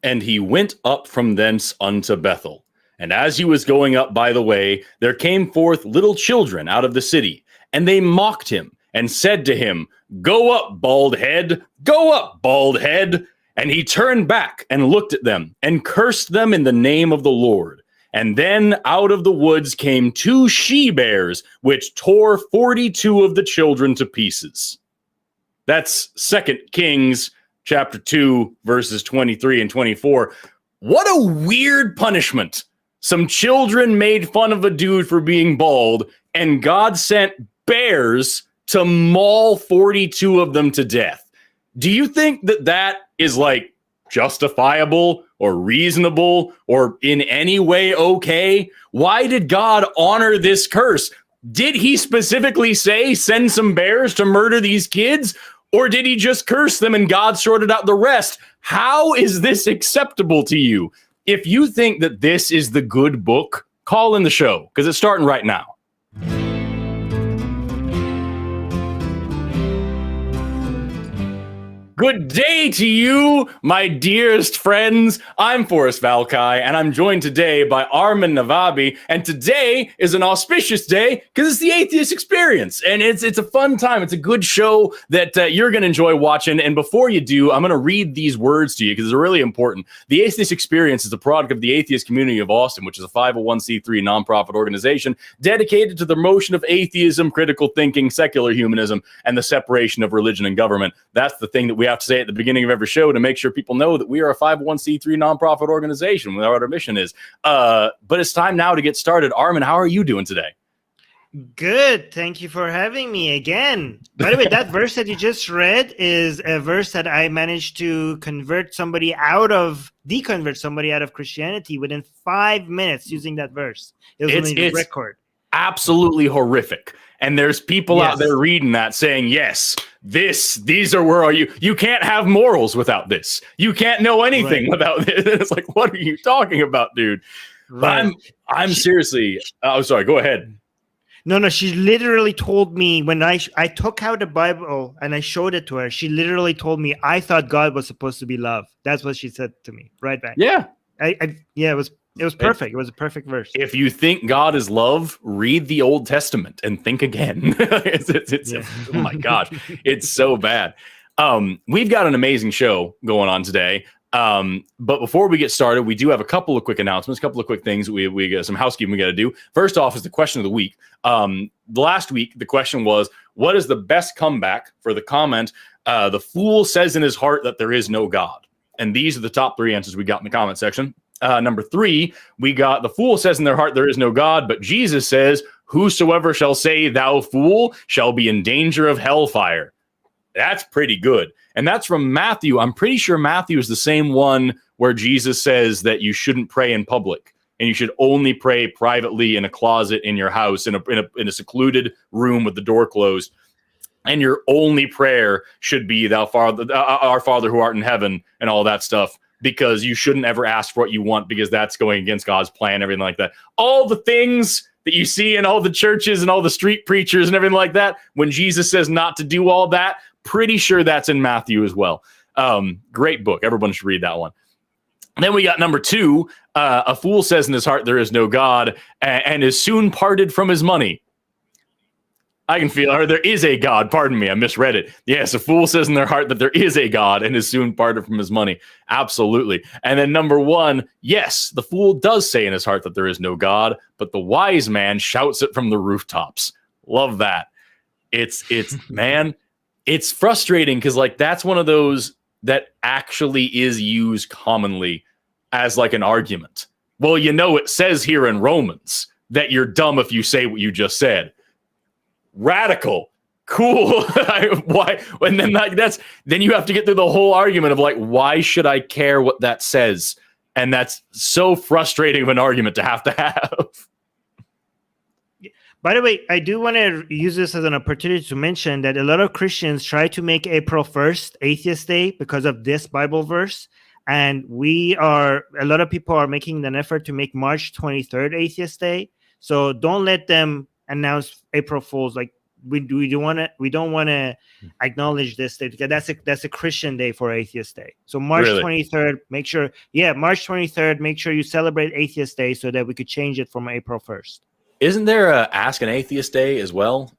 And he went up from thence unto Bethel. And as he was going up by the way, there came forth little children out of the city, and they mocked him, and said to him, Go up, bald head, go up, bald head. And he turned back and looked at them, and cursed them in the name of the Lord. And then out of the woods came 2 she-bears, which tore 42 of the children to pieces. That's 2 Kings chapter 2, verses 23 and 24. What a weird punishment. Some children made fun of a dude for being bald, and God sent bears to maul 42 of them to death. Do you think that that is like justifiable or reasonable or in any way okay? Why did God honor this curse? Did he specifically say send some bears to murder these kids? Or did he just curse them and God sorted out the rest? How is this acceptable to you? If you think that this is the good book, call in the show because it's starting right now. Good day to you, my dearest friends. I'm Forrest Valkai, and I'm joined today by Armin Navabi. And today is an auspicious day because it's the Atheist Experience, and it's a fun time. It's a good show that you're going to enjoy watching. And before you do, I'm going to read these words to you because they're really important. The Atheist Experience is a product of the Atheist Community of Austin, which is a 501c3 nonprofit organization dedicated to the promotion of atheism, critical thinking, secular humanism, and the separation of religion and government. That's the thing that we have to say at the beginning of every show to make sure people know that we are a 501c3 nonprofit organization, what our mission is. But it's time now to get started. Armin, how are you doing today? Good. Thank you for having me again. By the way, that verse that you just read is a verse that I managed to deconvert somebody out of Christianity within 5 minutes using that verse. It was only a record. Absolutely horrific. And there's people out there reading that saying, yes, these are where you can't have morals without this. You can't know anything without this. It's like, what are you talking about, dude? Right. I'm seriously, oh, sorry, go ahead. No, she literally told me when I took out the Bible and I showed it to her, she literally told me, I thought God was supposed to be love. That's what she said to me right back. Yeah. It was perfect. It was a perfect verse. If you think God is love, read the Old Testament and think again. Oh my gosh, it's so bad. We've got an amazing show going on today. But before we get started, we do have a couple of quick announcements, a couple of quick things. We got some housekeeping we got to do. First off is the question of the week. Last week, the question was, what is the best comeback for the comment, the fool says in his heart that there is no God? And these are the top 3 answers we got in the comment section. Number 3, we got the fool says in their heart there is no God, but Jesus says, whosoever shall say thou fool shall be in danger of hellfire. That's pretty good. And that's from Matthew. I'm pretty sure Matthew is the same one where Jesus says that you shouldn't pray in public and you should only pray privately in a closet in your house, in a secluded room with the door closed. And your only prayer should be our Father who art in heaven and all that stuff. Because you shouldn't ever ask for what you want because that's going against God's plan, everything like that. All the things that you see in all the churches and all the street preachers and everything like that, when Jesus says not to do all that, pretty sure that's in Matthew as well. Great book. Everyone should read that one. And then we got number 2, a fool says in his heart there is no God and is soon parted from his money. I can feel, or there is a God. Pardon me, I misread it. Yes, a fool says in their heart that there is a God and is soon parted from his money. Absolutely. And then number 1, yes, the fool does say in his heart that there is no God, but the wise man shouts it from the rooftops. Love that. It's man, it's frustrating because like that's one of those that actually is used commonly as like an argument. Well, it says here in Romans that you're dumb if you say what you just said. Radical, cool. Why? And then then you have to get through the whole argument of like, why should I care what that says? And that's so frustrating of an argument to have. By the way, I do want to use this as an opportunity to mention that a lot of Christians try to make April 1st Atheist Day because of this Bible verse. And a lot of people are making an effort to make March 23rd Atheist Day. So don't let them announce April Fools. Like, we don't want to acknowledge this day because that's a Christian day for Atheist Day. So March 23rd, March 23rd, make sure you celebrate Atheist Day so that we could change it from April 1st. Isn't there a Ask an Atheist Day as well?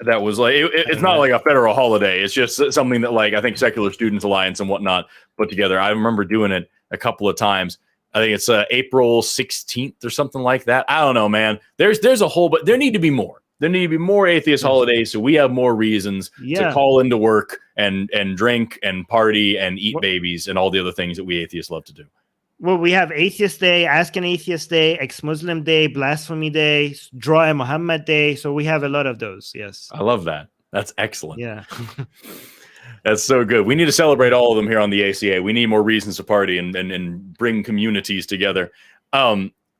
That was like it's not like a federal holiday. It's just something that like I think Secular Students Alliance and whatnot put together. I remember doing it a couple of times. I think it's April 16th or something like that. I don't know, man. There's a whole, but there need to be more. There need to be more atheist holidays so we have more reasons to call into work and drink and party and eat babies and all the other things that we atheists love to do. Well, we have Atheist Day, Ask an Atheist Day, Ex-Muslim Day, Blasphemy Day, Draw a Muhammad Day. So we have a lot of those. Yes. I love that. That's excellent. Yeah. That's so good. We need to celebrate all of them here on the ACA. We need more reasons to party and bring communities together.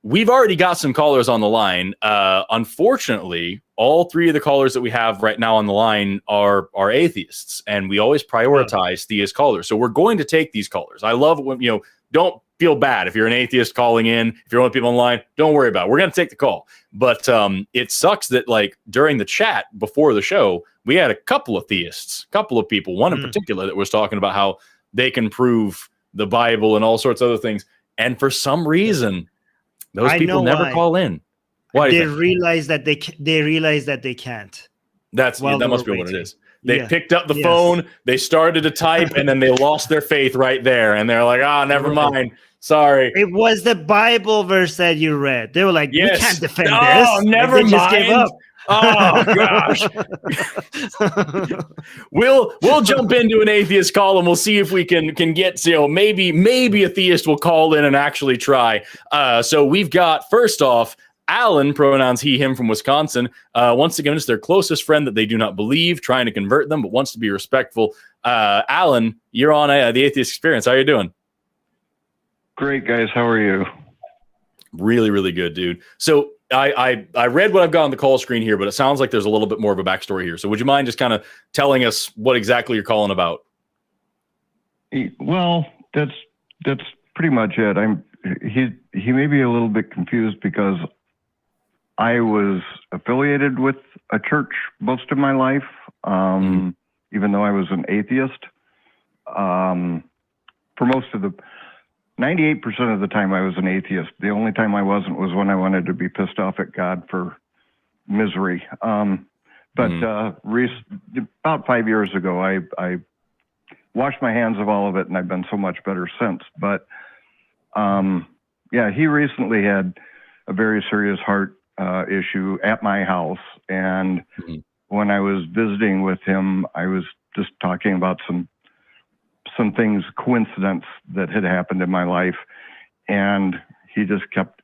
We've already got some callers on the line. Unfortunately, all three of the callers that we have right now on the line are atheists, and we always prioritize theist callers. So we're going to take these callers. I love it when, don't feel bad if you're an atheist calling in. If you're one of the people online, don't worry about it. We're going to take the call. But it sucks that like during the chat before the show, we had a couple of theists, couple of people, one in particular that was talking about how they can prove the Bible and all sorts of other things. And for some reason, those people never call in. Why? They realize that they can't. That must be what it is. They picked up the phone, they started to type, and then they lost their faith right there. And they're like, never mind. Sorry. It was the Bible verse that you read. They were like, we can't defend this. Oh, never mind. Just gave up. Oh gosh. We'll jump into an atheist call and we'll see if we can get maybe a theist will call in and actually try. So we've got first off Alan, pronouns he, him, from Wisconsin, wants to give us their closest friend that they do not believe, trying to convert them, but wants to be respectful. Alan, you're on the Atheist Experience. How are you doing? Great, guys. How are you? Really, really good, dude. So I read what I've got on the call screen here, but it sounds like there's a little bit more of a backstory here. So would you mind just kind of telling us what exactly you're calling about? Well, that's pretty much it. He may be a little bit confused because I was affiliated with a church most of my life, even though I was an atheist. For most of 98% of the time I was an atheist. The only time I wasn't was when I wanted to be pissed off at God for misery. But about 5 years ago, I washed my hands of all of it, and I've been so much better since. But he recently had a very serious heart issue at my house. And when I was visiting with him, I was just talking about some things, coincidence that had happened in my life. And he just kept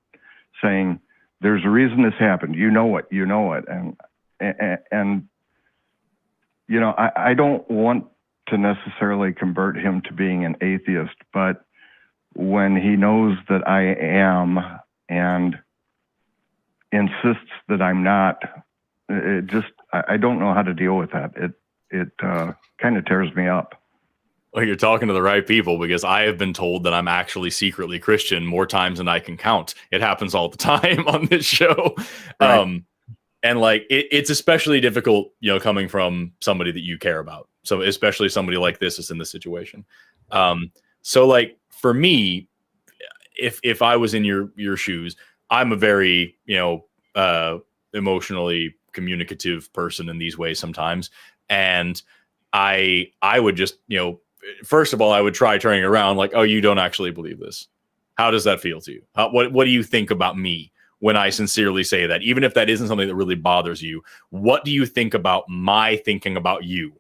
saying, there's a reason this happened. You know it. And I don't want to necessarily convert him to being an atheist, but when he knows that I am and insists that I'm not, I don't know how to deal with that. It kind of tears me up. Well, you're talking to the right people, because I have been told that I'm actually secretly Christian more times than I can count. It happens all the time on this show. Right. And like, it's especially difficult, coming from somebody that you care about. So especially somebody like this is in this situation. So like for me, if I was in your shoes, I'm a very, emotionally communicative person in these ways sometimes. And I would just, first of all, I would try turning around like, oh, you don't actually believe this. How does that feel to you? What do you think about me when I sincerely say that? Even if that isn't something that really bothers you, what do you think about my thinking about you?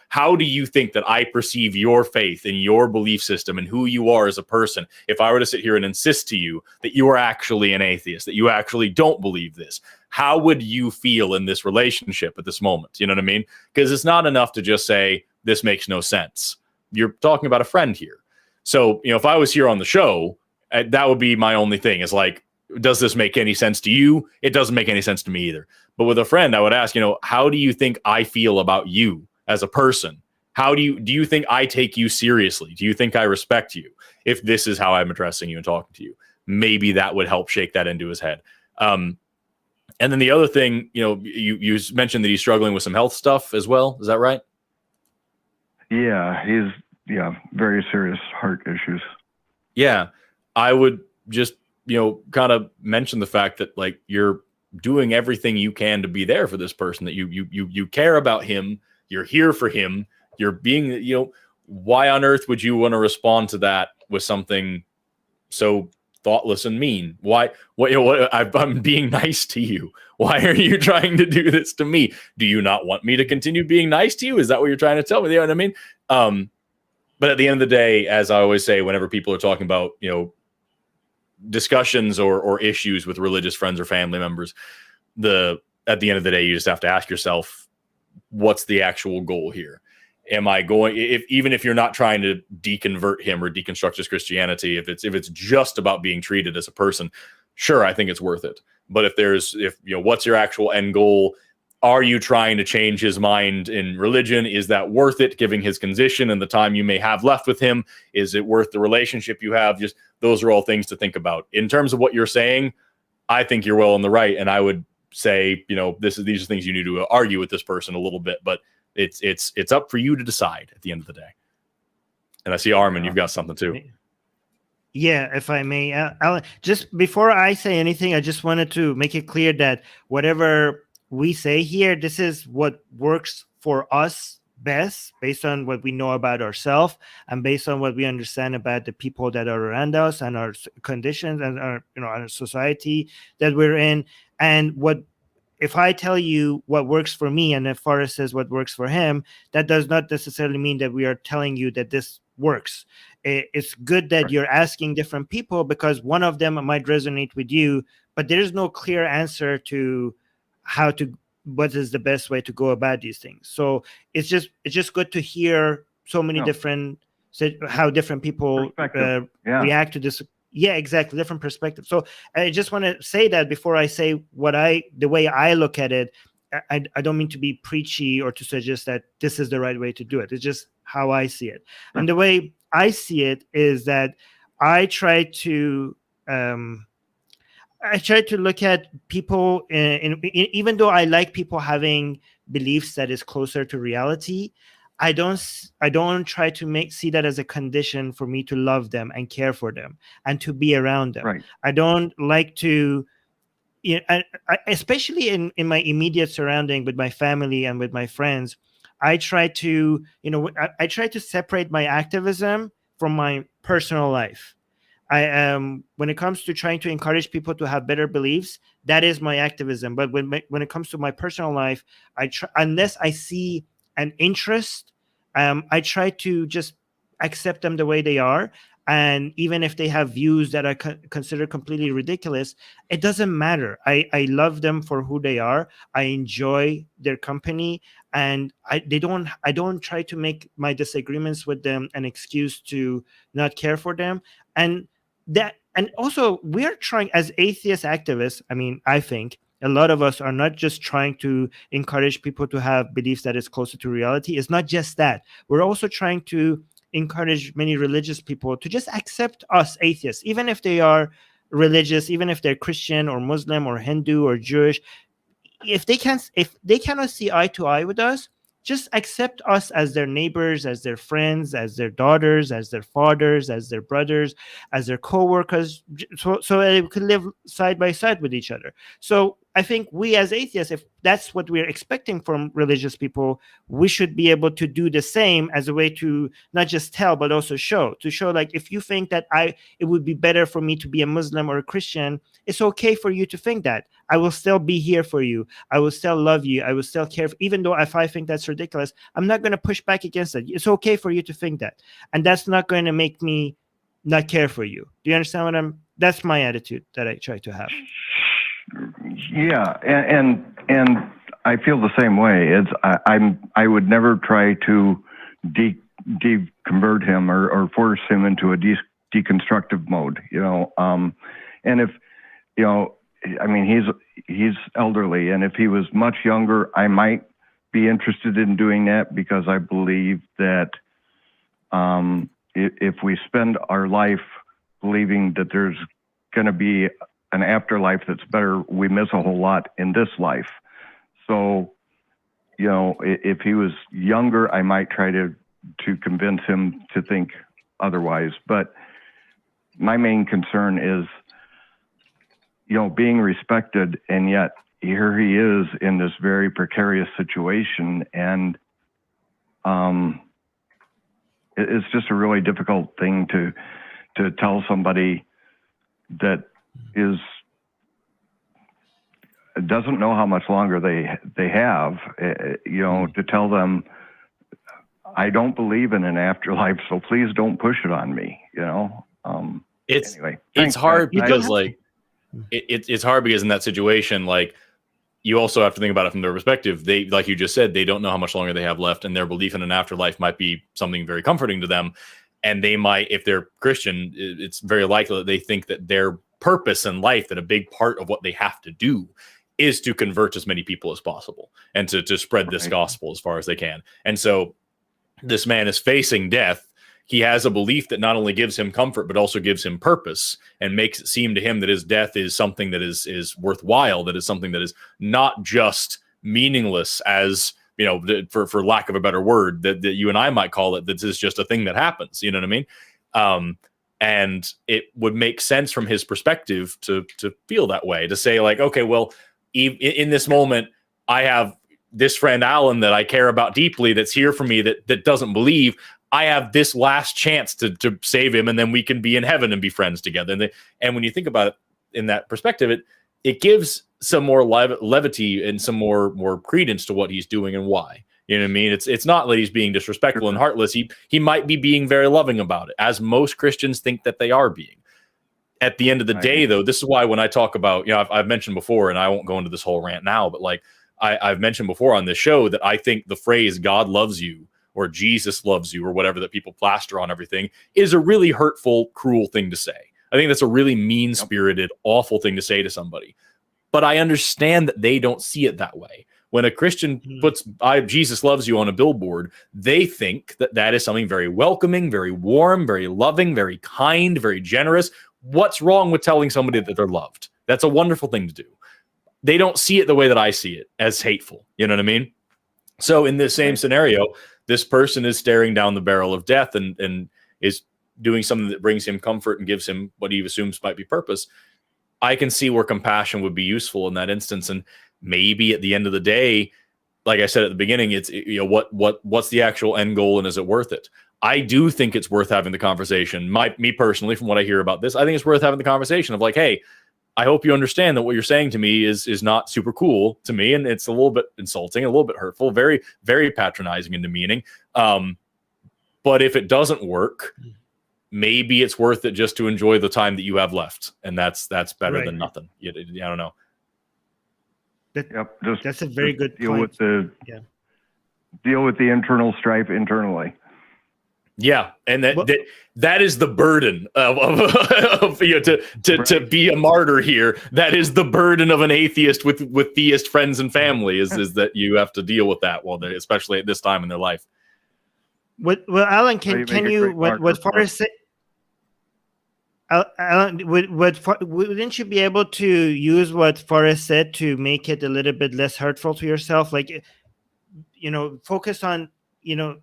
How do you think that I perceive your faith and your belief system and who you are as a person? If I were to sit here and insist to you that you are actually an atheist, that you actually don't believe this, how would you feel in this relationship at this moment? You know what I mean? Because it's not enough to just say, this makes no sense. You're talking about a friend here. So, if I was here on the show, that would be my only thing is like, does this make any sense to you? It doesn't make any sense to me either. But with a friend, I would ask, how do you think I feel about you as a person? How do you think I take you seriously? Do you think I respect you? If this is how I'm addressing you and talking to you, maybe that would help shake that into his head. And then the other thing, you mentioned that he's struggling with some health stuff as well. Is that right? Yeah, he's very serious heart issues. Yeah, I would just kind of mention the fact that like you're doing everything you can to be there for this person, that you care about him, you're here for him, you're being why on earth would you want to respond to that with something so thoughtless and mean? What I'm being nice to you. Why are you trying to do this to me? Do you not want me to continue being nice to you? Is that what you're trying to tell me? You know what I mean? But at the end of the day, as I always say, whenever people are talking about, discussions or issues with religious friends or family members, at the end of the day, you just have to ask yourself, what's the actual goal here? Am I going, even if you're not trying to deconvert him or deconstruct his Christianity, if it's just about being treated as a person, sure, I think it's worth it. But what's your actual end goal? Are you trying to change his mind in religion? Is that worth it, given his condition and the time you may have left with him? Is it worth the relationship you have? Just those are all things to think about. In terms of what you're saying, I think you're well on the right, and I would say, these are things you need to argue with this person a little bit, but it's up for you to decide at the end of the day. And I see Armin, you've got something too. Yeah, if I may, Alan, just before I say anything, I just wanted to make it clear that whatever we say here, this is what works for us best based on what we know about ourselves and based on what we understand about the people that are around us and our conditions and our society that we're in. And if I tell you what works for me and if Forrest says what works for him, that does not necessarily mean that we are telling you that this works. It's good that you're asking different people because one of them might resonate with you, but there is no clear answer to what is the best way to go about these things. So it's just good to hear so many different, how different people react to this. Yeah, exactly. Different perspectives. So I just want to say that before I say the way I look at it, I don't mean to be preachy or to suggest that this is the right way to do it. It's just how I see it. And the way I see it is that I try to look at people even though I like people having beliefs that is closer to reality, I don't try to see that as a condition for me to love them and care for them and to be around them. Right. I don't like to, especially in my immediate surrounding with my family and with my friends, I try to, I try to separate my activism from my personal life. When it comes to trying to encourage people to have better beliefs, that is my activism. But when it comes to my personal life, unless I see an interest, I try to just accept them the way they are. And even if they have views that I consider completely ridiculous, it doesn't matter. I love them for who they are. I enjoy their company, and I don't try to make my disagreements with them an excuse to not care for them. And also we're trying as atheist activists. I mean, I think a lot of us are not just trying to encourage people to have beliefs that is closer to reality. It's not just that. We're also trying to encourage many religious people to just accept us atheists, even if they are religious, even if they're Christian or Muslim or Hindu or Jewish. If they cannot see eye to eye with us, just accept us as their neighbors, as their friends, as their daughters, as their fathers, as their brothers, as their co-workers, so they could live side by side with each other. So I think we as atheists, if that's what we're expecting from religious people, we should be able to do the same as a way to not just tell, but also show. To show, like, if you think that it would be better for me to be a Muslim or a Christian, it's okay for you to think that. I will still be here for you. I will still love you. I will still care. Even though if I think that's ridiculous, I'm not going to push back against it. It's okay for you to think that. And that's not going to make me not care for you. Do you understand that's my attitude that I try to have. Yeah, and I feel the same way. I would never try to deconvert him or force him into a deconstructive mode. And if I mean, he's elderly, and if he was much younger, I might be interested in doing that, because I believe that if we spend our life believing that there's going to be an afterlife that's better, we miss a whole lot in this life. So, you know, if he was younger, I might try to convince him to think otherwise. But my main concern is, you know, being respected, and yet here he is in this very precarious situation. And it's just a really difficult thing to tell somebody that doesn't know how much longer they have, you know, to tell them, I don't believe in an afterlife, so please don't push it on me, you know. Anyway, it's hard because it's hard because in that situation, like, you also have to think about it from their perspective. They, like you just said, they don't know how much longer they have left, and their belief in an afterlife might be something very comforting to them. And they might, if they're Christian, it's very likely that they think that their purpose in life, that a big part of what they have to do is to convert as many people as possible and to spread this gospel as far as they can. And so this man is facing death. He has a belief that not only gives him comfort, but also gives him purpose and makes it seem to him that his death is something that is worthwhile, that is something that is not just meaningless, as, you know, for lack of a better word, that you and I might call it, that is just a thing that happens. You know what I mean? And it would make sense from his perspective to feel that way, to say like, okay, well, in this moment, I have this friend Alan that I care about deeply, that's here for me, that doesn't believe. I have this last chance to save him, and then we can be in heaven and be friends together. And when you think about it in that perspective, it gives some more levity and some more credence to what he's doing and why. You know what I mean? It's not that he's being disrespectful and heartless. He might be being very loving about it, as most Christians think that they are being. At the end of the day, though, this is why when I talk about, you know, I've mentioned before, and I won't go into this whole rant now, but like I've mentioned before on this show, that I think the phrase "God loves you" or "Jesus loves you" or whatever that people plaster on everything is a really hurtful, cruel thing to say. I think that's a really mean-spirited, awful thing to say to somebody. But I understand that they don't see it that way. When a Christian puts "Jesus loves you" on a billboard, they think that that is something very welcoming, very warm, very loving, very kind, very generous. What's wrong with telling somebody that they're loved? That's a wonderful thing to do. They don't see it the way that I see it, as hateful. You know what I mean? So in this same scenario, this person is staring down the barrel of death and is doing something that brings him comfort and gives him what he assumes might be purpose. I can see where compassion would be useful in that instance. And maybe at the end of the day, like I said at the beginning, it's, you know, what's the actual end goal, and is it worth it? I do think it's worth having the conversation. Me personally, from what I hear about this, I think it's worth having the conversation of like, hey, I hope you understand that what you're saying to me is not super cool to me, and it's a little bit insulting, a little bit hurtful, very, very patronizing and demeaning. But if it doesn't work, maybe it's worth it just to enjoy the time that you have left, and that's better than nothing. I don't know. That's a very good deal point. Deal with the internal strife internally. Yeah, and that is the burden of you know, to be a martyr here. That is the burden of an atheist with theist friends and family is that you have to deal with that, especially at this time in their life. Well, Alan, can you what Forrest said? Alan, wouldn't you be able to use what Forrest said to make it a little bit less hurtful to yourself? Like, you know, focus on, you know,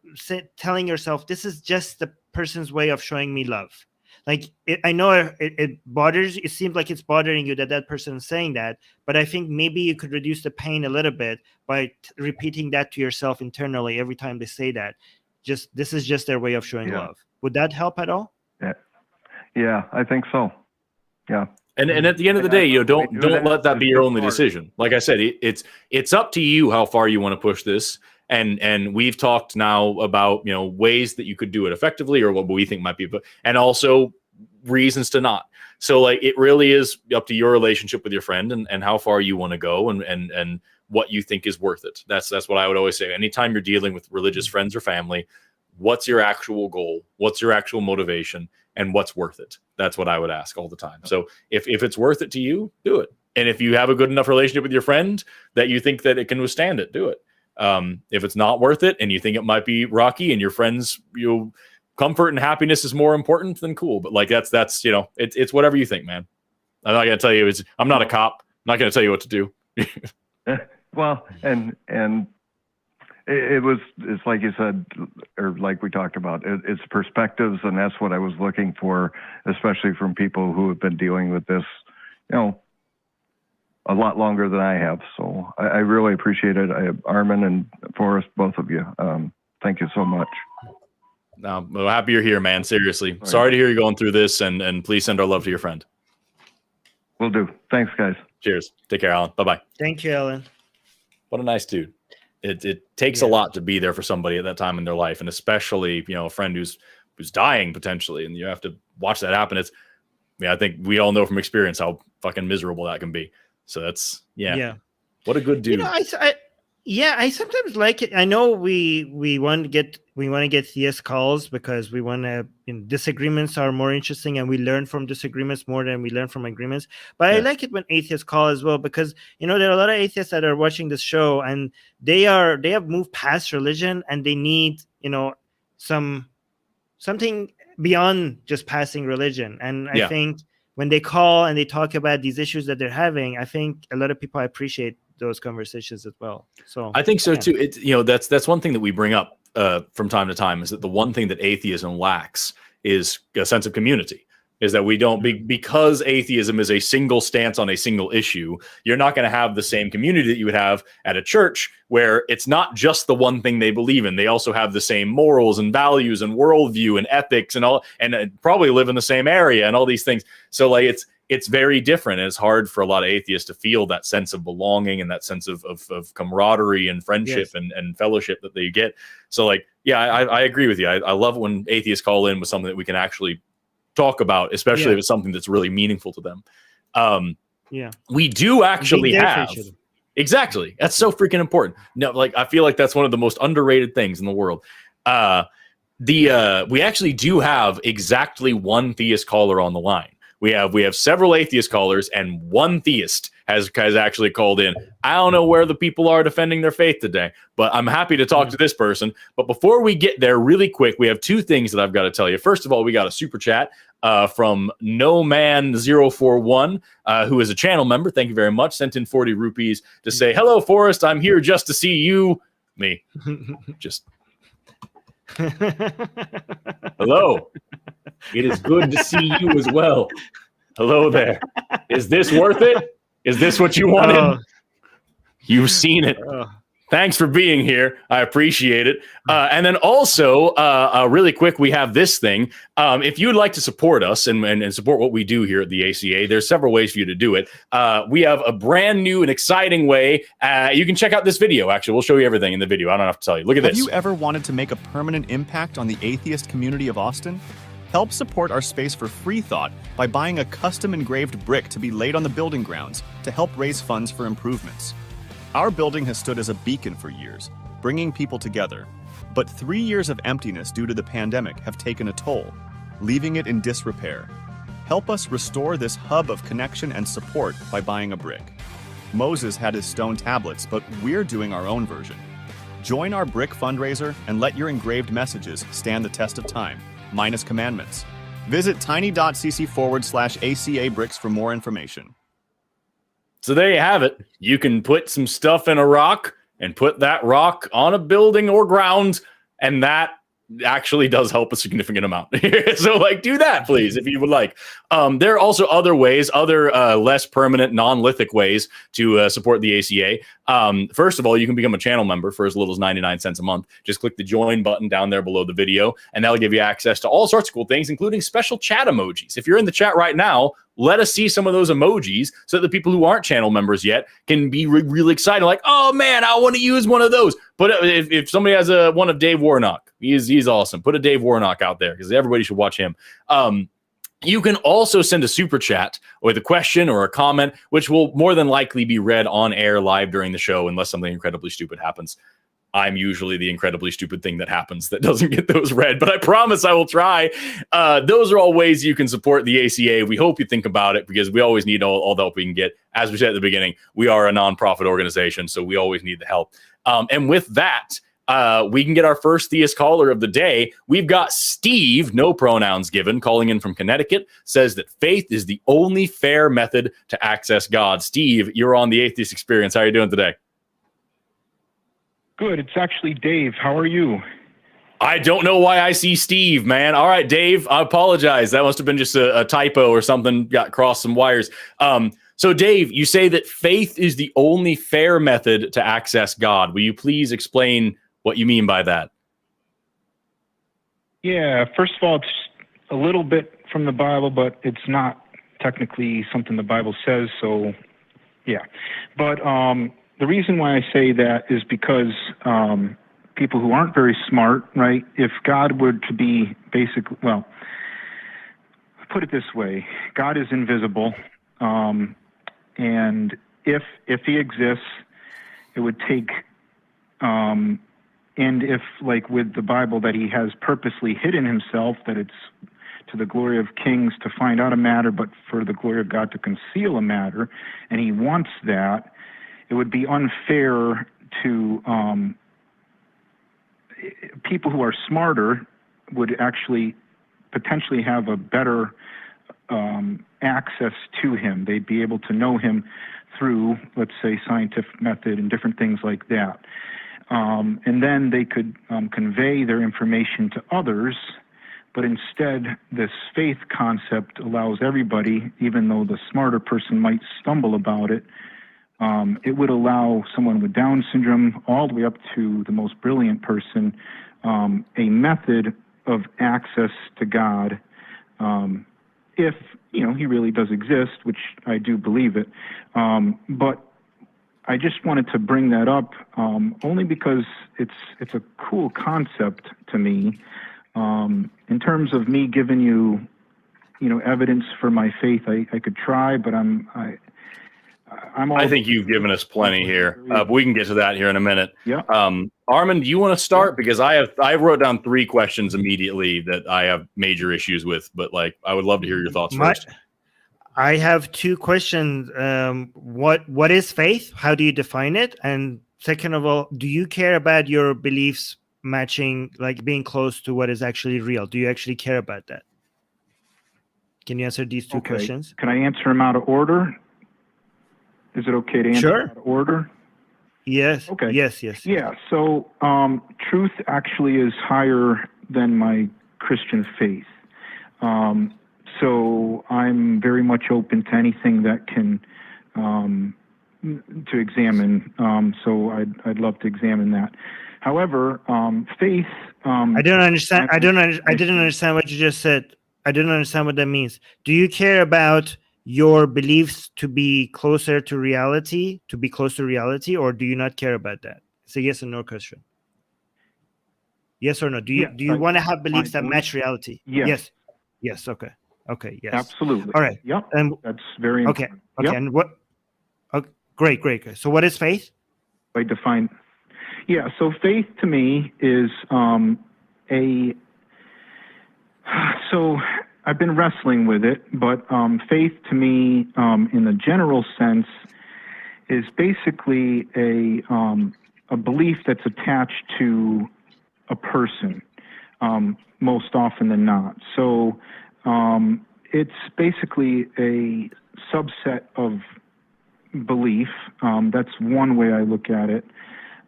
telling yourself, this is just the person's way of showing me love. Like, I know it bothers, it seems like it's bothering you that person is saying that, but I think maybe you could reduce the pain a little bit by repeating that to yourself internally every time they say that. This is just their way of showing love. Would that help at all? Yeah, I think so. Yeah. And at the end of the day, you know, don't let that be your only decision. Like I said, it's up to you how far you want to push this. And we've talked now about, you know, ways that you could do it effectively, or what we think might be, and also reasons to not. So like, it really is up to your relationship with your friend and how far you want to go and what you think is worth it. That's what I would always say. Anytime you're dealing with religious friends or family, what's your actual goal? What's your actual motivation? And what's worth it? That's what I would ask all the time. So if it's worth it to you, do it. And if you have a good enough relationship with your friend that you think that it can withstand it, do it. If it's not worth it and you think it might be rocky and your friends, you know, comfort and happiness is more important, then cool. But like that's you know, it's whatever you think, man. I'm not going to tell you. I'm not a cop. I'm not going to tell you what to do. Well, and it's like you said, or like we talked about, it's perspectives, and that's what I was looking for, especially from people who have been dealing with this, a lot longer than I have. So I really appreciate it. Armin and Forrest, both of you. Thank you so much. I'm happy you're here, man. Seriously. Right. Sorry to hear you going through this, and please send our love to your friend. Will do. Thanks, guys. Cheers. Take care, Alan. Bye-bye. Thank you, Alan. What a nice dude. It takes a lot to be there for somebody at that time in their life, and especially, a friend who's dying potentially, and you have to watch that happen. I think we all know from experience how fucking miserable that can be. So that's what a good dude. I sometimes like it. I know we want to get theist calls because we want to. Disagreements are more interesting, and we learn from disagreements more than we learn from agreements. But I like it when atheists call as well, because there are a lot of atheists that are watching this show, and they have moved past religion, and they need something beyond just passing religion. And I think when they call and they talk about these issues that they're having, I think a lot of people appreciate those conversations as well. So I think so too. It's that's one thing that we bring up from time to time, is that the one thing that atheism lacks is a sense of community. Is that we don't because atheism is a single stance on a single issue. You're not going to have the same community that you would have at a church, where it's not just the one thing they believe in. They also have the same morals and values and worldview and ethics and all, and probably live in the same area and all these things. So like it's very different. And it's hard for a lot of atheists to feel that sense of belonging and that sense of camaraderie and friendship and fellowship that they get. So like, I agree with you. I love it when atheists call in with something that we can actually talk about, especially if it's something that's really meaningful to them. We do actually have exactly. That's so freaking important. No, like I feel like that's one of the most underrated things in the world. We actually do have exactly one theist caller on the line. We have several atheist callers, and one theist has actually called in. I don't know where the people are defending their faith today, but I'm happy to talk to this person. But before we get there, really quick, we have two things that I've got to tell you. First of all, we got a super chat from NoMan041, who is a channel member. Thank you very much. Sent in 40 rupees to say, "Hello, Forrest. I'm here just to see you." Me. Just. Hello. It is good to see you as well. Hello there. Is this worth it? Is this what you wanted? You've seen it. Thanks for being here. I appreciate it. And then also, really quick, we have this thing. If you'd like to support us and support what we do here at the ACA, there's several ways for you to do it. We have a brand new and exciting way. You can check out this video. Actually, we'll show you everything in the video. I don't have to tell you. Look at this. Have you ever wanted to make a permanent impact on the Atheist Community of Austin? Help support our space for free thought by buying a custom engraved brick to be laid on the building grounds to help raise funds for improvements. Our building has stood as a beacon for years, bringing people together. But 3 years of emptiness due to the pandemic have taken a toll, leaving it in disrepair. Help us restore this hub of connection and support by buying a brick. Moses had his stone tablets, but we're doing our own version. Join our brick fundraiser and let your engraved messages stand the test of time, minus commandments. Visit tiny.cc/ACA bricks for more information. So there you have it. You can put some stuff in a rock and put that rock on a building or ground, and that actually does help a significant amount. So like do that, please, if you would like. There are also other ways, other less permanent, non-lithic ways to support the ACA. First of all, you can become a channel member for as little as 99 cents a month. Just click the join button down there below the video, and that'll give you access to all sorts of cool things, including special chat emojis. If you're in the chat right now, let us see some of those emojis so that the people who aren't channel members yet can be really excited. Like, oh man, I want to use one of those. But if somebody has one of Dave Warnock, he's awesome. Put a Dave Warnock out there because everybody should watch him. You can also send a super chat with a question or a comment, which will more than likely be read on air live during the show, unless something incredibly stupid happens. I'm usually the incredibly stupid thing that happens that doesn't get those read, but I promise I will try. Those are all ways you can support the ACA. We hope you think about it because we always need all the help we can get. As we said at the beginning, we are a nonprofit organization, so we always need the help. And with that, we can get our first theist caller of the day. We've got Steve, no pronouns given, calling in from Connecticut, says that faith is the only fair method to access God. Steve, you're on the Atheist Experience. How are you doing today? Good. It's actually Dave. How are you? I don't know why I see Steve, man. All right, Dave, I apologize. That must have been just a typo or something, got crossed some wires. So, Dave, you say that faith is the only fair method to access God. Will you please explain what you mean by that? Yeah, first of all, it's a little bit from the Bible, but it's not technically something the Bible says, so yeah. But the reason why I say that is because people who aren't very smart, right, if God were to be basically, well, put it this way, God is invisible, and if he exists, it would take, and if, like with the Bible, that he has purposely hidden himself, that it's to the glory of kings to find out a matter, but for the glory of God to conceal a matter, and he wants that, it would be unfair to people who are smarter would actually potentially have a better access to him. They'd be able to know him through, let's say, scientific method and different things like that. And then they could convey their information to others, but instead this faith concept allows everybody, even though the smarter person might stumble about it, it would allow someone with Down syndrome all the way up to the most brilliant person a method of access to God, if he really does exist, which I do believe it. But I just wanted to bring that up only because it's a cool concept to me. In terms of me giving you evidence for my faith, I could try, but I think you've given us plenty here. But we can get to that here in a minute. Yeah. Armin, do you want to start? Because I wrote down 3 questions immediately that I have major issues with, but I would love to hear your thoughts first. I have 2 questions. What is faith? How do you define it? And second of all, do you care about your beliefs matching, being close to what is actually real? Do you actually care about that? Can you answer these 2 questions? Can I answer them out of order? Is it okay to answer out of order? Yes. Okay. Yes. Yeah. So truth actually is higher than my Christian faith. So I'm very much open to anything that can to examine. So I'd love to examine that. However, faith. I don't understand. I didn't understand what you just said. I didn't understand what that means. Do you care about your beliefs to be closer to reality, or do you not care about that? It's a yes or no question. Yes or no? Do you want to have beliefs that match reality? Yes. Yes. Okay. Yes. Absolutely. All right. Yep. And that's very important. Okay. Yep. And what? Okay, great. So what is faith? I define. Yeah. So faith to me is So I've been wrestling with it, but faith to me, in the general sense, is basically a belief that's attached to a person, most often than not. So it's basically a subset of belief. That's one way I look at it.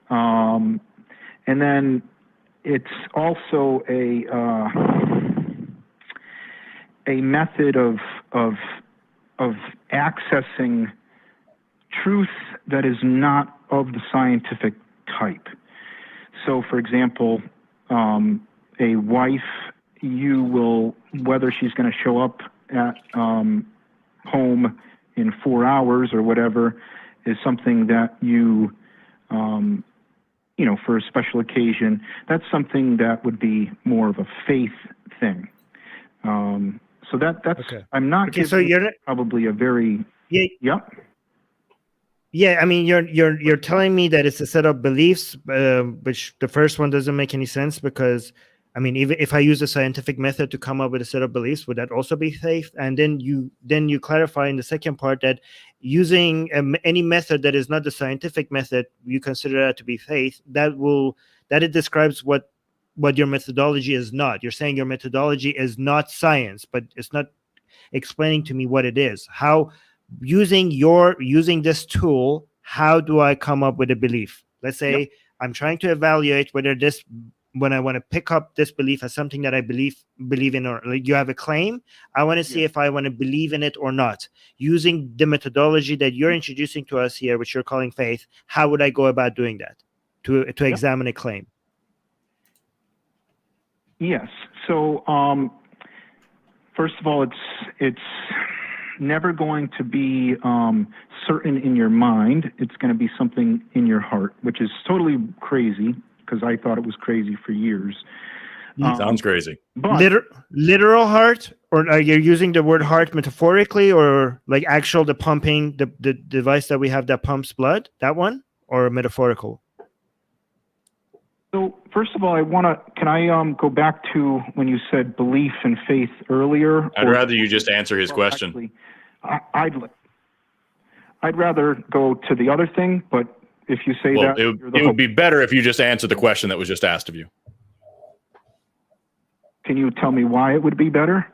And then it's also a method of accessing truth that is not of the scientific type. So, for example, a wife, you will, whether she's going to show up at home in 4 hours or whatever, is something that you, for a special occasion, that's something that would be more of a faith thing. So that's okay. I'm not giving, so you're probably a very Yeah, I mean, you're telling me that it's a set of beliefs, which the first one doesn't make any sense, because I mean, even if I use a scientific method to come up with a set of beliefs, would that also be faith? And then you clarify in the second part that using any method that is not the scientific method, you consider that to be faith. That will that it describes what your methodology is not. You're saying your methodology is not science, but it's not explaining to me what it is. How, using this tool, how do I come up with a belief? Let's say I'm trying to evaluate whether this, when I want to pick up this belief as something that I believe in, or like you have a claim, I want to see if I want to believe in it or not. Using the methodology that you're introducing to us here, which you're calling faith, how would I go about doing that to examine a claim? Yes. So, first of all, it's never going to be certain in your mind. It's going to be something in your heart, which is totally crazy, because I thought it was crazy for years. Sounds crazy. But Literal heart, or are you using the word heart metaphorically, or like actual the pumping, the device that we have that pumps blood, that one, or metaphorical? So first of all, can I go back to when you said belief and faith earlier? I'd rather you just answer his question. Actually, I'd rather go to the other thing, but if you say that, it would be better if you just answered the question that was just asked of you. Can you tell me why it would be better?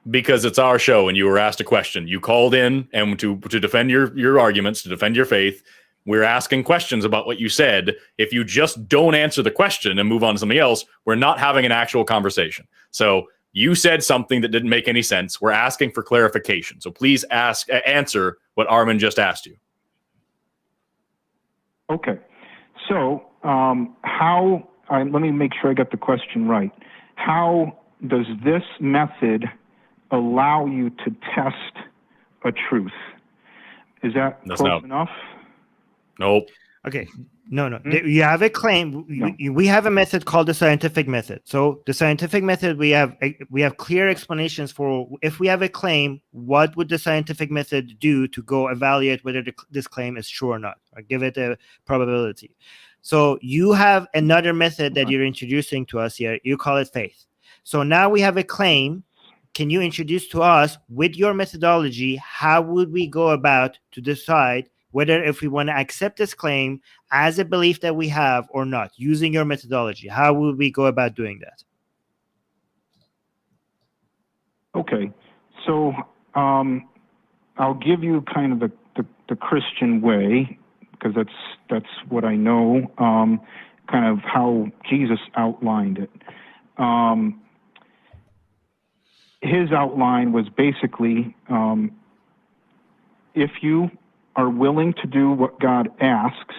Because it's our show and you were asked a question. You called in, and to defend your arguments, to defend your faith, we're asking questions about what you said. If you just don't answer the question and move on to something else, we're not having an actual conversation. So you said something that didn't make any sense. We're asking for clarification. So please answer what Armin just asked you. Okay. So let me make sure I got the question right. How does this method allow you to test a truth? Is that close enough? Nope. Okay. No. You have a claim. No. We have a method called the scientific method. So the scientific method, we have clear explanations for, if we have a claim, what would the scientific method do to go evaluate whether this claim is true or not, or give it a probability. So you have another method that you're introducing to us here. You call it faith. So now we have a claim. Can you introduce to us, with your methodology, how would we go about to decide whether if we want to accept this claim as a belief that we have or not, using your methodology? How would we go about doing that? Okay. So I'll give you kind of the Christian way, because that's what I know, kind of how Jesus outlined it. His outline was basically, if you are willing to do what God asks.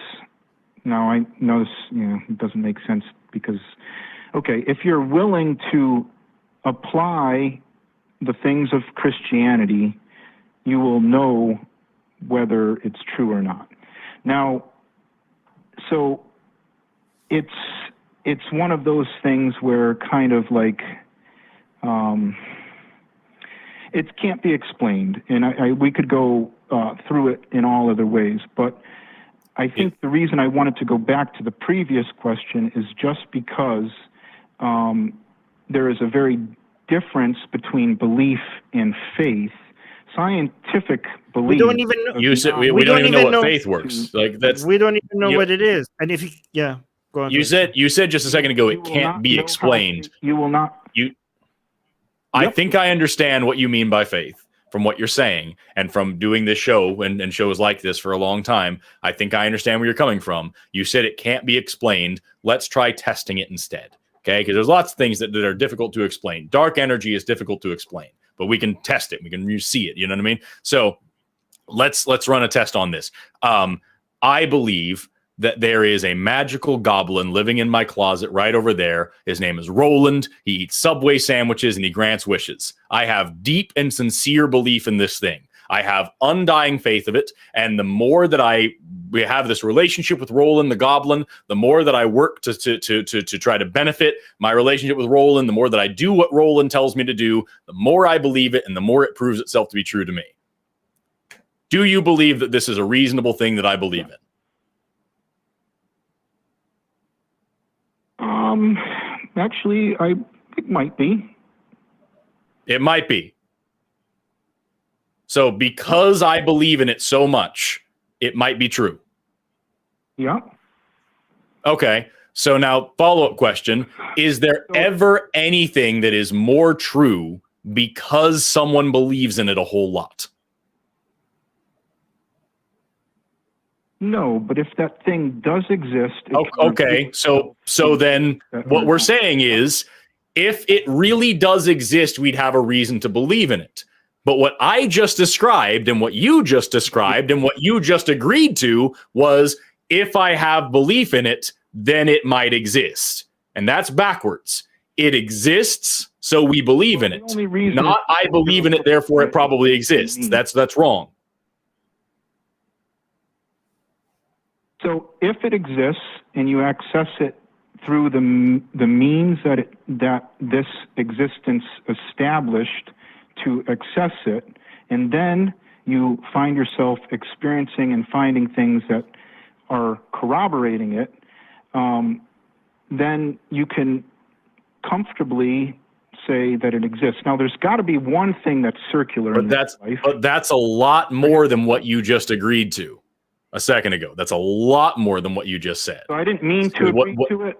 Now, I know this, it doesn't make sense because, okay, if you're willing to apply the things of Christianity, you will know whether it's true or not. Now, so it's one of those things where kind of like, it can't be explained, and we could go through it in all other ways, but I think the reason I wanted to go back to the previous question is just because there is a very difference between belief and faith. Scientific belief. We don't even know. We don't even know what faith works. Like that's. We don't even know what it is. And if go on. You said just a second ago it can't be explained. You will not. I think I understand what you mean by faith from what you're saying, and from doing this show and shows like this for a long time. I think I understand where you're coming from. You said it can't be explained. Let's try testing it instead. Okay, because there's lots of things that are difficult to explain. Dark energy is difficult to explain, but we can test it. We can see it. You know what I mean? So let's run a test on this. I believe that there is a magical goblin living in my closet right over there. His name is Roland. He eats Subway sandwiches and he grants wishes. I have deep and sincere belief in this thing. I have undying faith of it. And the more that we have this relationship with Roland the goblin, the more that I work to try to benefit my relationship with Roland, the more that I do what Roland tells me to do, the more I believe it and the more it proves itself to be true to me. Do you believe that this is a reasonable thing that I believe in? Actually, it might be. It might be. So because I believe in it so much, it might be true. Yeah. Okay. So now, follow-up question: is there ever anything that is more true because someone believes in it a whole lot? No, but if that thing does exist, okay. So then what we're saying is, if it really does exist, we'd have a reason to believe in it. But what I just described and what you just described and what you just agreed to was, if I have belief in it, then it might exist. And that's backwards. It exists, so we believe in it. Not I believe in it, therefore it probably exists. That's wrong. So if it exists and you access it through the means that this existence established to access it, and then you find yourself experiencing and finding things that are corroborating it, then you can comfortably say that it exists. Now, there's got to be one thing that's circular in life. But that's a lot more than what you just agreed to a second ago. That's a lot more than what you just said. So I didn't mean to agree to it.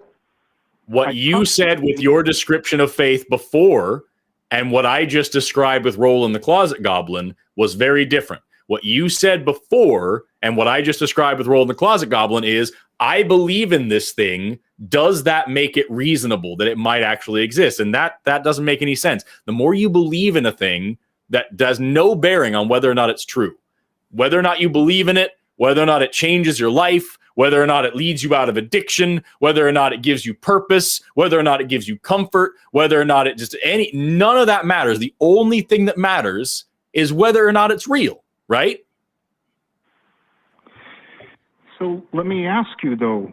What you said with your description of faith before and what I just described with Roland the Closet Goblin was very different. What you said before and what I just described with Roland the Closet Goblin is, I believe in this thing. Does that make it reasonable that it might actually exist? And that doesn't make any sense. The more you believe in a thing, that does no bearing on whether or not it's true. Whether or not you believe in it, whether or not it changes your life, whether or not it leads you out of addiction, whether or not it gives you purpose, whether or not it gives you comfort, whether or not it none of that matters. The only thing that matters is whether or not it's real, right? So let me ask you, though.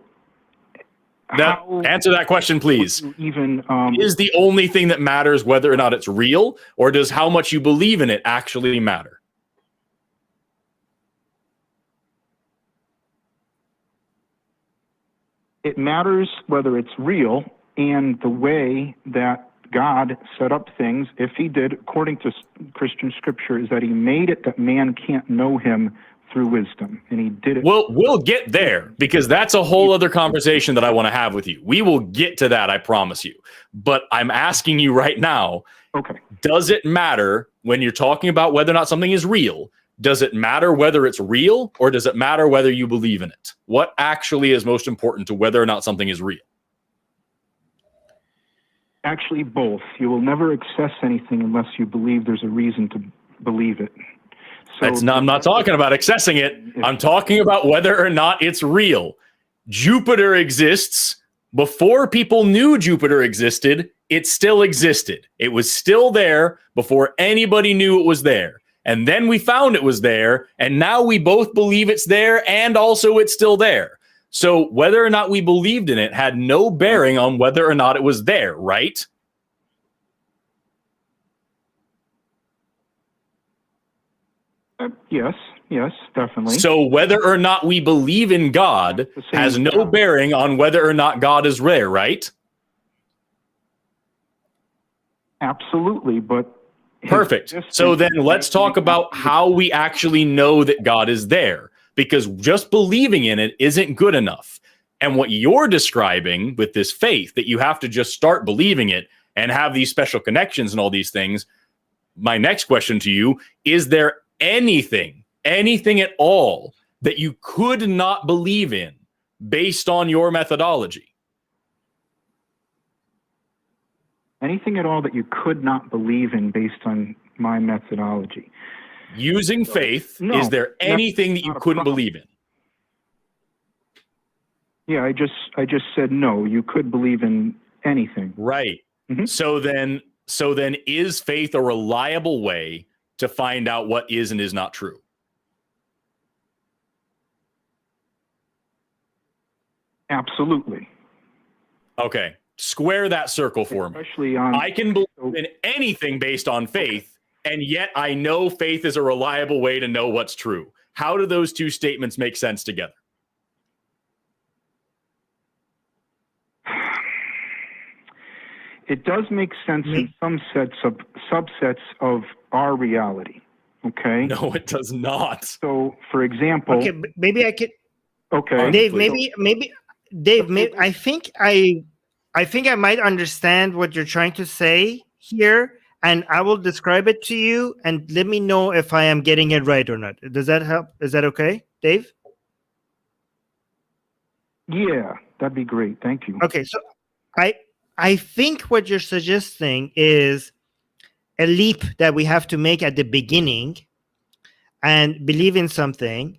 Answer that question, please. Even is the only thing that matters whether or not it's real, or does how much you believe in it actually matter? It matters whether it's real, and the way that God set up things, if he did, according to Christian scripture, is that he made it that man can't know him through wisdom, and he did it. Well, we'll get there, because that's a whole other conversation that I want to have with you. We will get to that, I promise you. But I'm asking you right now, okay, does it matter when you're talking about whether or not something is real? Does it matter whether it's real, or does it matter whether you believe in it? What actually is most important to whether or not something is real? Actually, both. You will never access anything unless you believe there's a reason to believe it. So I'm not talking about accessing it. I'm talking about whether or not it's real. Jupiter exists. Before people knew Jupiter existed, it still existed. It was still there before anybody knew it was there. And then we found it was there, and now we both believe it's there, and also it's still there. So whether or not we believed in it had no bearing on whether or not it was there, right? Yes, definitely. So whether or not we believe in God has no bearing on whether or not God is there, right? Absolutely, but... Perfect. So then let's talk about how we actually know that God is there, because just believing in it isn't good enough. And what you're describing with this faith, that you have to just start believing it and have these special connections and all these things. My next question to you, is there anything at all that you could not believe in based on your methodology? Anything at all that you could not believe in based on my methodology? Using faith, no, is there anything that you couldn't believe in? Yeah, I just said no, you could believe in anything. Right. Mm-hmm. So then is faith a reliable way to find out what is and is not true? Absolutely. Okay. Square that circle for me. I can believe in anything based on faith, and yet I know faith is a reliable way to know what's true. How do those two statements make sense together? It does make sense in some subsets of our reality. Okay. No, it does not. So, for example, okay, maybe I could. Okay, Dave, maybe Dave, I think I might understand what you're trying to say here, and I will describe it to you, and let me know if I am getting it right or not. Does that help? Is that okay, Dave? Yeah, that'd be great. Thank you. Okay, so I think what you're suggesting is a leap that we have to make at the beginning and believe in something,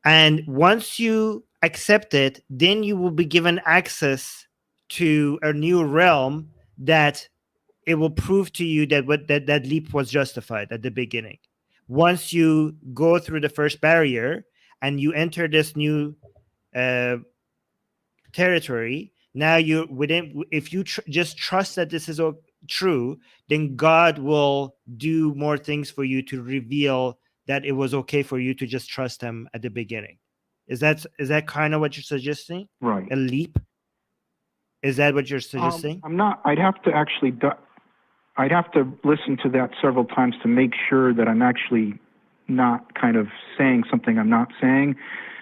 and once you accept it, then you will be given access to a new realm that it will prove to you that that leap was justified at the beginning. Once you go through the first barrier and you enter this new territory, now you're within. If you just trust that this is true, then God will do more things for you to reveal that it was okay for you to just trust him at the beginning. Is that kind of what you're suggesting? Right. A leap? Is that what you're suggesting? I'm not. I'd have to listen to that several times to make sure that I'm actually not kind of saying something I'm not saying.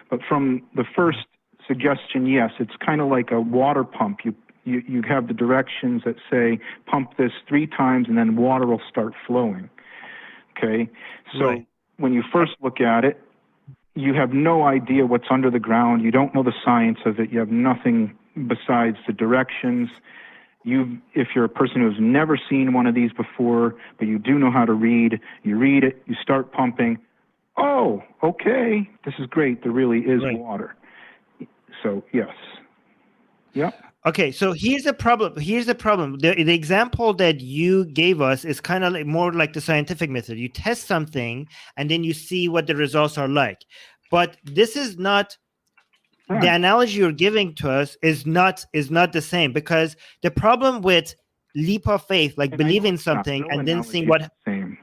But from the first suggestion, yes, it's kind of like a water pump. You have the directions that say pump this 3 times and then water will start flowing. Okay, so right. When you first look at it, you have no idea what's under the ground. You don't know the science of it. You have nothing besides the directions. If you're a person who's never seen one of these before, but you do know how to read, you read it, you start pumping. Oh, okay, this is great. There really is right. water. So yes, yep. Okay, so here's the problem. The example that you gave us is kind of more like the scientific method. You test something and then you see what the results are like. But this is not the analogy you're giving to us is not the same, because the problem with leap of faith, like believing something and then seeing what same.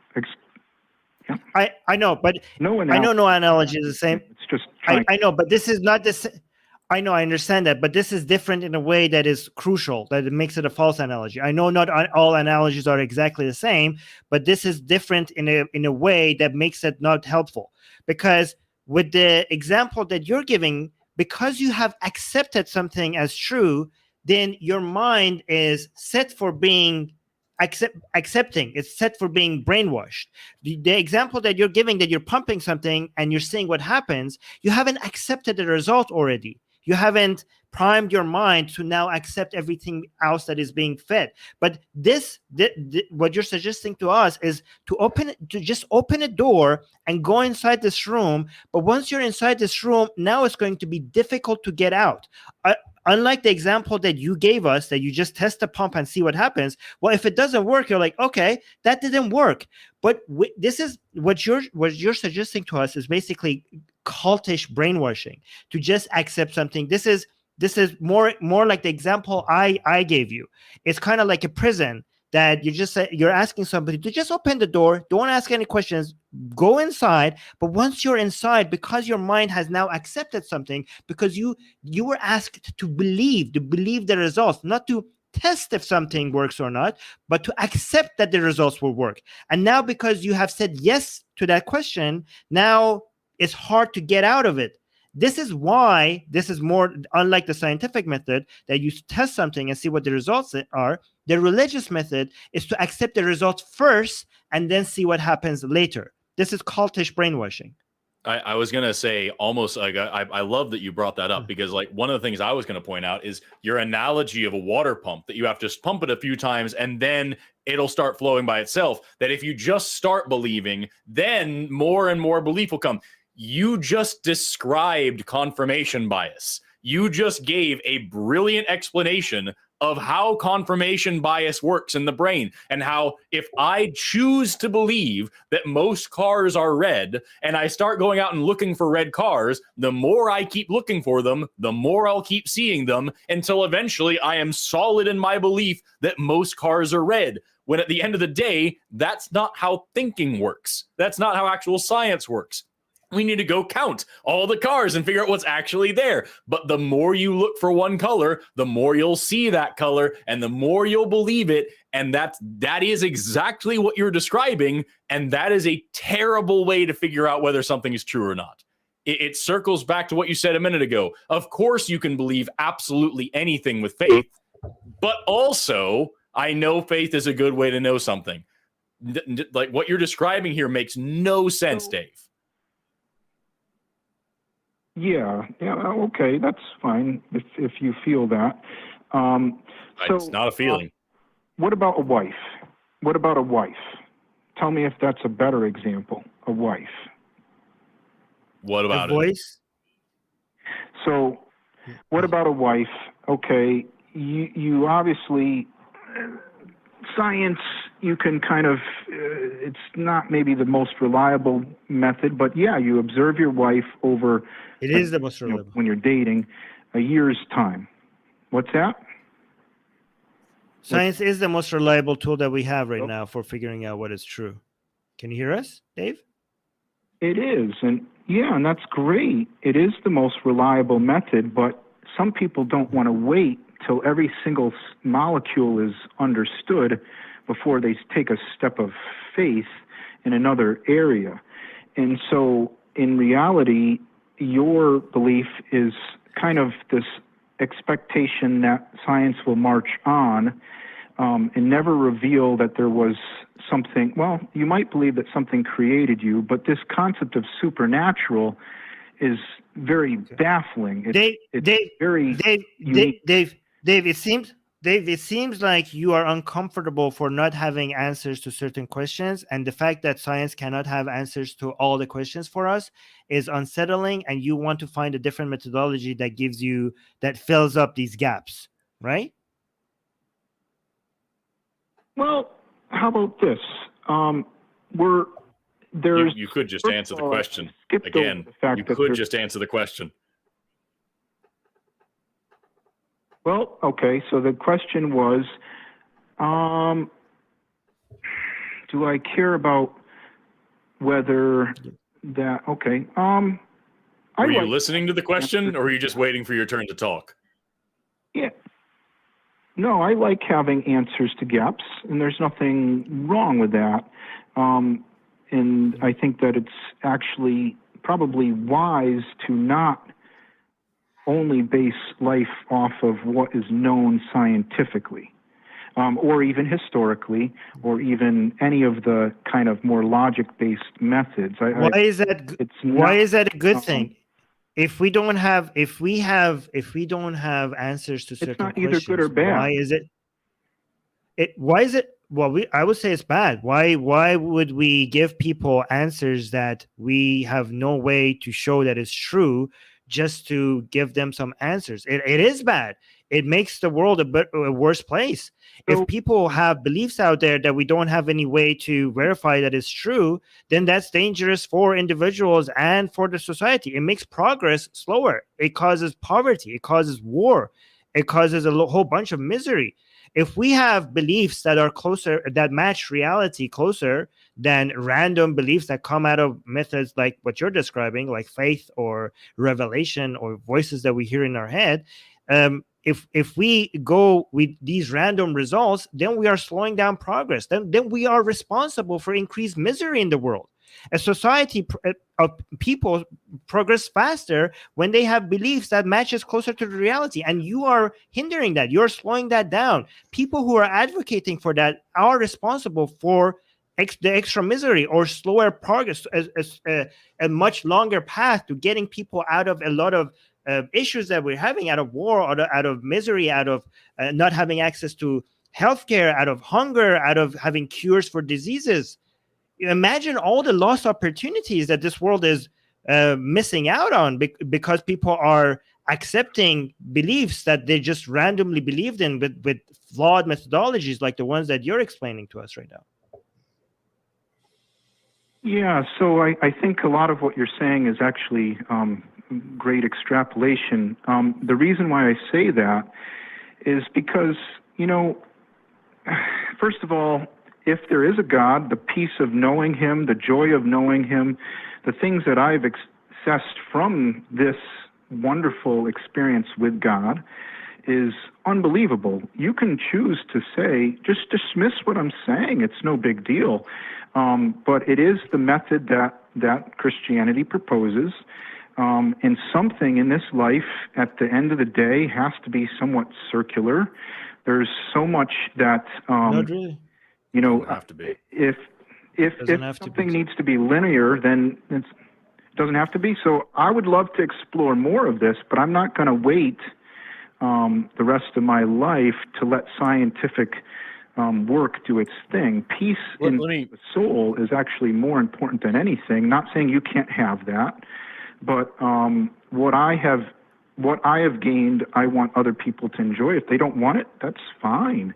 I know, but no analogy is the same. It's just I know, but this is not the same. I know, I understand that, but this is different in a way that is crucial, that it makes it a false analogy. I know not all analogies are exactly the same, but this is different in a way that makes it not helpful. Because with the example that you're giving, because you have accepted something as true, then your mind is set for being accepting. It's set for being brainwashed. The example that you're giving, that you're pumping something and you're seeing what happens, you haven't accepted the result already. You haven't primed your mind to now accept everything else that is being fed. But what you're suggesting to us is to just open a door and go inside this room. But once you're inside this room, now it's going to be difficult to get out. Unlike the example that you gave us, that you just test the pump and see what happens. Well, if it doesn't work, you're like, okay, that didn't work. But this is what you're suggesting to us is basically cultish brainwashing, to just accept something. This is more like the example I gave you. It's kind of like a prison that you're asking somebody to just open the door, don't ask any questions, go inside. But once you're inside, because your mind has now accepted something, because you were asked to believe the results, not to test if something works or not, but to accept that the results will work. And now, because you have said yes to that question, now it's hard to get out of it. This is why this is more unlike the scientific method that you test something and see what the results are. The religious method is to accept the results first and then see what happens later. This is cultish brainwashing. I was going to say almost like I love that you brought that up, because like one of the things I was going to point out is your analogy of a water pump, that you have to just pump it a few times and then it'll start flowing by itself. That if you just start believing, then more and more belief will come. You just described confirmation bias. You just gave a brilliant explanation of how confirmation bias works in the brain, and how if I choose to believe that most cars are red and I start going out and looking for red cars, the more I keep looking for them, the more I'll keep seeing them, until eventually I am solid in my belief that most cars are red. When at the end of the day, that's not how thinking works. That's not how actual science works. We need to go count all the cars and figure out what's actually there. But the more you look for one color, the more you'll see that color and the more you'll believe it. And that is exactly what you're describing. And that is a terrible way to figure out whether something is true or not. it circles back to what you said a minute ago. Of course, you can believe absolutely anything with faith, but also I know faith is a good way to know something. Like what you're describing here makes no sense, Dave. Yeah, okay, that's fine if you feel that. It's not a feeling. What about a wife? What about a wife? Tell me if that's a better example. A wife. What about the voice? So, what about a wife? Okay, you obviously, science, you can kind of, it's not maybe the most reliable method, but yeah, you observe your wife over. It is the most reliable. When you're dating, a year's time. What's that? Science is the most reliable tool that we have right now for figuring out what is true. Can you hear us, Dave? It is, and that's great. It is the most reliable method, but some people don't want to wait till every single molecule is understood before they take a step of faith in another area. And so, in reality, your belief is kind of this expectation that science will march on and never reveal that there was something. Well, you might believe that something created you, but this concept of supernatural is very baffling. Dave, it seems like you are uncomfortable for not having answers to certain questions, and the fact that science cannot have answers to all the questions for us is unsettling, and you want to find a different methodology that fills up these gaps, right? Well, how about this? You could just answer the question. Again, you could just answer the question. Well, okay, so the question was, do I care about whether that, okay. Were you listening to the question, or were you just waiting for your turn to talk? Yeah. No, I like having answers to gaps, and there's nothing wrong with that. And I think that it's actually probably wise to not only base life off of what is known scientifically, or even historically, or even any of the kind of more logic-based methods. Why is that a good thing? If we don't have answers to certain questions, it's not either good or bad. Why is it? Well, I would say it's bad. Why would we give people answers that we have no way to show that it's true, just to give them some answers? It is bad. It makes the world a worse place. If people have beliefs out there that we don't have any way to verify that it's true, then that's dangerous for individuals and for the society. It makes progress slower. It causes poverty. It causes war. It causes a whole bunch of misery. If we have beliefs that are closer, that match reality closer than random beliefs that come out of methods like what you're describing, like faith or revelation or voices that we hear in our head, if we go with these random results, then we are slowing down progress. Then we are responsible for increased misery in the world. A society of people progress faster when they have beliefs that matches closer to the reality, and you are hindering that. You're slowing that down. People who are advocating for that are responsible for the extra misery or slower progress, a much longer path to getting people out of a lot of issues that we're having, out of war, out of misery, out of not having access to healthcare, out of hunger, out of having cures for diseases. Imagine all the lost opportunities that this world is missing out on because people are accepting beliefs that they just randomly believed in with flawed methodologies like the ones that you're explaining to us right now. Yeah, so I think a lot of what you're saying is actually great extrapolation. The reason why I say that is because, first of all, if there is a God, the peace of knowing him, the joy of knowing him, the things that I've accessed from this wonderful experience with God is unbelievable. You can choose to say, just dismiss what I'm saying. It's no big deal. But it is the method that Christianity proposes. And something in this life, at the end of the day, has to be somewhat circular. There's so much that, Not really. you know, Doesn't have to be. if Doesn't have to something be. needs to be linear, then it doesn't have to be. So I would love to explore more of this, but I'm not going to wait the rest of my life to let scientific work do its thing. Peace in the soul is actually more important than anything. Not saying you can't have that, but what I have gained, I want other people to enjoy. If they don't want it, that's fine.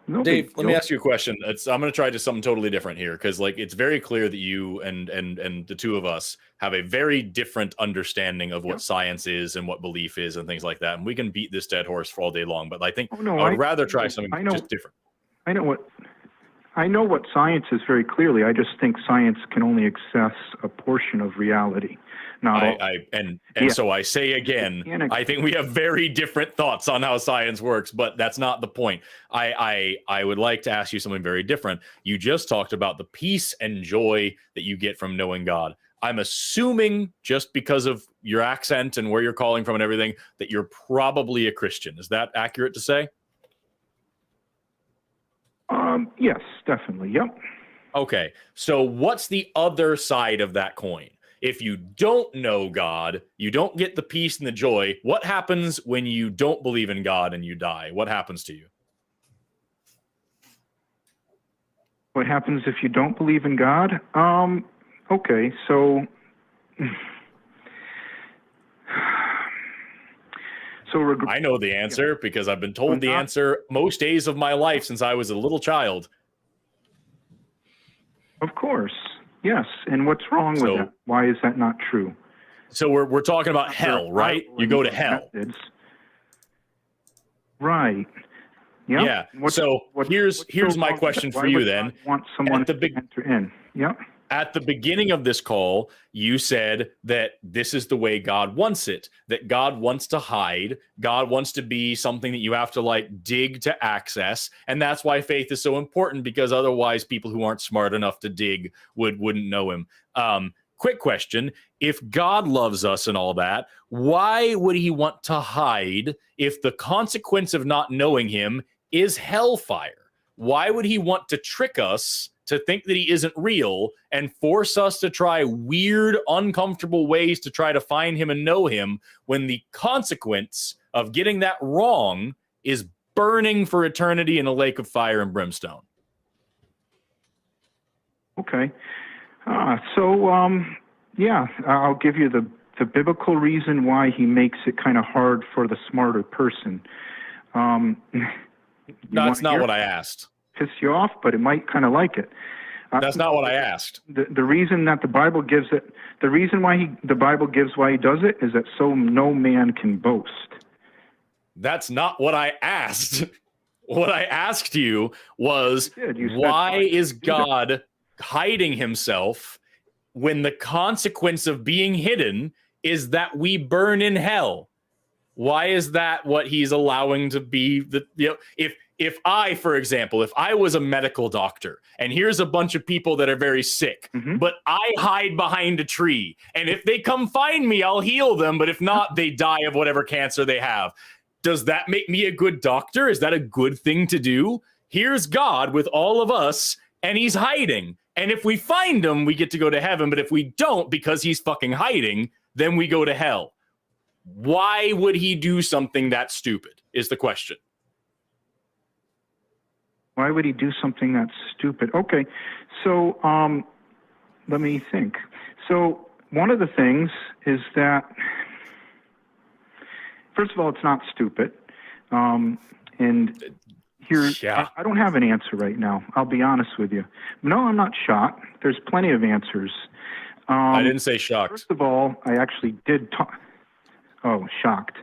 No Dave, let me ask you a question. I'm going to try just something totally different here, because like it's very clear that you and the two of us have a very different understanding of what science is and what belief is and things like that. And we can beat this dead horse for all day long, but I think I would rather try something just different. I know what science is very clearly. I just think science can only access a portion of reality. So I say again, I think we have very different thoughts on how science works, but that's not the point. I would like to ask you something very different. You just talked about the peace and joy that you get from knowing God. I'm assuming, just because of your accent and where you're calling from and everything, that you're probably a Christian. Is that accurate to say? Yes, definitely. Yep. Okay. So what's the other side of that coin? If you don't know God, you don't get the peace and the joy. What happens when you don't believe in God and you die? What happens to you? What happens if you don't believe in God? Okay, so I know the answer because I've been told the answer most days of my life since I was a little child. Of course. Yes, and what's wrong with that? Why is that not true? So we're talking about hell, right? You go to hell. Right. Yep. Yeah. So here's my question for you then. Want someone to enter in. Yep. At the beginning of this call, you said that this is the way God wants it, that God wants to hide. God wants to be something that you have to like dig to access. And that's why faith is so important, because otherwise people who aren't smart enough to dig wouldn't know him. Quick question. If God loves us and all that, why would he want to hide if the consequence of not knowing him is hellfire? Why would he want to trick us to think that he isn't real and force us to try weird, uncomfortable ways to try to find him and know him, when the consequence of getting that wrong is burning for eternity in a lake of fire and brimstone? Okay. I'll give you the biblical reason why he makes it kind of hard for the smarter person. That's not what I asked. Piss you off, but it might kind of like it. That's not what I asked. The reason that the Bible gives it, the reason why the Bible gives why he does it, is that so no man can boast. That's not what I asked. What I asked you was, why is God hiding himself when the consequence of being hidden is that we burn in hell? Why is that what he's allowing to be? If I, for example, if I was a medical doctor and here's a bunch of people that are very sick, but I hide behind a tree, and if they come find me, I'll heal them. But if not, they die of whatever cancer they have. Does that make me a good doctor? Is that a good thing to do? Here's God with all of us, and he's hiding. And if we find him, we get to go to heaven. But if we don't, because he's fucking hiding, then we go to hell. Why would he do something that stupid is the question. Why would he do something that's stupid? Okay, so let me think. So one of the things is that, first of all, it's not stupid. And here, I don't have an answer right now. I'll be honest with you. No, I'm not shocked. There's plenty of answers. I didn't say shocked. First of all, I actually did talk. Oh, shocked.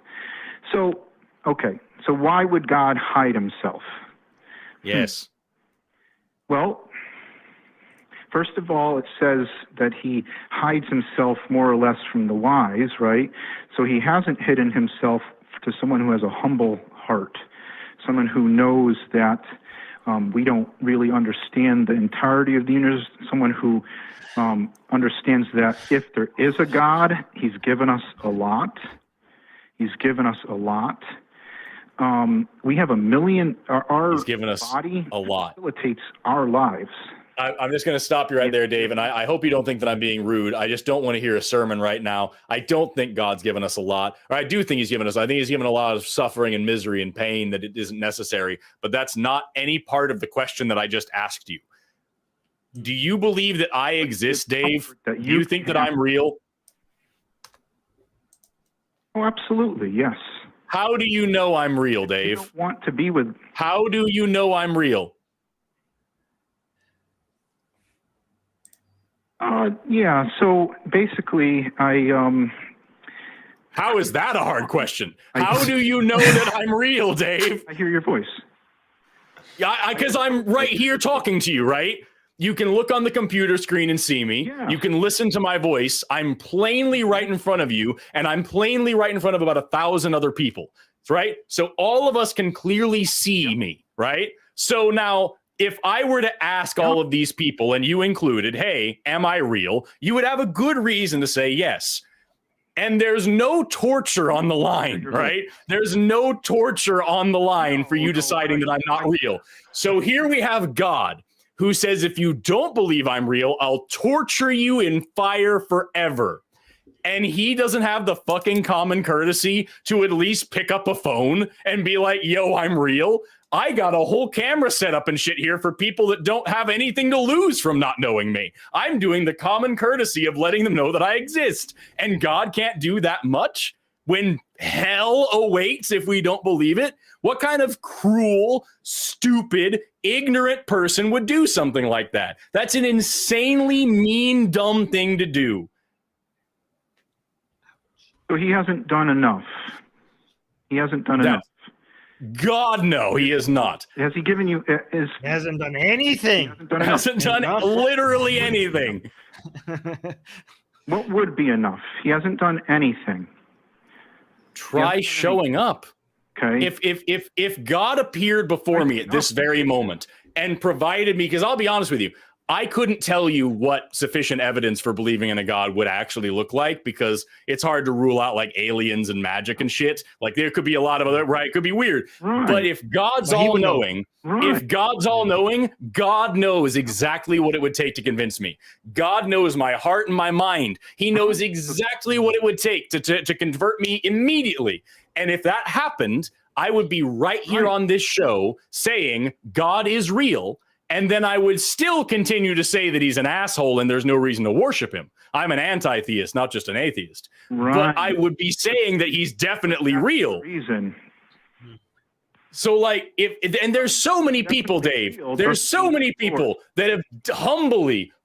So, okay. So why would God hide himself? Yes. Well, first of all, it says that he hides himself more or less from the wise, right? So he hasn't hidden himself to someone who has a humble heart, someone who knows that we don't really understand the entirety of the universe, someone who understands that if there is a God, he's given us a lot. He's given us a lot. We have 1 million. He's given us body a lot. Facilitates our lives. I'm just going to stop you right there, Dave. And I hope you don't think that I'm being rude. I just don't want to hear a sermon right now. I don't think God's given us a lot. Or I do think he's given us. I think he's given a lot of suffering and misery and pain that it isn't necessary. But that's not any part of the question that I just asked you. Do you believe that I exist, Dave? Do you think that I'm real? Oh, absolutely. Yes. How do you know I'm real, Dave? You don't want to be with. How do you know I'm real? Yeah. So basically, How is that a hard question? How do you know that I'm real, Dave? I hear your voice. Yeah, because I'm right here talking to you, right? You can look on the computer screen and see me. Yeah. You can listen to my voice. I'm plainly right in front of you, and I'm plainly right in front of about 1,000 other people, right? So all of us can clearly see me, right? So now, if I were to ask all of these people, and you included, hey, am I real? You would have a good reason to say yes. And there's no torture on the line, right? There's no torture on the line for you deciding that I'm not real. So here we have God, who says, if you don't believe I'm real, I'll torture you in fire forever. And he doesn't have the fucking common courtesy to at least pick up a phone and be like, yo, I'm real. I got a whole camera set up and shit here for people that don't have anything to lose from not knowing me. I'm doing the common courtesy of letting them know that I exist. And God can't do that much when hell awaits if we don't believe it. What kind of cruel, stupid, ignorant person would do something like that? That's an insanely mean, dumb thing to do. So he hasn't done enough. He hasn't done enough. God, no, he is not. Has he given you? He hasn't done anything. He hasn't done literally anything. What would be enough? He hasn't done anything. Try showing up. Okay. If God appeared before me at this very moment and provided me, because I'll be honest with you, I couldn't tell you what sufficient evidence for believing in a God would actually look like, because it's hard to rule out like aliens and magic and shit. Like there could be a lot of other, right? It could be weird. Right. But if God's all knowing, if God's all knowing, God knows exactly what it would take to convince me. God knows my heart and my mind. He knows exactly what it would take to convert me immediately. And if that happened, I would be right here on this show saying God is real. And then I would still continue to say that he's an asshole and there's no reason to worship him. I'm an anti-theist, not just an atheist. Right. But I would be saying that he's definitely real. So like, and there's so many people, Dave, there's so many people that have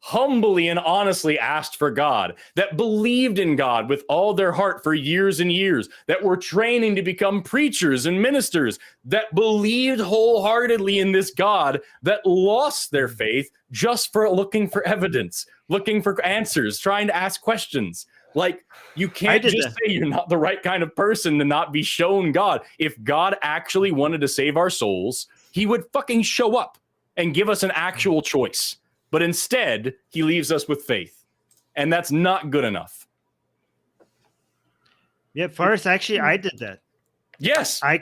humbly and honestly asked for God, that believed in God with all their heart for years and years, that were training to become preachers and ministers, that believed wholeheartedly in this God, that lost their faith just for looking for evidence, looking for answers, trying to ask questions. Like, you can't just say you're not the right kind of person to not be shown God. If God actually wanted to save our souls, he would fucking show up and give us an actual choice. But instead, he leaves us with faith. And that's not good enough. Yeah, Forrest, actually, I did that. Yes. I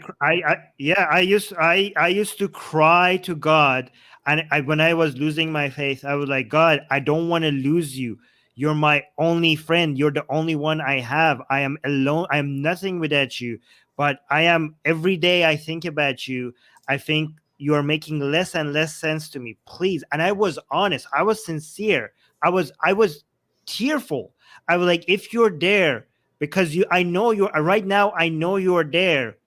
used to cry to God. And when I was losing my faith, I was like, God, I don't want to lose you. You're my only friend. You're the only one I have. I am alone. I am nothing without you. But every day I think about you. I think you are making less and less sense to me. Please. And I was honest. I was sincere. I was tearful. I was like, if you're there, because I know you're right now, I know you're there.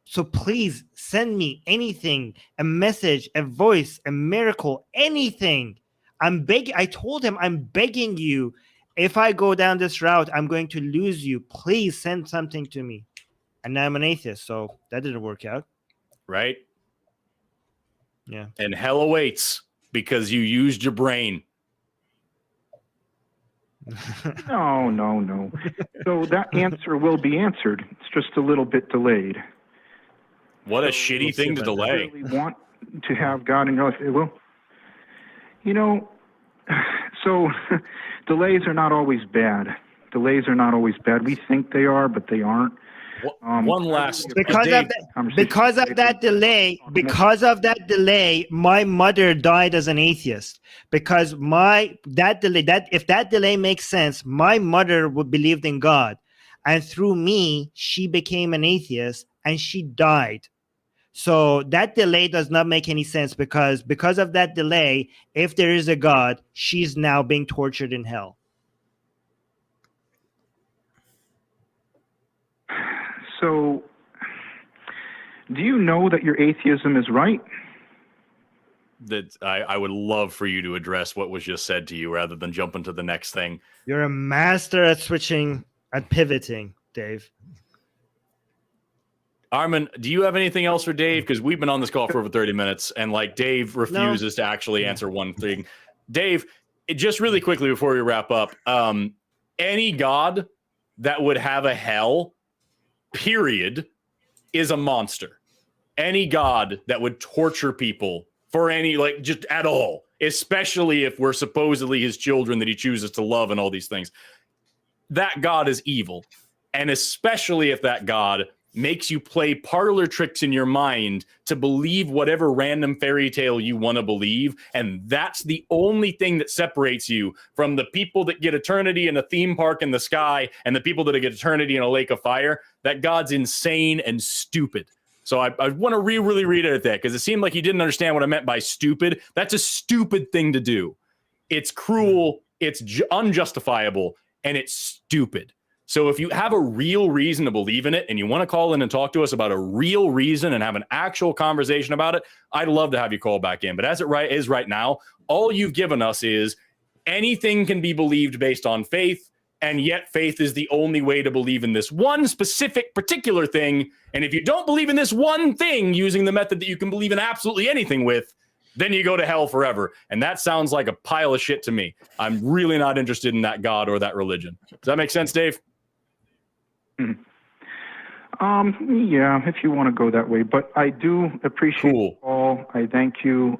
So please send me anything, a message, a voice, a miracle, anything. I told him, I'm begging you, if I go down this route, I'm going to lose you. Please send something to me. And now I'm an atheist, so that didn't work out. Right? Yeah. And hell awaits because you used your brain. No. So that answer will be answered. It's just a little bit delayed. What a shitty thing to delay. You really want to have God in your life. Well, So delays are not always bad. Delays are not always bad. We think they are, but they aren't. One last Because of that delay, my mother died as an atheist. Because if that delay makes sense, my mother believed in God, and through me, she became an atheist and she died. So that delay does not make any sense because of that delay, if there is a God, she's now being tortured in hell. So, do you know that your atheism is right? That I would love for you to address what was just said to you rather than jump into the next thing. You're a master at switching, at pivoting, Dave. Armin, do you have anything else for Dave? Because we've been on this call for over 30 minutes, and like Dave refuses to actually answer one thing. Dave, just really quickly before we wrap up, any God that would have a hell, period, is a monster. Any God that would torture people for any, like, just at all, especially if we're supposedly his children that he chooses to love and all these things, that God is evil. And especially if that God makes you play parlor tricks in your mind to believe whatever random fairy tale you want to believe. And that's the only thing that separates you from the people that get eternity in a theme park in the sky and the people that get eternity in a lake of fire. That God's insane and stupid. So I want to really read it at that, because it seemed like he didn't understand what I meant by stupid. That's a stupid thing to do. It's cruel, it's unjustifiable, and it's stupid. So if you have a real reason to believe in it and you want to call in and talk to us about a real reason and have an actual conversation about it, I'd love to have you call back in. But as it is right now, all you've given us is anything can be believed based on faith, and yet faith is the only way to believe in this one specific particular thing. And if you don't believe in this one thing using the method that you can believe in absolutely anything with, then you go to hell forever. And that sounds like a pile of shit to me. I'm really not interested in that God or that religion. Does that make sense, Dave? Yeah, if you want to go that way, but I do appreciate it all. I thank you.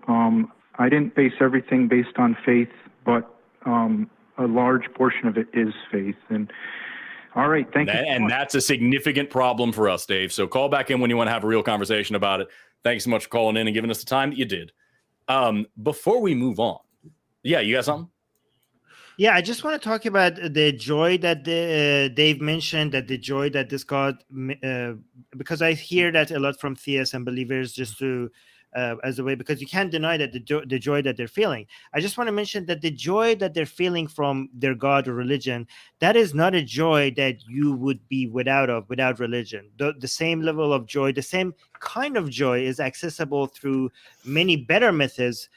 I didn't base everything based on faith, but a large portion of it is faith. And all right, thank you. And that's a significant problem for us, Dave. So call back in when you want to have a real conversation about it. Thanks so much for calling in and giving us the time that you did. Before we move on, yeah, you got something? Yeah, I just want to talk about the joy that Dave mentioned, that the joy that this God, because I hear that a lot from theists and believers, just to as a way, because you can't deny that the joy that they're feeling. I just want to mention that the joy that they're feeling from their God or religion, that is not a joy that you would be without religion. The same level of joy, the same kind of joy is accessible through many better methods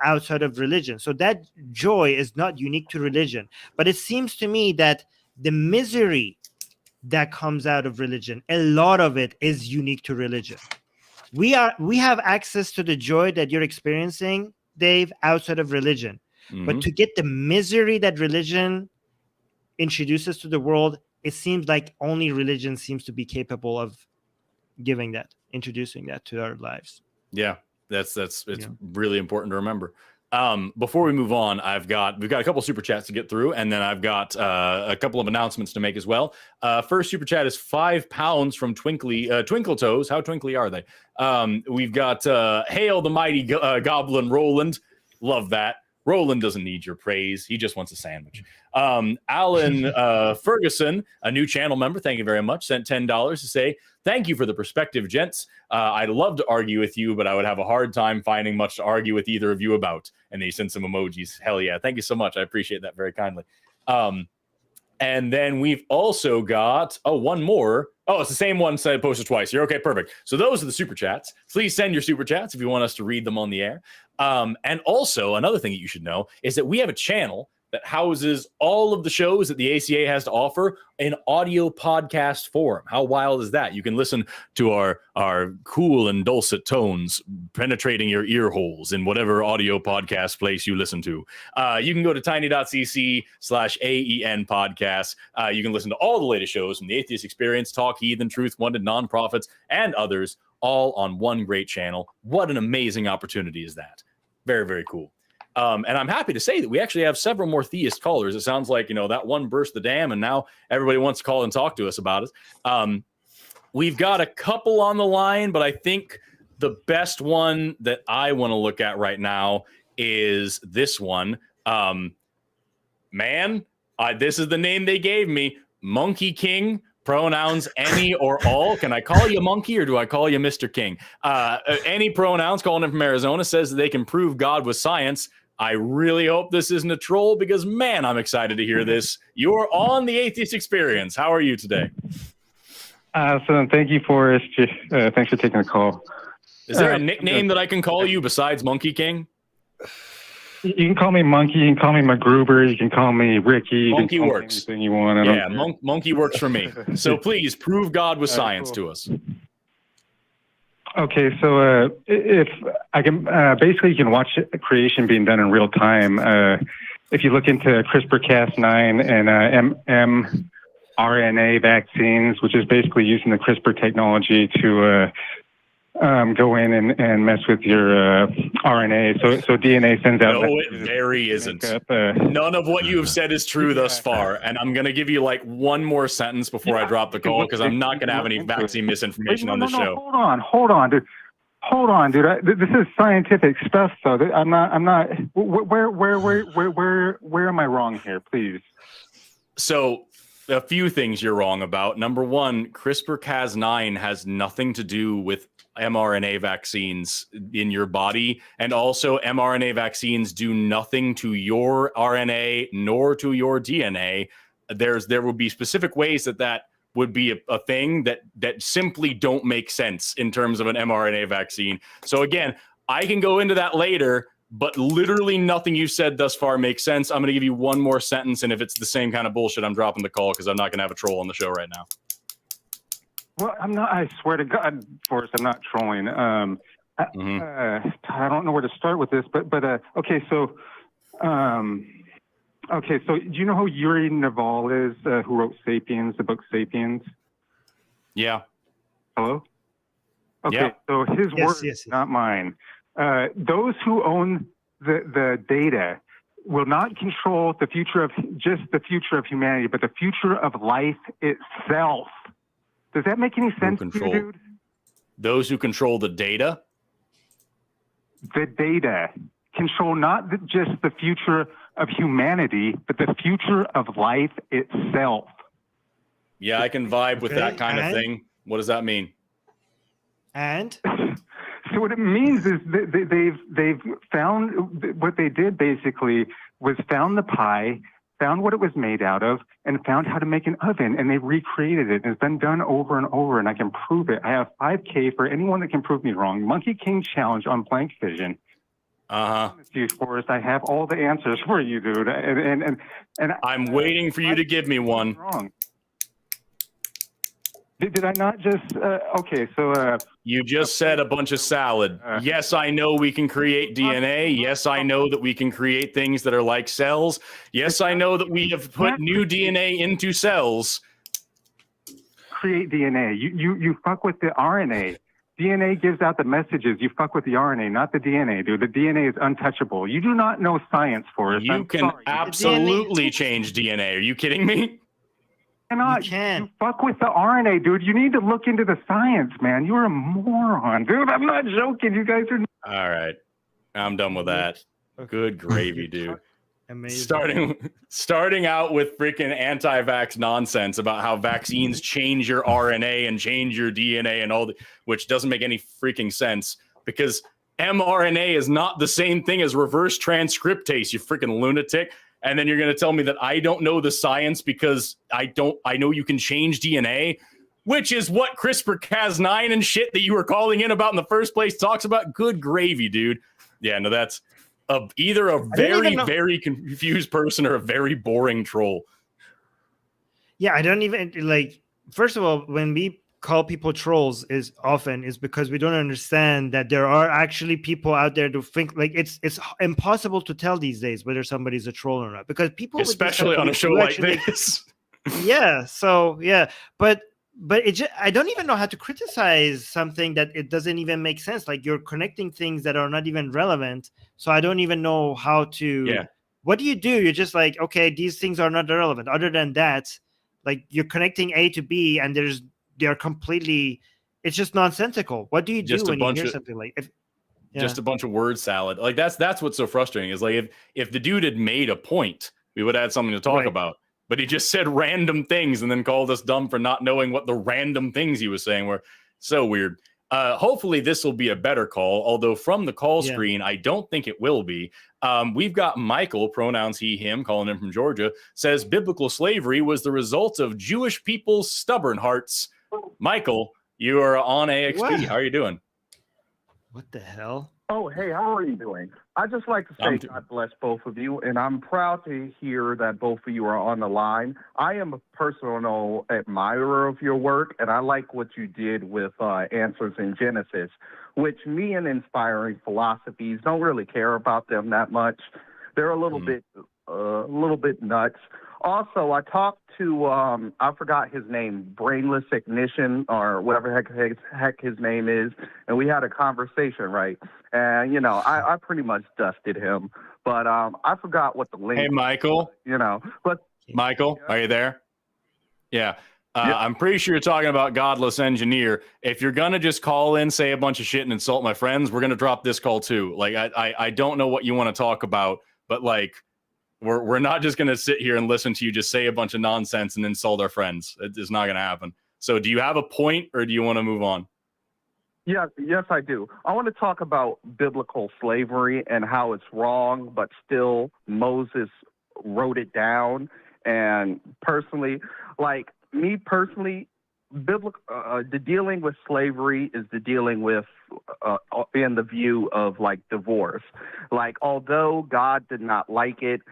outside of religion. So that joy is not unique to religion. But it seems to me that the misery that comes out of religion, a lot of it is unique to religion. We have access to the joy that you're experiencing, Dave, outside of religion. Mm-hmm. But to get the misery that religion introduces to the world, it seems like only religion seems to be capable of giving that, introducing that to our lives. Yeah, it's really important to remember. Before we move on, we've got a couple super chats to get through, and then I've got a couple of announcements to make as well. First super chat is £5 from Twinkle Toes. How twinkly are they? We've got Hail the Mighty Goblin Roland. Love that. Roland doesn't need your praise. He just wants a sandwich. Alan Ferguson, a new channel member, thank you very much, sent $10 to say, thank you for the perspective, gents. I'd love to argue with you, but I would have a hard time finding much to argue with either of you about. And he sent some emojis. Hell yeah. Thank you so much. I appreciate that very kindly. And then we've also got, one more. Oh, it's the same one said posted twice here. Okay, perfect. So those are the super chats. Please send your super chats if you want us to read them on the air. And also another thing that you should know is that we have a channel that houses all of the shows that the ACA has to offer in audio podcast form. How wild is that? You can listen to our cool and dulcet tones penetrating your ear holes in whatever audio podcast place you listen to. You can go to tiny.cc/AEN podcast. You can listen to all the latest shows from the Atheist Experience, Talk, Heathen, Truth, Wanted, Nonprofits, and others, all on one great channel. What an amazing opportunity is that. Very, very cool. And I'm happy to say that we actually have several more theist callers. It sounds like, that one burst the dam, and now everybody wants to call and talk to us about it. We've got a couple on the line, but I think the best one that I want to look at right now is this one. This is the name they gave me, Monkey King. Pronouns any or all. Can I call you Monkey or do I call you Mr. King? Any pronouns, calling him from Arizona, says that they can prove God with science. I really hope this isn't a troll because, man, I'm excited to hear this. You're on the Atheist Experience. How are you today? Awesome. Thank you, Forrest. Thanks for taking the call. Is there a nickname that I can call you besides Monkey King? You can call me Monkey. You can call me MacGruber. You can call me Ricky. Monkey works. Anything you want. Monkey works for me. So please prove God with science to us. Okay, so if I can, basically you can watch creation being done in real time. If you look into CRISPR-Cas9 and mRNA vaccines, which is basically using the CRISPR technology to go in and mess with your RNA. So DNA sends out. No, it very isn't. None of what you have said is true thus far. And I'm going to give you like one more sentence before I drop the call because I'm not going to have any vaccine misinformation on the show. Hold on, dude. This is scientific stuff, though. I'm not. Where am I wrong here, please? So a few things you're wrong about. Number one, CRISPR-Cas9 has nothing to do with mRNA vaccines in your body, and also mRNA vaccines do nothing to your RNA nor to your DNA. There will be specific ways that would be a thing that simply don't make sense in terms of an mRNA vaccine. So again, I can go into that later, but literally nothing you said thus far makes sense. I'm going to give you one more sentence, and if it's the same kind of bullshit, I'm dropping the call because I'm not going to have a troll on the show right now. Well, I'm not. I swear to God, Forrest, I'm not trolling. I don't know where to start with this, but okay. So do you know who Yuri Naval is? Who wrote *Sapiens*, the book *Sapiens*? Yeah. Hello. Okay. Yeah. So his words, not mine. Those who own the data will not control the future of humanity, but the future of life itself. Does that make any sense to you, dude? Those who control the data? The data control not just the future of humanity, but the future of life itself. Yeah, I can vibe with that kind of thing. What does that mean? And? So what it means is that they've found, what they did basically was found the pie, found what it was made out of, and found how to make an oven, and they recreated it. And it's been done over and over, and I can prove it. I have 5K for anyone that can prove me wrong. Monkey King Challenge on Blank Vision. Forrest, I have all the answers for you, dude. And I'm waiting for you to give me one. Wrong. Did I not just? Okay, so you just said a bunch of salad. Yes, I know we can create DNA. Yes, I know that we can create things that are like cells. Yes, I know that we have put new DNA into cells. Create DNA. You fuck with the RNA. DNA gives out the messages. You fuck with the RNA, not the DNA, dude. The DNA is untouchable. You do not know science, Forrest. You can absolutely change DNA. Are you kidding me? You fuck with the RNA, dude. You need to look into the science, man. You're a moron, dude. I'm not joking. You guys are. All right, I'm done with that. Good gravy, dude. Amazing. Starting out with freaking anti-vax nonsense about how vaccines change your RNA and change your DNA and all, which doesn't make any freaking sense because mRNA is not the same thing as reverse transcriptase. You freaking lunatic. And then you're going to tell me that I don't know the science because I know you can change DNA, which is what CRISPR-Cas9 and shit that you were calling in about in the first place talks about. Good gravy, dude. Yeah, no, that's either a very confused person or a very boring troll. Yeah, I don't even like. First of all, when we call people trolls is because we don't understand that there are actually people out there to think like it's impossible to tell these days whether somebody's a troll or not because people, especially on a show like this. Yeah. So yeah, but but I don't even know how to criticize something that it doesn't even make sense. Like you're connecting things that are not even relevant. So I don't even know how to. Yeah. What do? You're just like, okay, these things are not relevant. Other than that, like you're connecting A to B, and they're completely. It's just nonsensical. What do you do when you hear something like? Just a bunch of word salad. Like that's what's so frustrating is like if the dude had made a point, we would have had something to talk about. But he just said random things and then called us dumb for not knowing what the random things he was saying were. So weird. Hopefully this will be a better call, although from the call screen, I don't think it will be. We've got Michael, pronouns he, him, calling in from Georgia, says biblical slavery was the result of Jewish people's stubborn hearts. Michael, you are on AXP. What? How are you doing? What the hell? Oh, hey, how are you doing? I'd just like to say God bless both of you, and I'm proud to hear that both of you are on the line. I am a personal admirer of your work, and I like what you did with Answers in Genesis, which me and Inspiring Philosophies don't really care about them that much. They're a little bit nuts. Also, I talked to, I forgot his name, Brainless Ignition or whatever heck his name is, and we had a conversation, right? And, you know, I pretty much dusted him, but I forgot what the link Hey, Michael. Was, but Michael, are you there? Yeah. I'm pretty sure you're talking about Godless Engineer. If you're going to just call in, say a bunch of shit and insult my friends, we're going to drop this call too. Like, I don't know what you want to talk about, but like, we're not just going to sit here and listen to you just say a bunch of nonsense and insult our friends. It's not going to happen. So do you have a point or do you want to move on? Yes, I do. I want to talk about biblical slavery and how it's wrong, but still Moses wrote it down. And personally, like me personally, biblical the dealing with slavery is the dealing with in the view of like divorce. Like although God did not like it,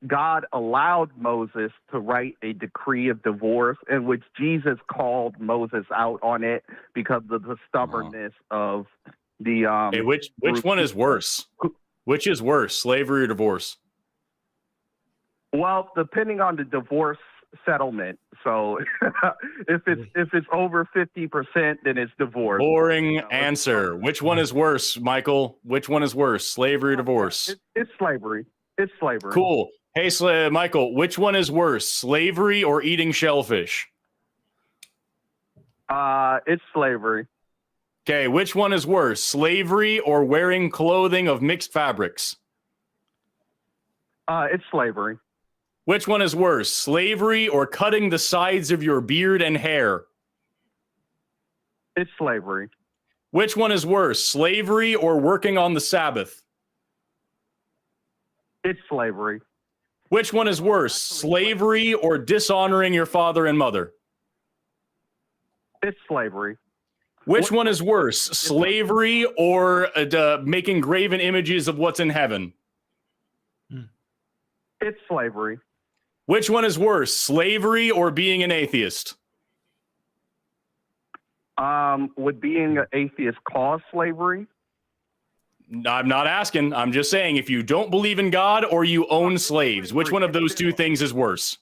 God allowed Moses to write a decree of divorce in which Jesus called Moses out on it because of the stubbornness of the Hey, which one is worse? Which is worse, slavery or divorce? Well, depending on the divorce settlement. So if it's over 50%, then it's divorce. Boring answer. Which one is worse, Michael? Which one is worse, slavery or divorce? It's slavery. It's slavery. Cool. Hey, Michael, which one is worse, slavery or eating shellfish? It's slavery. Okay, which one is worse, slavery or wearing clothing of mixed fabrics? It's slavery. Which one is worse, slavery or cutting the sides of your beard and hair? It's slavery. Which one is worse, slavery or working on the Sabbath? It's slavery. Which one is worse, slavery or dishonoring your father and mother? It's slavery. Which one is worse, slavery or making graven images of what's in heaven? It's slavery. Which one is worse, slavery or being an atheist? Would being an atheist cause slavery? I'm not asking. I'm just saying if you don't believe in God or you own slaves, which one of those two things is worse?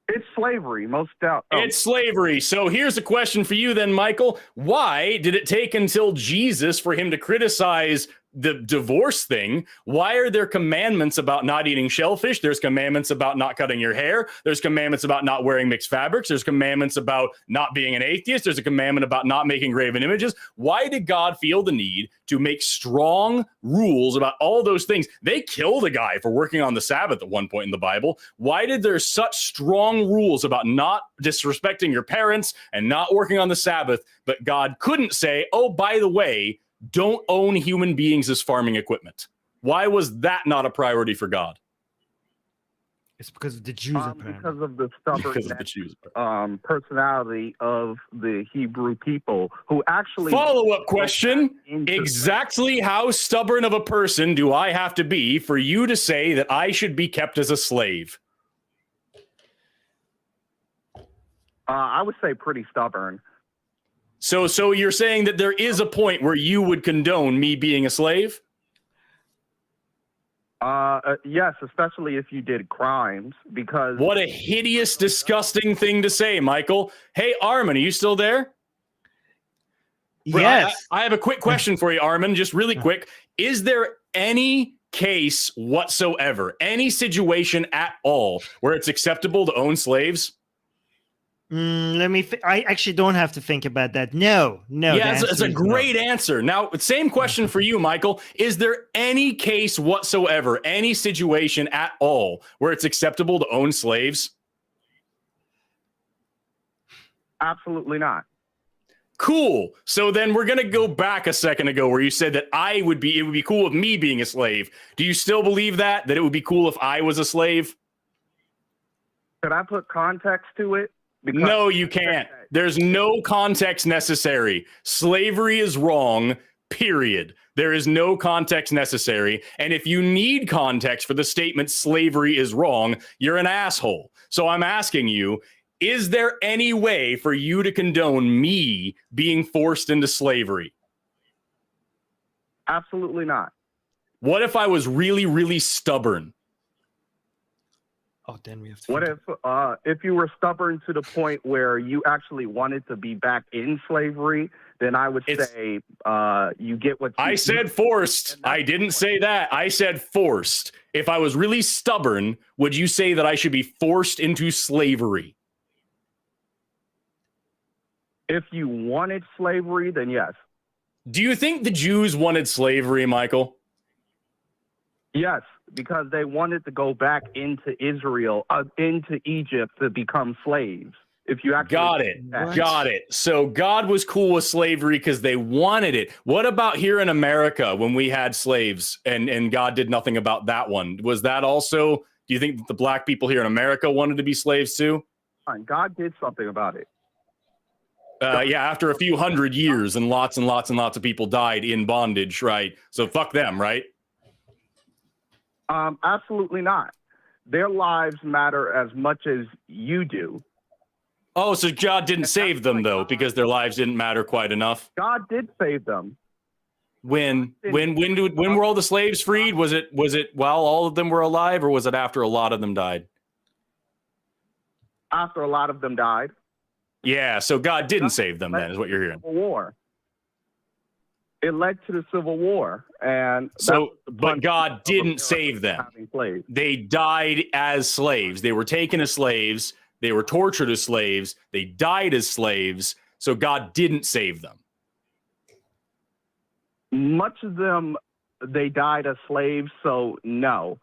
It's slavery, most doubt. It's slavery. So here's a question for you then, Michael. Why did it take until Jesus for him to criticize the divorce thing? Why are there commandments about not eating shellfish? There's commandments about not cutting your hair. There's commandments about not wearing mixed fabrics. There's commandments about not being an atheist. There's a commandment about not making graven images. Why did God feel the need to make strong rules about all those things? They killed a guy for working on the Sabbath at one point in the Bible. Why did there such strong rules about not disrespecting your parents and not working on the Sabbath, but God couldn't say, oh, by the way, don't own human beings as farming equipment? Why was that not a priority for God? It's because of the Jews, apparently. Because of the stubborn personality of the Hebrew people who actually... Follow-up question. Exactly how stubborn of a person do I have to be for you to say that I should be kept as a slave? I would say pretty stubborn. So you're saying that there is a point where you would condone me being a slave? Yes, especially if you did crimes, because What a hideous, disgusting thing to say, Michael. Hey, Armin, are you still there? Yes. I have a quick question for you, Armin, just really quick. Is there any case whatsoever, any situation at all, where it's acceptable to own slaves? I actually don't have to think about that. No. Yeah, it's a great answer. Now, same question for you, Michael. Is there any case whatsoever, any situation at all, where it's acceptable to own slaves? absolutely not. Cool. So then we're going to go back a second ago where you said that it would be cool with me being a slave. Do you still believe that it would be cool if I was a slave? Could I put context to it? Because no, you can't. There's no context necessary. Slavery is wrong, period. There is no context necessary. And if you need context for the statement slavery is wrong, you're an asshole. So I'm asking you, is there any way for you to condone me being forced into slavery? Absolutely not. What if I was really, really stubborn? Oh, then we have to. What if you were stubborn to the point where you actually wanted to be back in slavery? Then I would say you get what you I said forced. I didn't say that. I said forced. If I was really stubborn, would you say that I should be forced into slavery? If you wanted slavery, then yes. Do you think the Jews wanted slavery, Michael? Yes, because they wanted to go back into Israel, into Egypt to become slaves. If you actually got it. So God was cool with slavery because they wanted it. What about here in America when we had slaves and God did nothing about that one? Was that also, do you think that the black people here in America wanted to be slaves too? God did something about it. Yeah, after a few hundred years and lots of people died in bondage, right? So fuck them, right? Absolutely not. Their lives matter as much as you do. Oh, so God didn't save them though, because their lives didn't matter quite enough. God did save them. When were all the slaves freed? Was it while all of them were alive, or was it after a lot of them died? After a lot of them died. Yeah, so God didn't save them then, is what you're hearing. Civil War. It led to the Civil War, and but God didn't save them. They died as slaves. They were taken as slaves. They were tortured as slaves. They died as slaves. So God didn't save them. Much of them, they died as slaves. So no.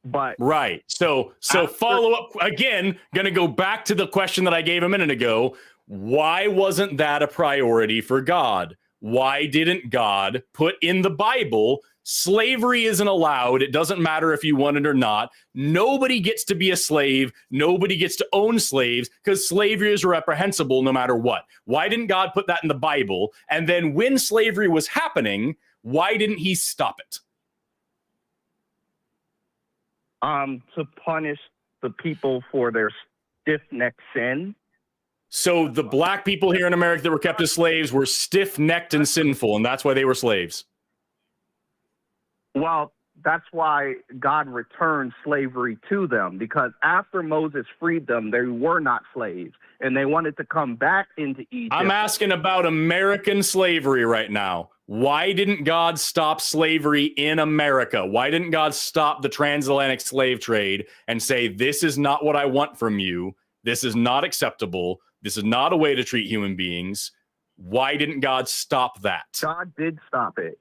But right. So follow up again, going to go back to the question that I gave a minute ago. Why wasn't that a priority for God? Why didn't God put in the Bible slavery isn't allowed? It doesn't matter if you want it or not. Nobody gets to be a slave. Nobody gets to own slaves because slavery is reprehensible no matter what. Why didn't God put that in the Bible? And then when slavery was happening, why didn't he stop it? To punish the people for their stiff-necked sin. So the black people here in America that were kept as slaves were stiff-necked and sinful, and that's why they were slaves. Well, that's why God returned slavery to them, because after Moses freed them, they were not slaves, and they wanted to come back into Egypt. I'm asking about American slavery right now. Why didn't God stop slavery in America? Why didn't God stop the transatlantic slave trade and say, this is not what I want from you. This is not acceptable. This is not a way to treat human beings. Why didn't God stop that? God did stop it.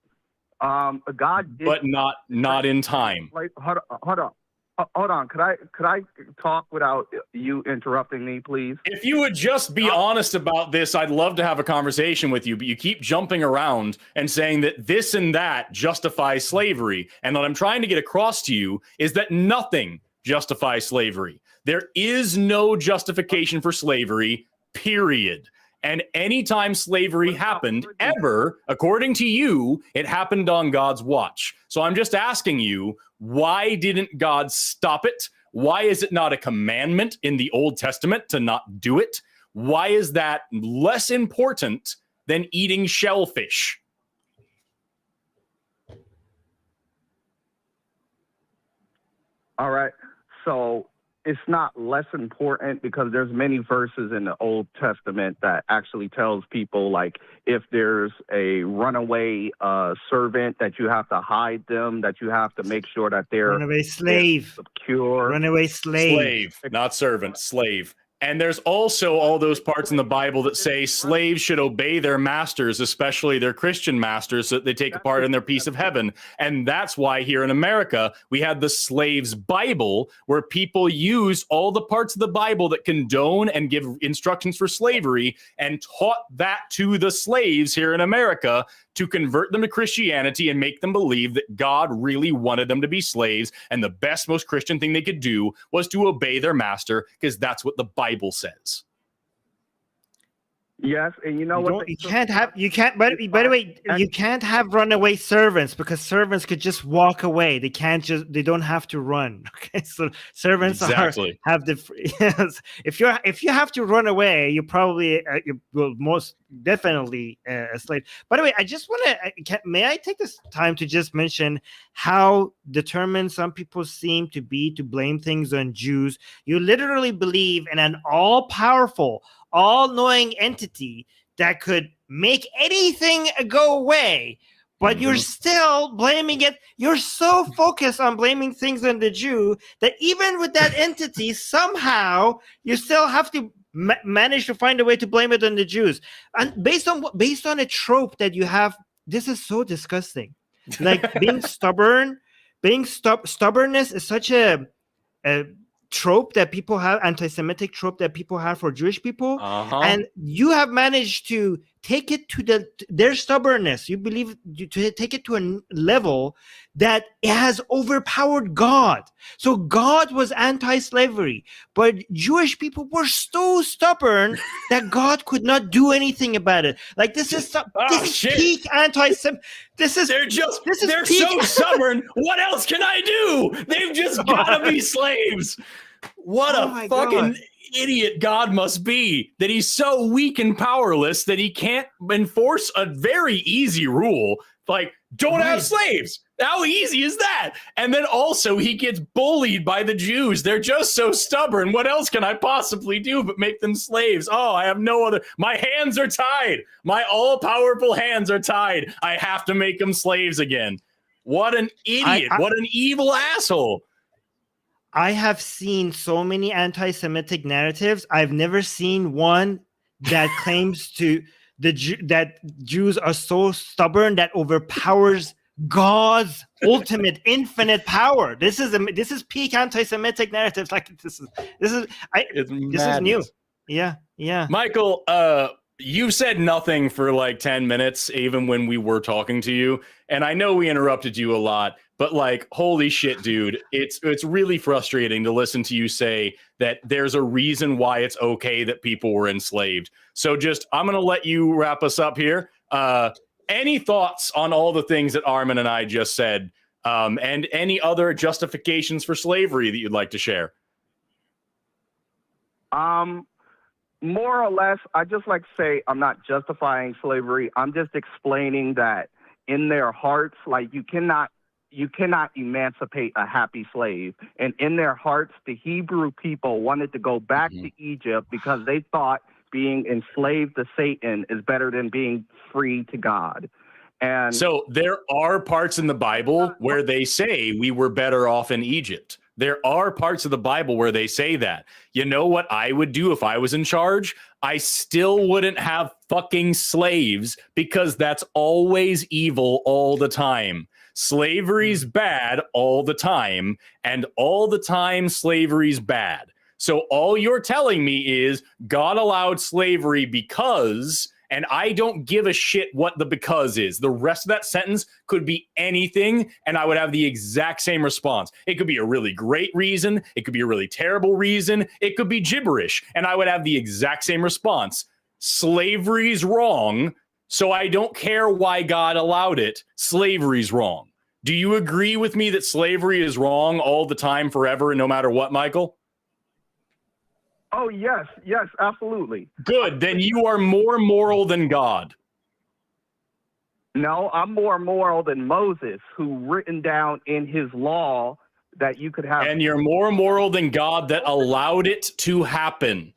God did, but not in time. Like, hold on. Could I talk without you interrupting me, please? If you would just be honest about this, I'd love to have a conversation with you. But you keep jumping around and saying that this and that justifies slavery. And what I'm trying to get across to you is that nothing justifies slavery. There is no justification for slavery, period. And anytime slavery happened ever, according to you, it happened on God's watch. So I'm just asking you, why didn't God stop it? Why is it not a commandment in the Old Testament to not do it? Why is that less important than eating shellfish? All right. So it's not less important because there's many verses in the Old Testament that actually tells people, like, if there's a runaway servant, that you have to hide them, that you have to make sure that they're runaway slave, secure. runaway slave, not servant, slave. And there's also all those parts in the Bible that say slaves should obey their masters, especially their Christian masters, so that they take a part in their piece of heaven. And that's why here in America, we had the Slaves Bible, where people used all the parts of the Bible that condone and give instructions for slavery and taught that to the slaves here in America to convert them to Christianity and make them believe that God really wanted them to be slaves. And the best, most Christian thing they could do was to obey their master, because that's what the Bible says. Yes, and you know what? By the way, you can't have runaway servants, because servants could just walk away. They don't have to run. Okay, so servants have the yes. If you have to run away, you probably you will most definitely a slave. By the way, I just want to may I take this time to just mention how determined some people seem to be to blame things on Jews. You literally believe in an all-powerful, all-knowing entity that could make anything go away, but you're still blaming it. You're so focused on blaming things on the Jew that even with that entity, somehow you still have to manage to find a way to blame it on the Jews. And based on a trope that you have, this is so disgusting. Like being stubborn, stubbornness is such a trope that people have, anti-Semitic trope that people have for Jewish people, and you have managed to take it to their stubbornness. You believe to take it to a level that it has overpowered God. So God was anti-slavery, but Jewish people were so stubborn that God could not do anything about it. Like this is peak anti-Semitic. They're so stubborn. What else can I do? They've just gotta be slaves. What a fucking idiot God must be, that he's so weak and powerless that he can't enforce a very easy rule, like don't have slaves. How easy is that? And then also he gets bullied by the Jews. They're just so stubborn. What else can I possibly do but make them slaves? Oh, I have no other. My hands are tied. My all-powerful hands are tied. I have to make them slaves again. What an idiot. What an evil asshole. I have seen so many anti-Semitic narratives. I've never seen one that claims that Jews are so stubborn that overpowers God's ultimate infinite power. This is peak anti-Semitic narratives. Like this is new. Yeah. Michael, you said nothing for like 10 minutes, even when we were talking to you. And I know we interrupted you a lot, but like, holy shit, dude, it's really frustrating to listen to you say that there's a reason why it's okay that people were enslaved. So I'm going to let you wrap us up here. Any thoughts on all the things that Armin and I just said, and any other justifications for slavery that you'd like to share? More or less, I just like to say I'm not justifying slavery. I'm just explaining that in their hearts, like you cannot emancipate a happy slave. And in their hearts, the Hebrew people wanted to go back to Egypt because they thought being enslaved to Satan is better than being free to God. And so there are parts in the Bible where they say we were better off in Egypt. There are parts of the Bible where they say that. You know what I would do if I was in charge? I still wouldn't have fucking slaves, because that's always evil all the time. Slavery's bad all the time, and all the time slavery's bad. So all you're telling me is God allowed slavery because, and I don't give a shit what the because is. The rest of that sentence could be anything, and I would have the exact same response. It could be a really great reason. It could be a really terrible reason. It could be gibberish, and I would have the exact same response. Slavery's wrong, so I don't care why God allowed it. Slavery's wrong. Do you agree with me that slavery is wrong all the time, forever, and no matter what, Michael? Oh, yes, absolutely. Good. Then you are more moral than God. No, I'm more moral than Moses, who written down in his law that you could have. And you're more moral than God that allowed it to happen.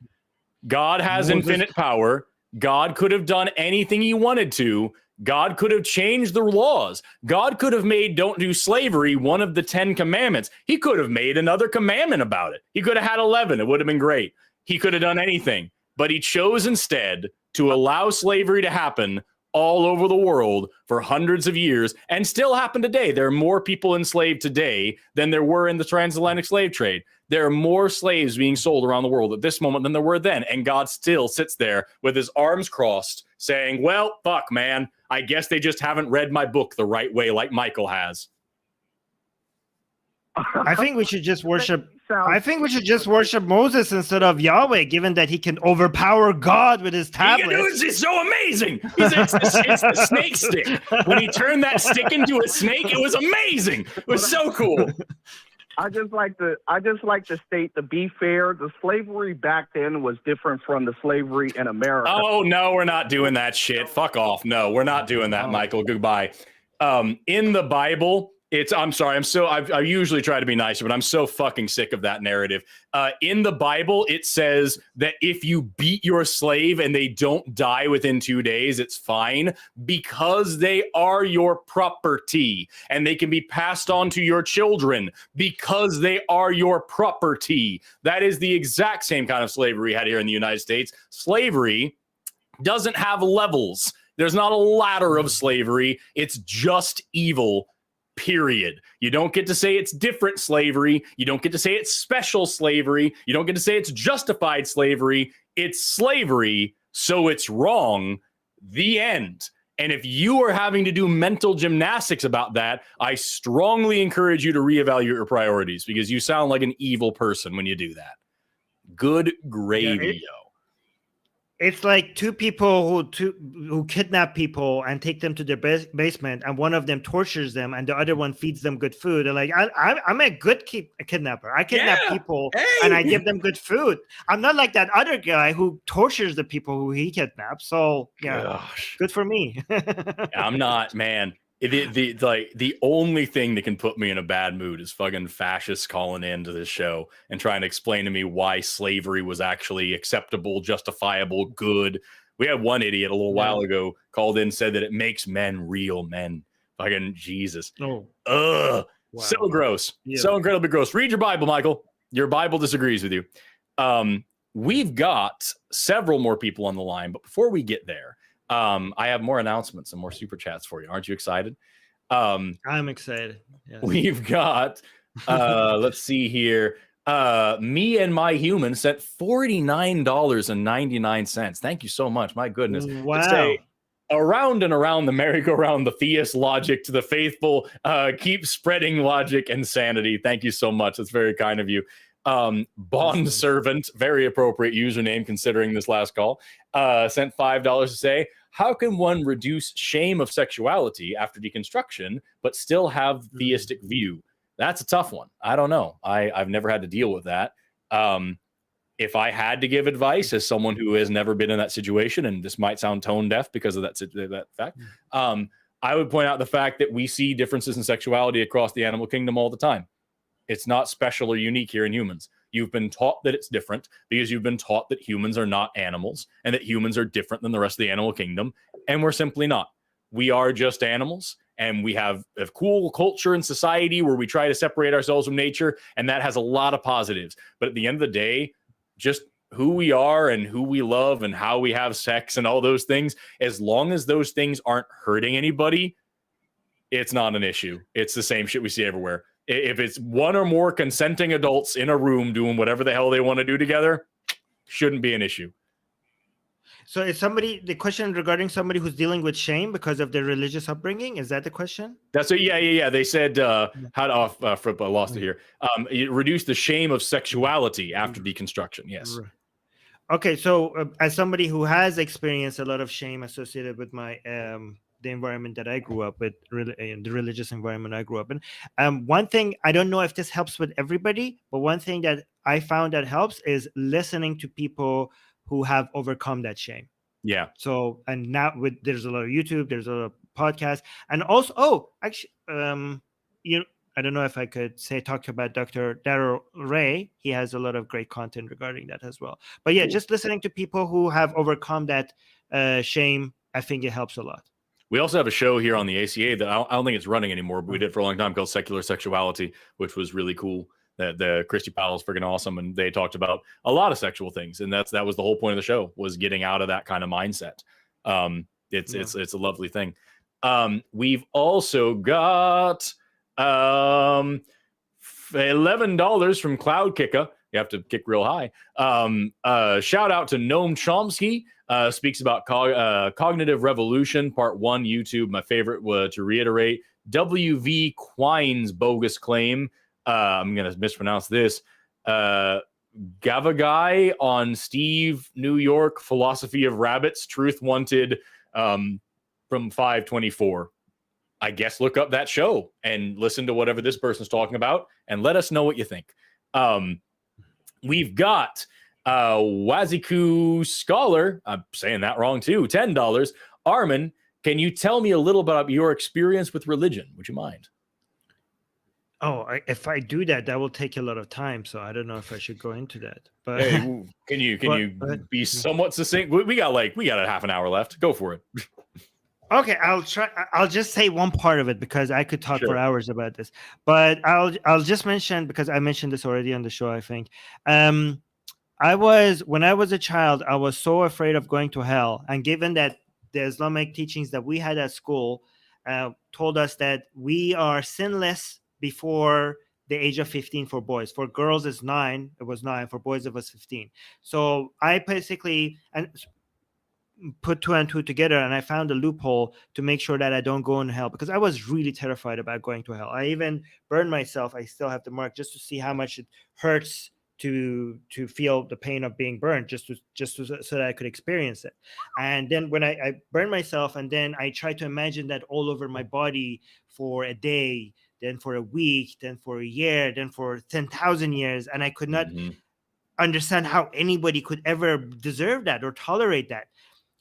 God has infinite power. God could have done anything he wanted to. God could have changed the laws. God could have made don't do slavery one of the 10 commandments. He could have made another commandment about it. He could have had 11. It would have been great. He could have done anything. But he chose instead to allow slavery to happen all over the world for hundreds of years and still happen today. There are more people enslaved today than there were in the transatlantic slave trade. There are more slaves being sold around the world at this moment than there were then. And God still sits there with his arms crossed saying, well, fuck, man, I guess they just haven't read my book the right way like Michael has. I think we should just worship. I think we should just worship Moses instead of Yahweh, given that he can overpower God with his tablets. It's so amazing. It's the snake stick. When he turned that stick into a snake, it was amazing. It was so cool. I just like to state, to be fair, the slavery back then was different from the slavery in America. Oh no, we're not doing that shit. Fuck off. No, we're not doing that, Michael. Goodbye. In the Bible, I'm sorry. I usually try to be nicer, but I'm so fucking sick of that narrative. In the Bible, it says that if you beat your slave and they don't die within 2 days, it's fine because they are your property and they can be passed on to your children because they are your property. That is the exact same kind of slavery we had here in the United States. Slavery doesn't have levels. There's not a ladder of slavery. It's just evil. Period. You don't get to say it's different slavery. You don't get to say it's special slavery. You don't get to say it's justified slavery. It's slavery, so it's wrong. The end. And if you are having to do mental gymnastics about that, I strongly encourage you to reevaluate your priorities because you sound like an evil person when you do that. Good gravy, yo. It's like two people who kidnap people and take them to their basement, and one of them tortures them, and the other one feeds them good food. They're like, I'm a good kidnapper. I kidnap people and I give them good food. I'm not like that other guy who tortures the people who he kidnaps. So good for me. I'm not, man. The only thing that can put me in a bad mood is fucking fascists calling into this show and trying to explain to me why slavery was actually acceptable, justifiable, good. We had one idiot a little while ago called in, said that it makes men real men. Fucking Jesus. Oh. Ugh. Wow. So gross. Yeah. So incredibly gross. Read your Bible, Michael. Your Bible disagrees with you. We've got several more people on the line, but before we get there, I have more announcements and more super chats for you. Aren't you excited? I'm excited. Yes. We've got, let's see here. Me and my human sent $49.99. Thank you so much. My goodness. Wow. Let's say, around and around the merry-go-round, the theist logic to the faithful, keep spreading logic and sanity. Thank you so much. That's very kind of you. Bond servant, very appropriate username considering this last call, sent $5 to say, how can one reduce shame of sexuality after deconstruction but still have theistic view? That's a tough one. I don't know. I've never had to deal with that. If I had to give advice as someone who has never been in that situation, and this might sound tone deaf because of that fact, I would point out the fact that we see differences in sexuality across the animal kingdom all the time. It's not special or unique here in humans. You've been taught that it's different because you've been taught that humans are not animals and that humans are different than the rest of the animal kingdom. And we're simply not. We are just animals, and we have a cool culture and society where we try to separate ourselves from nature. And that has a lot of positives. But at the end of the day, just who we are and who we love and how we have sex and all those things, as long as those things aren't hurting anybody, it's not an issue. It's the same shit we see everywhere. If it's one or more consenting adults in a room doing whatever the hell they want to do together, shouldn't be an issue. So is the question regarding somebody who's dealing with shame because of their religious upbringing? Is that the question? That's it. Yeah. They said, I lost it here. Reduce the shame of sexuality after deconstruction. Yes. Okay. So as somebody who has experienced a lot of shame associated with my, the environment that I grew up with, the religious environment I grew up in. One thing, I don't know if this helps with everybody, but one thing that I found that helps is listening to people who have overcome that shame. Yeah. So, and now there's a lot of YouTube, there's a lot of podcasts, and also, I don't know if I could talk about Dr. Darrell Ray. He has a lot of great content regarding that as well. But yeah, just listening to people who have overcome that shame, I think it helps a lot. We also have a show here on the ACA that I don't think it's running anymore, but we did for a long time, called Secular Sexuality, which was really cool. That the Christy Powell is freaking awesome, and they talked about a lot of sexual things, and that was the whole point of the show, was getting out of that kind of mindset. It's a lovely thing. We've also got $11 from Cloud Kicka. You have to kick real high. Shout out to Noam Chomsky. Speaks about cognitive revolution, part 1, YouTube. My favorite, to reiterate, W.V. Quine's bogus claim. I'm going to mispronounce this. Gavagai on Steve New York, Philosophy of Rabbits, Truth Wanted, from 524. I guess look up that show and listen to whatever this person's talking about and let us know what you think. We've got Waziku Scholar, I'm saying that wrong too, $10. Armin, can you tell me a little about your experience with religion? Would you mind? Oh, if I do that, that will take a lot of time. So I don't know if I should go into that. But hey, can you be somewhat succinct? We got a half an hour left. Go for it. Okay, I'll try. I'll just say one part of it because I could talk for hours about this. But I'll just mention, because I mentioned this already on the show, I think. When I was a child, I was so afraid of going to hell. And given that the Islamic teachings that we had at school told us that we are sinless before the age of 15 for boys. For girls, it's 9. It was 9. For boys, it was 15. So I basically put 2 and 2 together, and I found a loophole to make sure that I don't go in hell, because I was really terrified about going to hell. I even burned myself. I still have the mark, just to see how much it hurts to feel the pain of being burned, just so that I could experience it. And then when I burned myself, and then I tried to imagine that all over my body for a day, then for a week, then for a year, then for 10,000 years, and I could not understand how anybody could ever deserve that or tolerate that.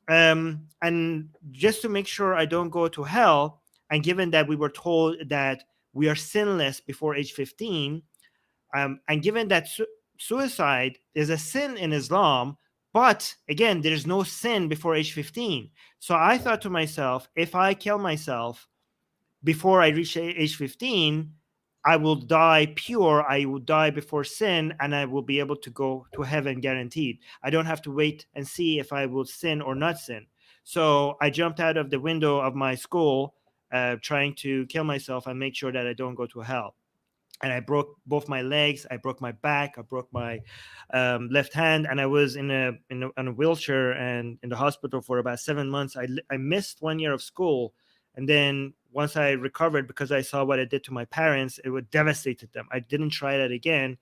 And just to make sure I don't go to hell, and given that we were told that we are sinless before age 15, and given that suicide is a sin in Islam, but again, there's no sin before age 15. So I thought to myself, if I kill myself before I reach age 15, I will die pure. I will die before sin, and I will be able to go to heaven guaranteed. I don't have to wait and see if I will sin or not sin. So I jumped out of the window of my school, trying to kill myself and make sure that I don't go to hell. And I broke both my legs. I broke my back. I broke my left hand, and I was in a wheelchair and in the hospital for about 7 months. I missed 1 year of school, and then once I recovered, because I saw what it did to my parents, it would devastated them. I didn't try that again.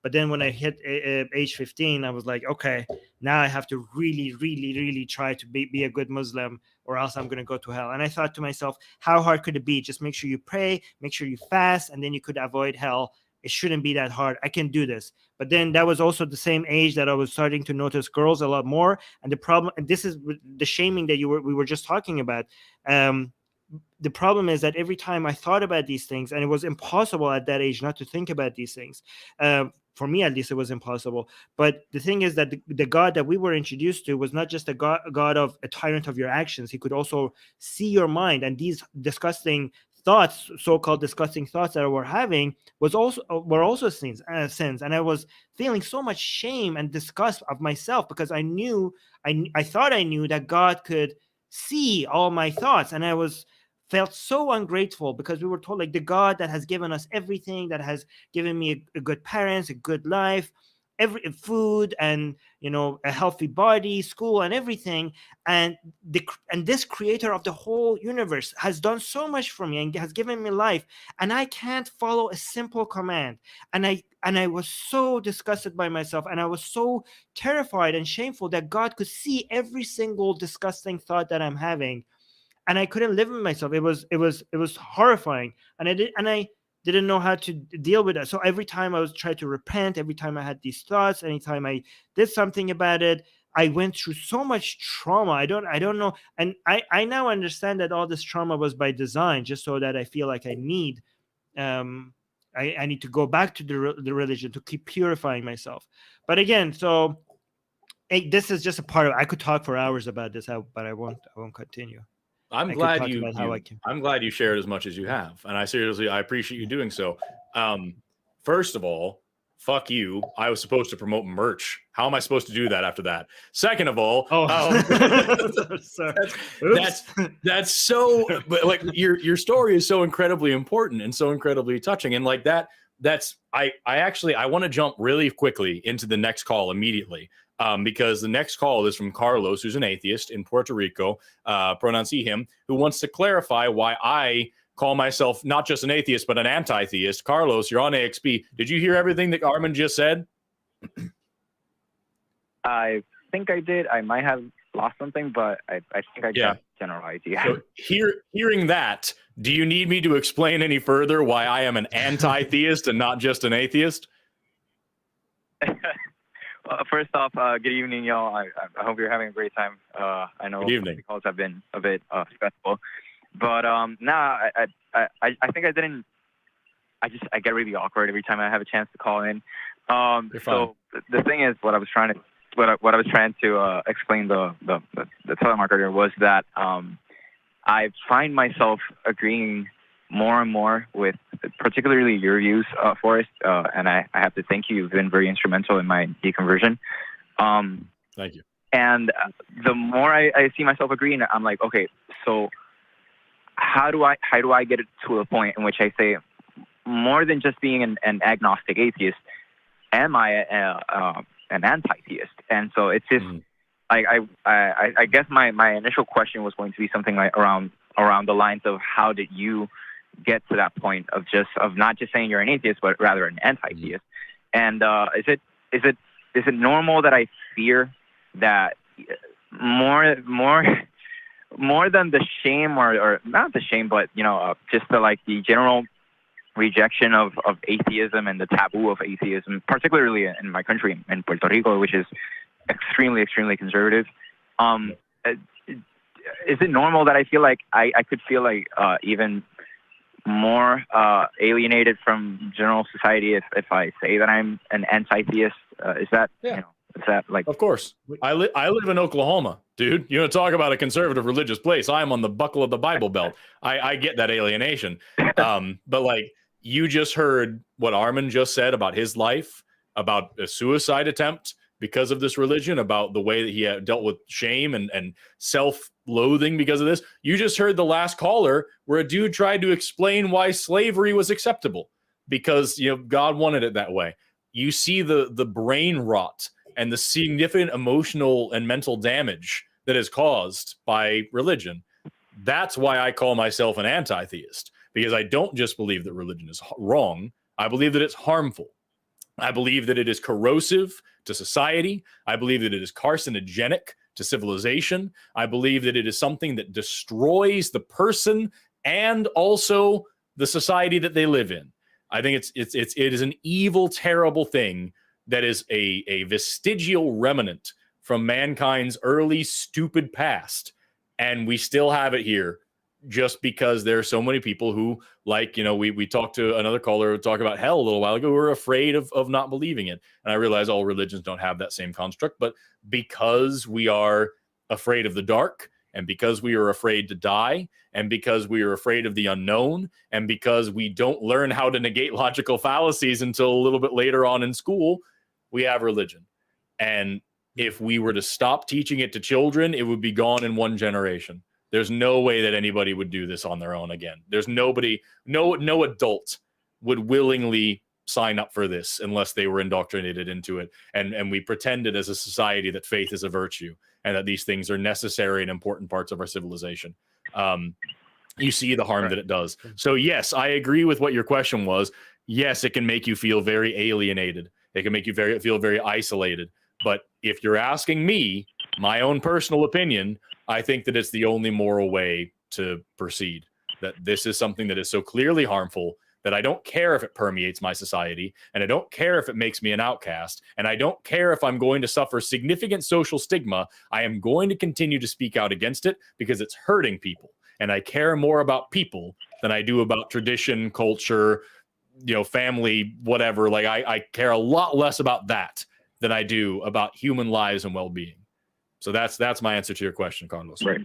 But then when I hit age 15, I was like, okay, now I have to really, really, really try to be a good Muslim, or else I'm going to go to hell. And I thought to myself, how hard could it be? Just make sure you pray, make sure you fast, and then you could avoid hell. It shouldn't be that hard. I can do this. But then that was also the same age that I was starting to notice girls a lot more. And the problem, and this is the shaming that we were just talking about. The problem is that every time I thought about these things, and it was impossible at that age not to think about these things. For me, at least, it was impossible. But the thing is that the God that we were introduced to was not just a God of a tyrant of your actions. He could also see your mind, and these disgusting thoughts, so-called disgusting thoughts that we're having, were also sins. And I was feeling so much shame and disgust of myself, because I thought I knew that God could see all my thoughts, and I felt so ungrateful, because we were told, like, the God that has given us everything, that has given me a good parents, a good life, every food, and a healthy body, school, and everything, and this creator of the whole universe has done so much for me and has given me life, and I can't follow a simple command. And I was so disgusted by myself, and I was so terrified and shameful that God could see every single disgusting thought that I'm having. And I couldn't live with myself. It was horrifying, and I didn't know how to deal with that. So every time I was trying to repent, every time I had these thoughts, anytime I did something about it, I went through so much trauma. I don't know, and I now understand that all this trauma was by design, just so that I feel like I need I need to go back to the religion to keep purifying myself. But again, so this is just a part of. I could talk for hours about this, but I won't continue. I'm glad you shared as much as you have, and I appreciate you doing so. First of all, fuck you. I was supposed to promote merch. How am I supposed to do that after that? Second of all, that's so. But like your story is so incredibly important and so incredibly touching, and like that. I want to jump really quickly into the next call immediately. Because the next call is from Carlos, who's an atheist in Puerto Rico, pronouns he, him, who wants to clarify why I call myself not just an atheist, but an anti-theist. Carlos, you're on AXP. Did you hear everything that Armin just said? I think I did. I might have lost something, but I think I got general idea. So hearing that, do you need me to explain any further why I am an anti-theist and not just an atheist? First off, good evening, y'all. I hope you're having a great time. I know the calls have been a bit stressful, but I think I didn't. I get really awkward every time I have a chance to call in. So the thing is, what I was trying to explain the telemarketer was that I find myself agreeing more and more with particularly your views, Forrest, and I have to thank you. You've been very instrumental in my deconversion. Thank you. And the more I see myself agreeing, I'm like, okay, so how do I get it to a point in which I say, more than just being an agnostic atheist, am I an anti-theist? And so it's just I guess my initial question was going to be something like around the lines of, how did you get to that point of not just saying you're an atheist, but rather an anti-theist? And is it normal that I fear that more than the shame or not the shame, but just the general rejection of atheism and the taboo of atheism, particularly in my country, in Puerto Rico, which is extremely, extremely conservative. Is it normal that I feel like I could feel like even more alienated from general society if I say that I'm an anti-theist? Is that is that like? Of course, I live in Oklahoma, dude. You want to talk about a conservative religious place? I am on the buckle of the Bible Belt. I get that alienation, but like, you just heard what Armin just said about his life, about a suicide attempt because of this religion, about the way that he had dealt with shame and self-loathing because of this. You just heard the last caller where a dude tried to explain why slavery was acceptable because God wanted it that way. You see the brain rot and the significant emotional and mental damage that is caused by religion. That's why I call myself an anti-theist, because I don't just believe that religion is wrong. I believe that it's harmful. I believe that it is corrosive to society. I believe that it is carcinogenic to civilization. I believe that it is something that destroys the person and also the society that they live in. I think it is an evil, terrible thing that is a vestigial remnant from mankind's early stupid past, and we still have it here just because there are so many people who, like, we talked to another caller talk about hell a little while ago, who are afraid of not believing it. And I realize all religions don't have that same construct, but because we are afraid of the dark, and because we are afraid to die, and because we are afraid of the unknown, and because we don't learn how to negate logical fallacies until a little bit later on in school, we have religion. And if we were to stop teaching it to children, it would be gone in one generation. There's no way that anybody would do this on their own again. There's nobody, no adult would willingly sign up for this unless they were indoctrinated into it. And we pretended as a society that faith is a virtue and that these things are necessary and important parts of our civilization. You see the harm that it does. So yes, I agree with what your question was. Yes, it can make you feel very alienated. It can make you feel very isolated. But if you're asking me, my own personal opinion, I think that it's the only moral way to proceed. That this is something that is so clearly harmful that I don't care if it permeates my society, and I don't care if it makes me an outcast, and I don't care if I'm going to suffer significant social stigma. I am going to continue to speak out against it because it's hurting people, and I care more about people than I do about tradition, culture, family, whatever. Like I care a lot less about that than I do about human lives and well-being. So that's my answer to your question, Carlos. Right.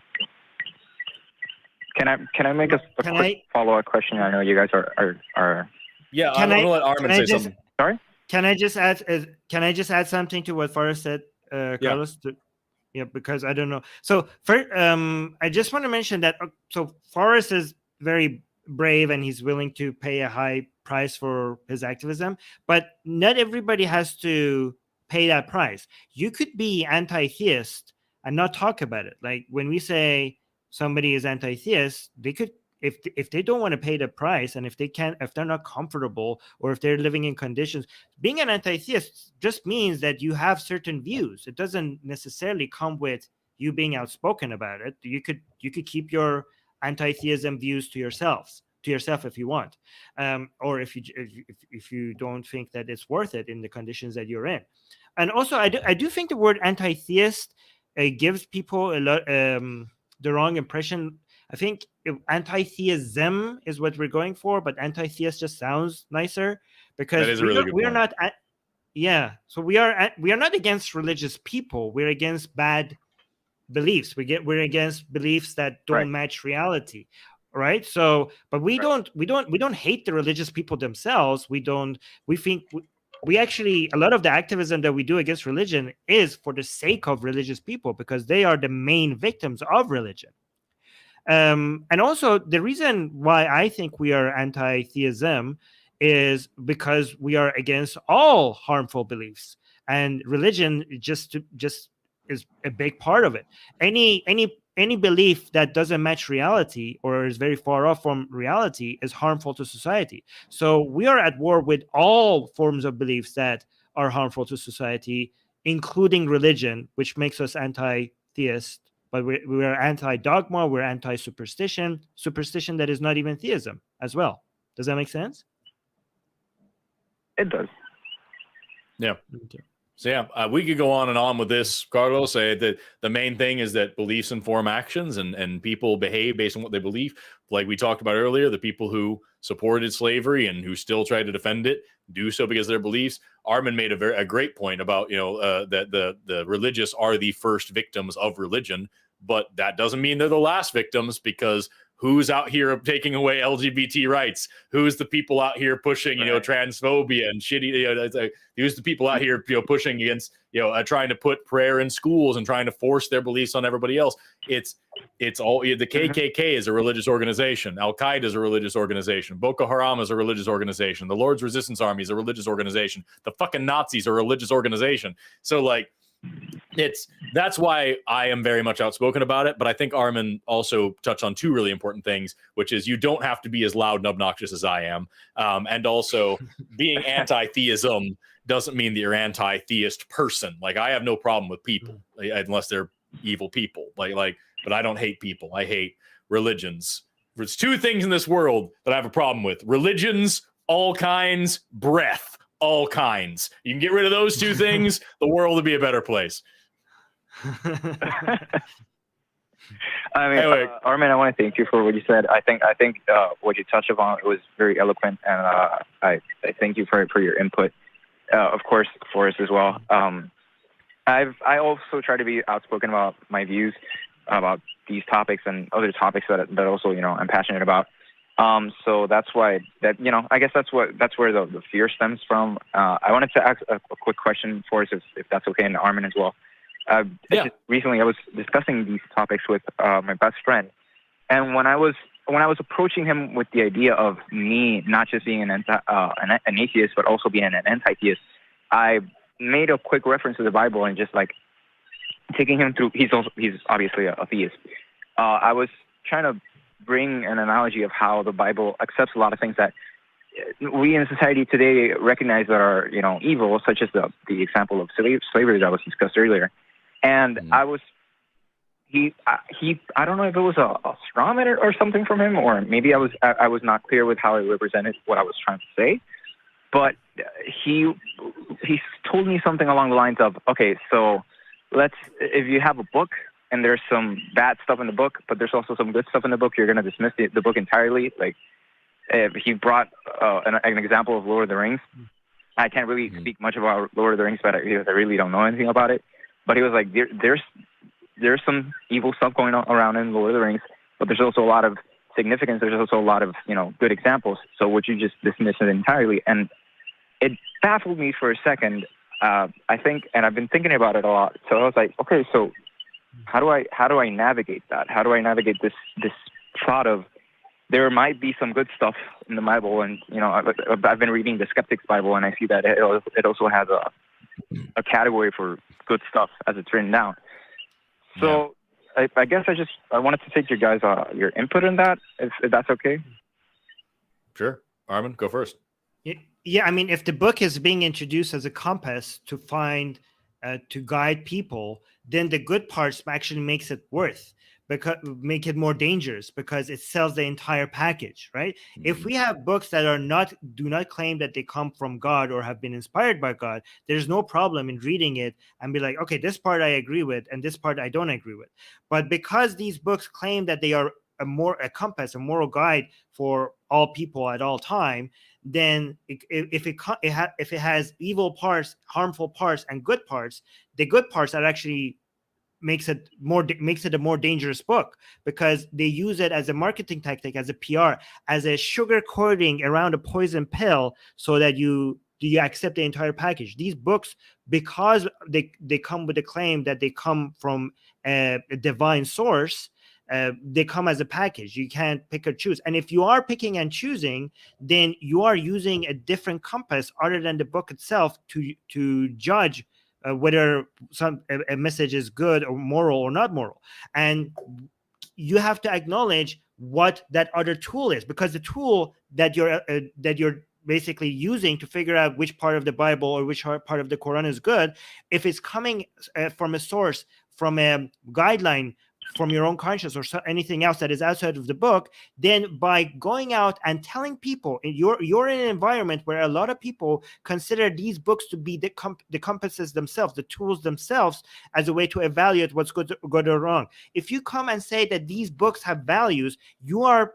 Can I make a quick follow-up question? I know you guys are. Yeah, I'm gonna let Armin say something. Sorry. Can I just add something to what Forrest said, Carlos? Yeah, because I don't know. So first, I just want to mention that. So Forrest is very brave and he's willing to pay a high price for his activism, but not everybody has to pay that price. You could be anti-theist and not talk about it. Like when we say somebody is anti-theist, they could, if they don't want to pay the price, and if they're not comfortable, or if they're living in conditions, being an anti-theist just means that you have certain views. It doesn't necessarily come with you being outspoken about it. You could keep your anti-theism views to yourself if you want, or if you don't think that it's worth it in the conditions that you're in. And also, I do think the word anti-theist gives people a lot the wrong impression. I think anti-theism is what we're going for, but anti-theist just sounds nicer because we are not. Yeah, so we are not against religious people. We're against bad beliefs. We're against beliefs that don't match reality, right? So, but we don't hate the religious people themselves. We actually, a lot of the activism that we do against religion is for the sake of religious people because they are the main victims of religion. And also, the reason why I think we are anti-theism is because we are against all harmful beliefs, and religion just is a big part of it. Any belief that doesn't match reality or is very far off from reality is harmful to society. So we are at war with all forms of beliefs that are harmful to society, including religion, which makes us anti-theist. But we are anti-dogma, we're anti-superstition that is not even theism as well. Does that make sense? It does. Yeah. Okay. So yeah, we could go on and on with this, Carlos. That the main thing is that beliefs inform actions, and people behave based on what they believe. Like we talked about earlier, the people who supported slavery and who still try to defend it do so because of their beliefs. Armin made a great point about that the religious are the first victims of religion, but that doesn't mean they're the last victims, because who's out here taking away LGBT rights? Who's the people out here pushing, transphobia and shitty? Who's the people out here, pushing against, trying to put prayer in schools and trying to force their beliefs on everybody else? It's all the KKK is a religious organization. Al Qaeda is a religious organization. Boko Haram is a religious organization. The Lord's Resistance Army is a religious organization. The fucking Nazis are a religious organization. So that's why I am very much outspoken about it. But I think Armin also touched on two really important things, which is you don't have to be as loud and obnoxious as I am. And also being anti-theism doesn't mean that you're anti-theist person. Like, I have no problem with people unless they're evil people. But I don't hate people. I hate religions. There's two things in this world that I have a problem with: religions, all kinds, breath, all kinds. You can get rid of those two things, the world would be a better place. I mean, anyway, Armin, I want to thank you for what you said. I think what you touched upon was very eloquent, and I thank you for your input. Of course, Forrest as well. I also try to be outspoken about my views about these topics and other topics that also I'm passionate about. So that's why I guess that's where the fear stems from. I wanted to ask a quick question for us, if that's okay, and Armin as well. Recently, I was discussing these topics with my best friend, and when I was approaching him with the idea of me not just being an atheist but also being an anti-theist, I made a quick reference to the Bible and just taking him through. He's obviously a theist. I was trying to bring an analogy of how the Bible accepts a lot of things that we in society today recognize that are evil, such as the example of slavery that was discussed earlier. And I don't know if it was a straw man or something from him, or maybe I was not clear with how I represented what I was trying to say. But he told me something along the lines of, okay, so if you have a book and there's some bad stuff in the book, but there's also some good stuff in the book, you're going to dismiss the book entirely. Like, he brought an example of Lord of the Rings. I can't really speak much about Lord of the Rings, but I really don't know anything about it. But he was like, there's some evil stuff going on around in Lord of the Rings, but there's also a lot of significance. There's also a lot of, good examples. So would you just dismiss it entirely? And it baffled me for a second. I think, and I've been thinking about it a lot. So I was like, okay, so how do I navigate that? How do I navigate this thought of there might be some good stuff in the Bible? And I've been reading the Skeptics Bible, and I see that it also has a category for good stuff as it's written down. So I guess I wanted to take your guys your input in that, if that's okay. Sure, Armin, go first. Yeah, I mean, if the book is being introduced as a compass to find, to guide people, then the good parts actually makes it make it more dangerous because it sells the entire package, right? Mm-hmm. If we have books that do not claim that they come from God or have been inspired by God, there's no problem in reading it and be like, okay, this part I agree with and this part I don't agree with. But because these books claim that they are a compass, a moral guide for all people at all time, then if it has evil parts, harmful parts, and good parts, the good parts that actually makes it a more dangerous book because they use it as a marketing tactic, as a PR, as a sugar coating around a poison pill, so that you accept the entire package. These books, because they come with the claim that they come from a divine source, they come as a package. You can't pick or choose. And if you are picking and choosing, then you are using a different compass other than the book itself to judge whether a message is good or moral or not moral. And you have to acknowledge what that other tool is, because the tool that you're basically using to figure out which part of the Bible or which part of the Quran is good, if it's coming from a source, from a guideline, from your own conscience or anything else that is outside of the book, then by going out and telling people, you're in an environment where a lot of people consider these books to be the compasses themselves, the tools themselves, as a way to evaluate what's good or wrong. If you come and say that these books have values, you're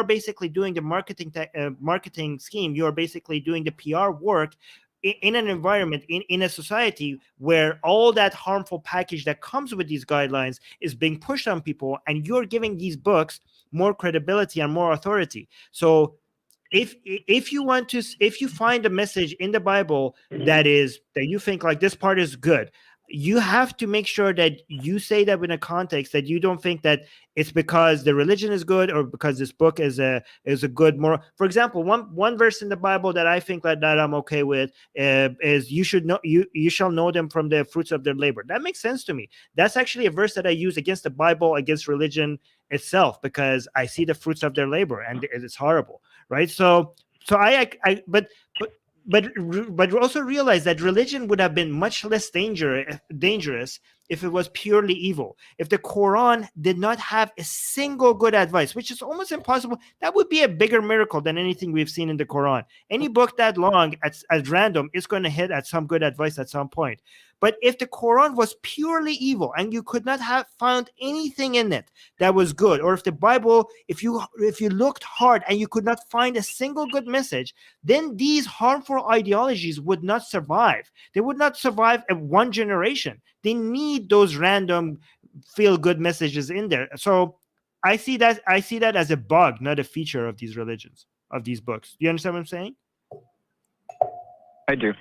basically doing the marketing scheme. You're basically doing the PR work in an environment, in a society where all that harmful package that comes with these guidelines is being pushed on people, and you're giving these books more credibility and more authority. So if you find a message in the Bible that you think like this part is good, you have to make sure that you say that in a context that you don't think that it's because the religion is good or because this book is a good moral. For example, one verse in the Bible that I think that I'm okay with is you shall know them from the fruits of their labor. That makes sense to me. That's actually a verse that I use against the Bible, against religion itself, because I see the fruits of their labor and it's horrible, right? So But also realize that religion would have been much less dangerous if it was purely evil. If the Quran did not have a single good advice, which is almost impossible, that would be a bigger miracle than anything we've seen in the Quran. Any book that long at random is going to hit at some good advice at some point. But if the Quran was purely evil and you could not have found anything in it that was good, or if the Bible, if you looked hard and you could not find a single good message, then these harmful ideologies would not survive. They would not survive one generation. They need those random feel-good messages in there. So I see that as a bug, not a feature of these religions, of these books. Do you understand what I'm saying? I do.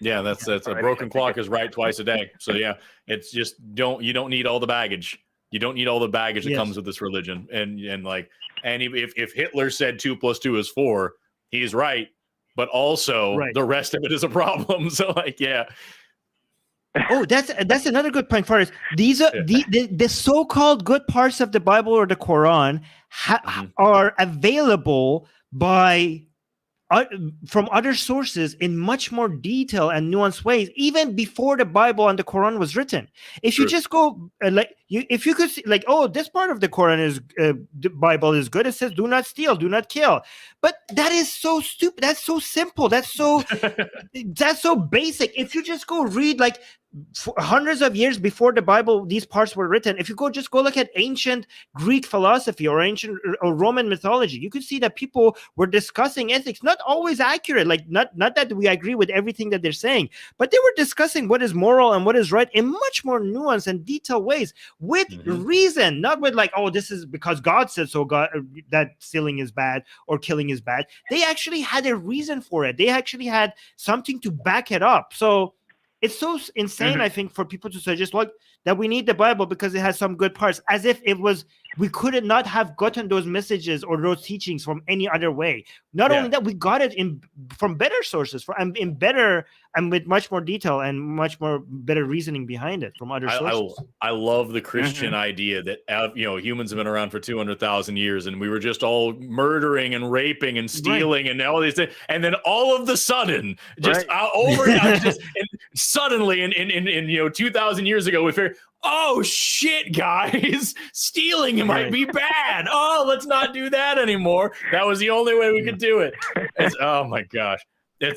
Yeah, that's a broken clock is right twice a day. So yeah, it's just you don't need all the baggage. You don't need all the baggage that comes with this religion. And if Hitler said 2 + 2 is 4, he's right. But also the rest of it is a problem. So yeah. Oh, that's another good point, Forrest. These are the so-called good parts of the Bible or the Quran are available from other sources in much more detail and nuanced ways, even before the Bible and the Quran was written. If you just go, if you could see, like, oh, this part of the Quran is the Bible is good. It says, do not steal, do not kill. But that is so stupid. That's so simple. That's so basic. If you just go read, like, for hundreds of years before the Bible, these parts were written. If you just go look at ancient Greek philosophy or ancient or Roman mythology, you could see that people were discussing ethics, not always accurate. Like, not that we agree with everything that they're saying, but they were discussing what is moral and what is right in much more nuanced and detailed ways, with reason, not with like, oh, this is because God said so, God, that stealing is bad or killing is bad. They actually had a reason for it. They actually had something to back it up. So it's so insane, I think, for people to suggest, like, that we need the Bible because it has some good parts, as if we could not have gotten those messages or those teachings from any other way. Not only that, we got it from better sources, in better and with much more detail and much more better reasoning behind it from other sources. I love the Christian idea that humans have been around for 200,000 years, and we were just all murdering and raping and stealing and all these things, and then all of the sudden, just overnight, and suddenly in 2,000 years ago, we figured, oh shit, guys, stealing might be bad. Oh, let's not do that anymore. That was the only way we could do it. Oh my gosh. I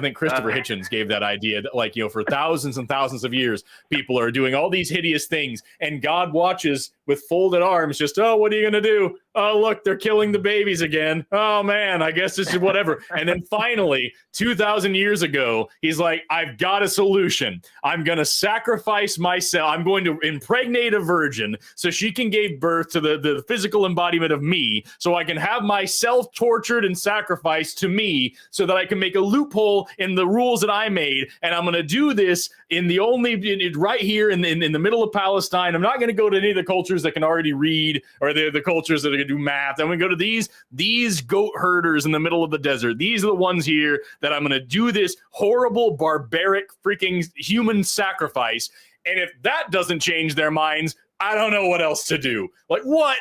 think Christopher Hitchens gave that idea that, like, for thousands and thousands of years, people are doing all these hideous things, and God watches with folded arms, just, oh, what are you going to do? Oh, look, they're killing the babies again. Oh, man, I guess this is whatever. And then finally, 2,000 years ago, he's like, I've got a solution. I'm going to sacrifice myself. I'm going to impregnate a virgin so she can give birth to the physical embodiment of me, so I can have myself tortured and sacrificed to me, so that I can make a loophole in the rules that I made. And I'm going to do this right here in the middle of Palestine. I'm not going to go to any of the cultures that can already read, or the cultures that are going to do math. I'm going to go to these goat herders in the middle of the desert. These are the ones here that I'm going to do this horrible, barbaric, freaking human sacrifice. And if that doesn't change their minds, I don't know what else to do. Like, what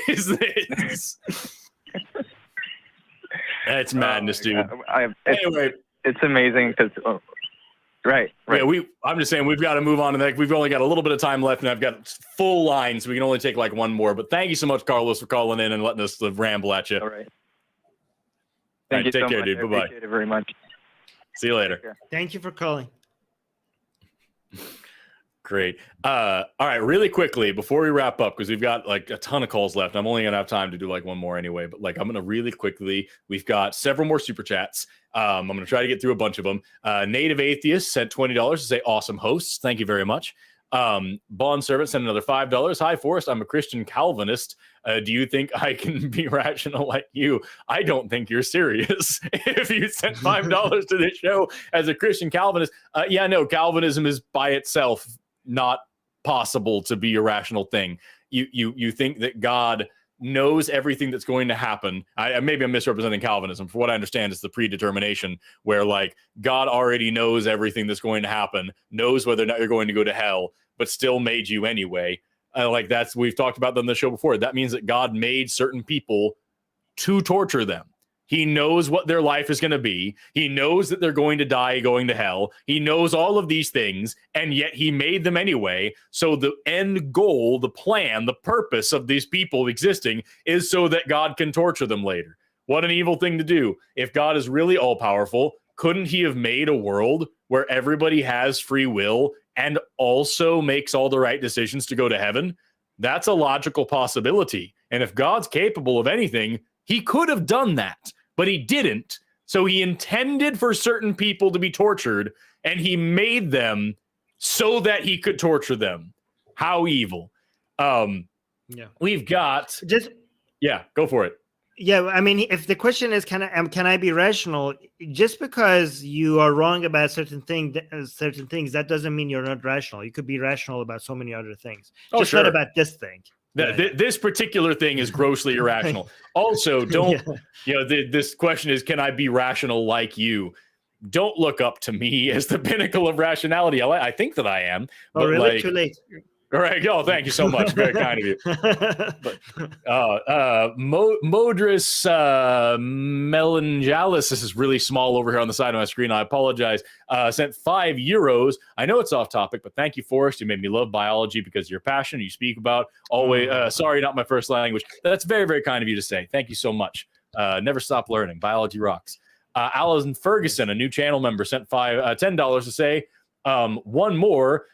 is this? It's madness, dude. Anyway, it's amazing because, right. Yeah, I'm just saying we've got to move on to that. We've only got a little bit of time left, and I've got full lines, so we can only take like one more. But thank you so much, Carlos, for calling in and letting us ramble at you. All right. Thank you. Take care, dude. Bye bye. Appreciate it very much. See you later. Thank you for calling. Great. All right, really quickly before we wrap up, because we've got like a ton of calls left. I'm only gonna have time to do like one more anyway, but like I'm gonna really quickly. We've got several more super chats. I'm gonna try to get through a bunch of them. Native Atheist sent $20 to say awesome hosts. Thank you very much. Bond Servant sent another $5. Hi, Forrest. I'm a Christian Calvinist. Do you think I can be rational like you? I don't think you're serious. If you sent $5 to this show as a Christian Calvinist, no, Calvinism is by itself not possible to be a rational thing. You think that God knows everything that's going to happen. Maybe I'm misrepresenting Calvinism. For what I understand, it's the predetermination, where like God already knows everything that's going to happen, knows whether or not you're going to go to hell, but still made you anyway. We've talked about that on the show before. That means that God made certain people to torture them. He knows what their life is going to be. He knows that they're going to die, going to hell. He knows all of these things, and yet he made them anyway. So the end goal, the plan, the purpose of these people existing is so that God can torture them later. What an evil thing to do. If God is really all-powerful, couldn't he have made a world where everybody has free will and also makes all the right decisions to go to heaven? That's a logical possibility. And if God's capable of anything, he could have done that, but he didn't. So he intended for certain people to be tortured, and he made them so that he could torture them. How evil. We've got... go for it. Yeah, I mean, if the question is, can I be rational? Just because you are wrong about certain things, that doesn't mean you're not rational. You could be rational about so many other things. Just not about this thing. This particular thing is grossly irrational. Also, this question is, can I be rational like you? Don't look up to me as the pinnacle of rationality. I think that I am. But really? Too late. All right. Oh, thank you so much. Very kind of you. But, Modris Melangalis, this is really small over here on the side of my screen. I apologize. Sent €5. I know it's off topic, but thank you, Forrest. You made me love biology because of your passion you speak about. Always, sorry, not my first language. That's very, very kind of you to say. Thank you so much. Never stop learning. Biology rocks. Alison Ferguson, a new channel member, sent $10 to say, one more.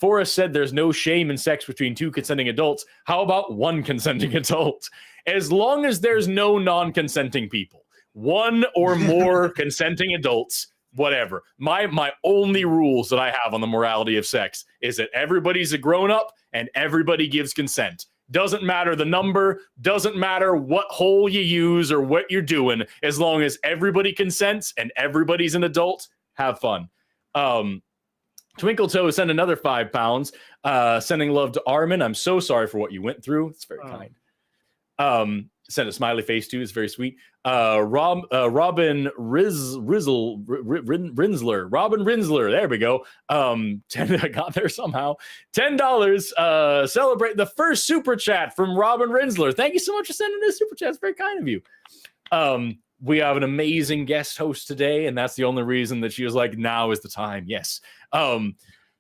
Forrest said there's no shame in sex between two consenting adults. How about one consenting adult? As long as there's no non-consenting people, one or more consenting adults, whatever. My only rules that I have on the morality of sex is that everybody's a grown-up and everybody gives consent. Doesn't matter the number, doesn't matter what hole you use or what you're doing, as long as everybody consents and everybody's an adult, have fun. Twinkle Toe sent another £5, sending love to Armin. I'm so sorry for what you went through. It's very kind. Sent a smiley face too. It's very sweet. Robin Rinsler. Robin Rinsler. There we go. I got there somehow. $10. Celebrate the first super chat from Robin Rinsler. Thank you so much for sending this super chat. It's very kind of you. We have an amazing guest host today, and that's the only reason that she was like, now is the time. Yes.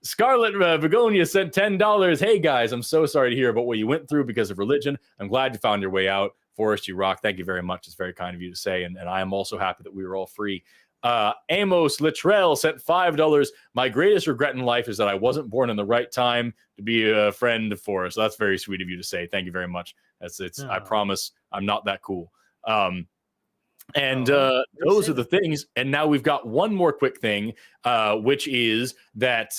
Scarlett Begonia sent $10. Hey, guys, I'm so sorry to hear about what you went through because of religion. I'm glad you found your way out. Forrest, you rock. Thank you very much. It's very kind of you to say, and I am also happy that we were all free. Amos Littrell sent $5. My greatest regret in life is that I wasn't born in the right time to be a friend of Forrest. So that's very sweet of you to say. Thank you very much. I promise I'm not that cool. Those are the things. And now we've got one more quick thing, which is that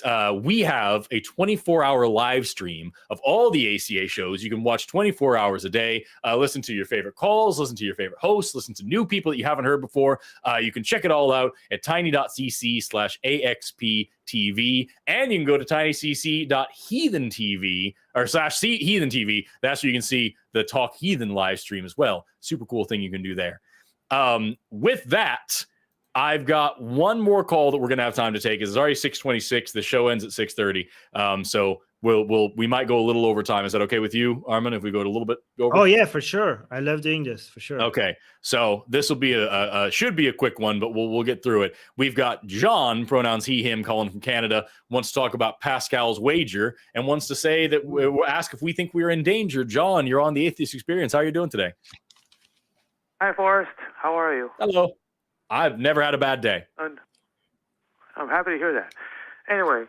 we have a 24-hour live stream of all the ACA shows. You can watch 24 hours a day, listen to your favorite calls, listen to your favorite hosts, listen to new people that you haven't heard before. You can check it all out at tiny.cc/AXPTV. And you can go to tinycc.heathentv or /heathentv. That's where you can see the Talk Heathen live stream as well. Super cool thing you can do there. With that, I've got one more call that we're going to have time to take. It's already 6:26. The show ends at 6:30. So we might go a little over time. Is that okay with you, Armin, if we go a little bit over? Oh, yeah, for sure. I love doing this, for sure. Okay. So this will be should be a quick one, but we'll get through it. We've got John, pronouns he, him, calling from Canada, wants to talk about Pascal's wager and wants to say that we'll ask if we think we're in danger. John, you're on the Atheist Experience. How are you doing today? Hi, Forrest. How are you? Hello. I've never had a bad day. I'm happy to hear that. Anyway,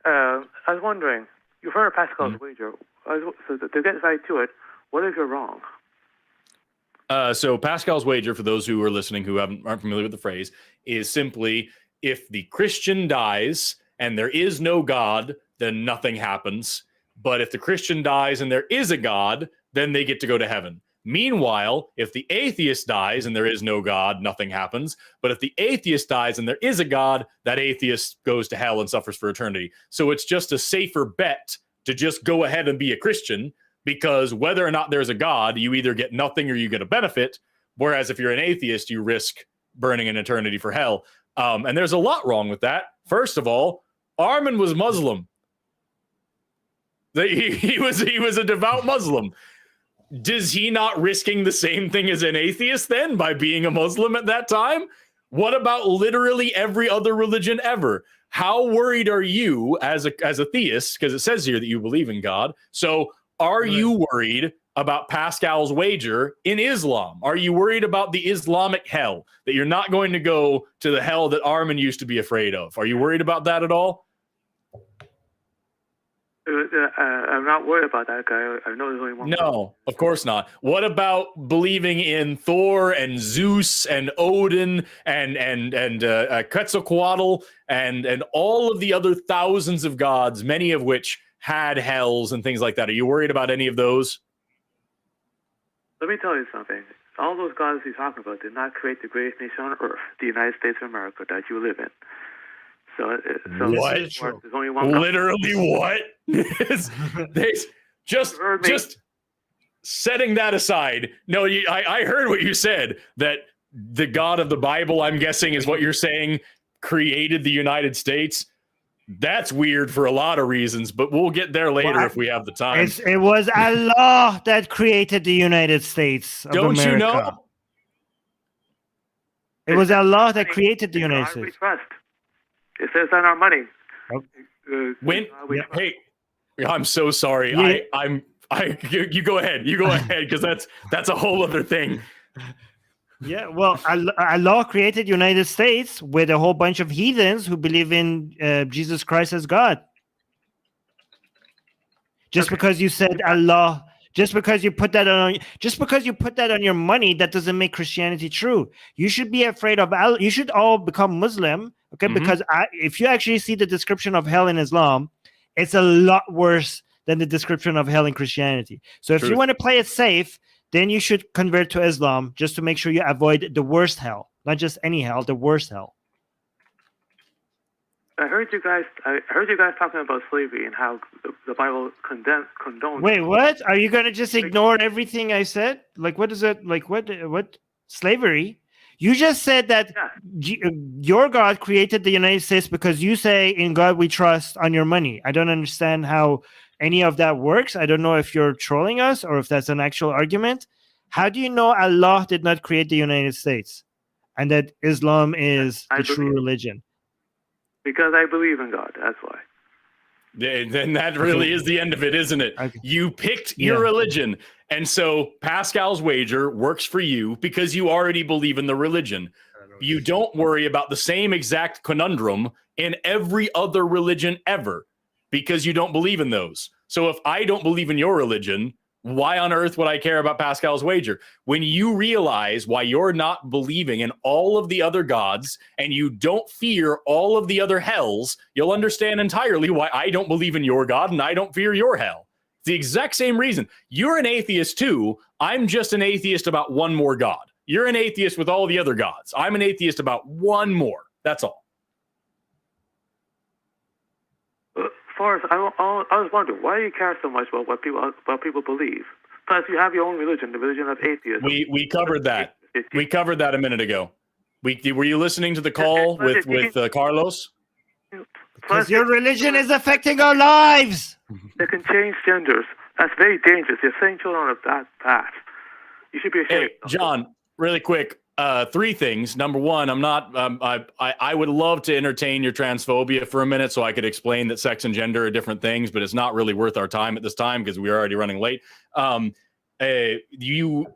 I was wondering, you've heard of Pascal's wager. So to get right to it, what if you're wrong? So Pascal's wager, for those who are listening who aren't familiar with the phrase, is simply if the Christian dies and there is no God, then nothing happens. But if the Christian dies and there is a God, then they get to go to heaven. Meanwhile, if the atheist dies and there is no God, nothing happens. But if the atheist dies and there is a God, that atheist goes to hell and suffers for eternity. So it's just a safer bet to just go ahead and be a Christian, because whether or not there's a God, you either get nothing or you get a benefit. Whereas if you're an atheist, you risk burning an eternity for hell. And there's a lot wrong with that. First of all, Armin was Muslim. He was a devout Muslim. Does he not risking the same thing as an atheist then by being a Muslim at that time? What about literally every other religion ever? How worried are you as a theist? Because it says here that you believe in God. So are you worried about Pascal's wager in Islam? Are you worried about the Islamic hell, that you're not going to go to the hell that Armin used to be afraid of? Are you worried about that at all? I'm not worried about that guy. I know there's only one. No, of course not. What about believing in Thor and Zeus and Odin and Quetzalcoatl and all of the other thousands of gods, many of which had hells and things like that? Are you worried about any of those? Let me tell you something. All those gods he's talking about did not create the greatest nation on earth, the United States of America that you live in. So what? There's only one. Literally what? just setting that aside. No, I heard what you said, that the God of the Bible, I'm guessing, is what you're saying, created the United States. That's weird for a lot of reasons, but we'll get there later if we have the time. It was Allah that created the United States of Don't America. you know? It was Allah that created the United States. We trust. It says on our money. Hey, I'm so sorry. Yeah. You go ahead. You go ahead, because that's a whole other thing. Yeah, well, Allah created United States with a whole bunch of heathens who believe in Jesus Christ as God. Just because you said Allah, just because you put that on your money, that doesn't make Christianity true. You should be afraid of Allah. You should all become Muslim, okay? Mm-hmm. Because if you actually see the description of hell in Islam, it's a lot worse than the description of hell in Christianity. So if you want to play it safe, then you should convert to Islam just to make sure you avoid the worst hell, not just any hell, the worst hell. I heard you guys talking about slavery and how the Bible condones. Wait, what? Are you gonna just ignore everything I said? Like, what is it? Like, what? Slavery? You just said that your God created the United States because you say in God we trust on your money. I don't understand how any of that works. I don't know if you're trolling us or if that's an actual argument. How do you know Allah did not create the United States and that Islam is the true religion? Because I believe in God. That's why. Then that really is the end of it, isn't it? Okay. You picked your religion. And so Pascal's wager works for you because you already believe in the religion. You don't worry about the same exact conundrum in every other religion ever, because you don't believe in those. So if I don't believe in your religion, why on earth would I care about Pascal's wager? When you realize why you're not believing in all of the other gods and you don't fear all of the other hells, you'll understand entirely why I don't believe in your God and I don't fear your hell. It's the exact same reason. You're an atheist too. I'm just an atheist about one more God. You're an atheist with all the other gods. I'm an atheist about one more. That's all. Forrest, I was wondering, why do you care so much about what people believe? Plus, you have your own religion, the religion of atheism. We covered that. We covered that a minute ago. Were you listening to the call with Carlos? Because your religion is affecting our lives. They can change genders. That's very dangerous. You're setting children on a bad path. You should be ashamed. Hey, John, really quick. 3 things. Number one, I'm not. I would love to entertain your transphobia for a minute, so I could explain that sex and gender are different things, but it's not really worth our time at this time because we're already running late. If you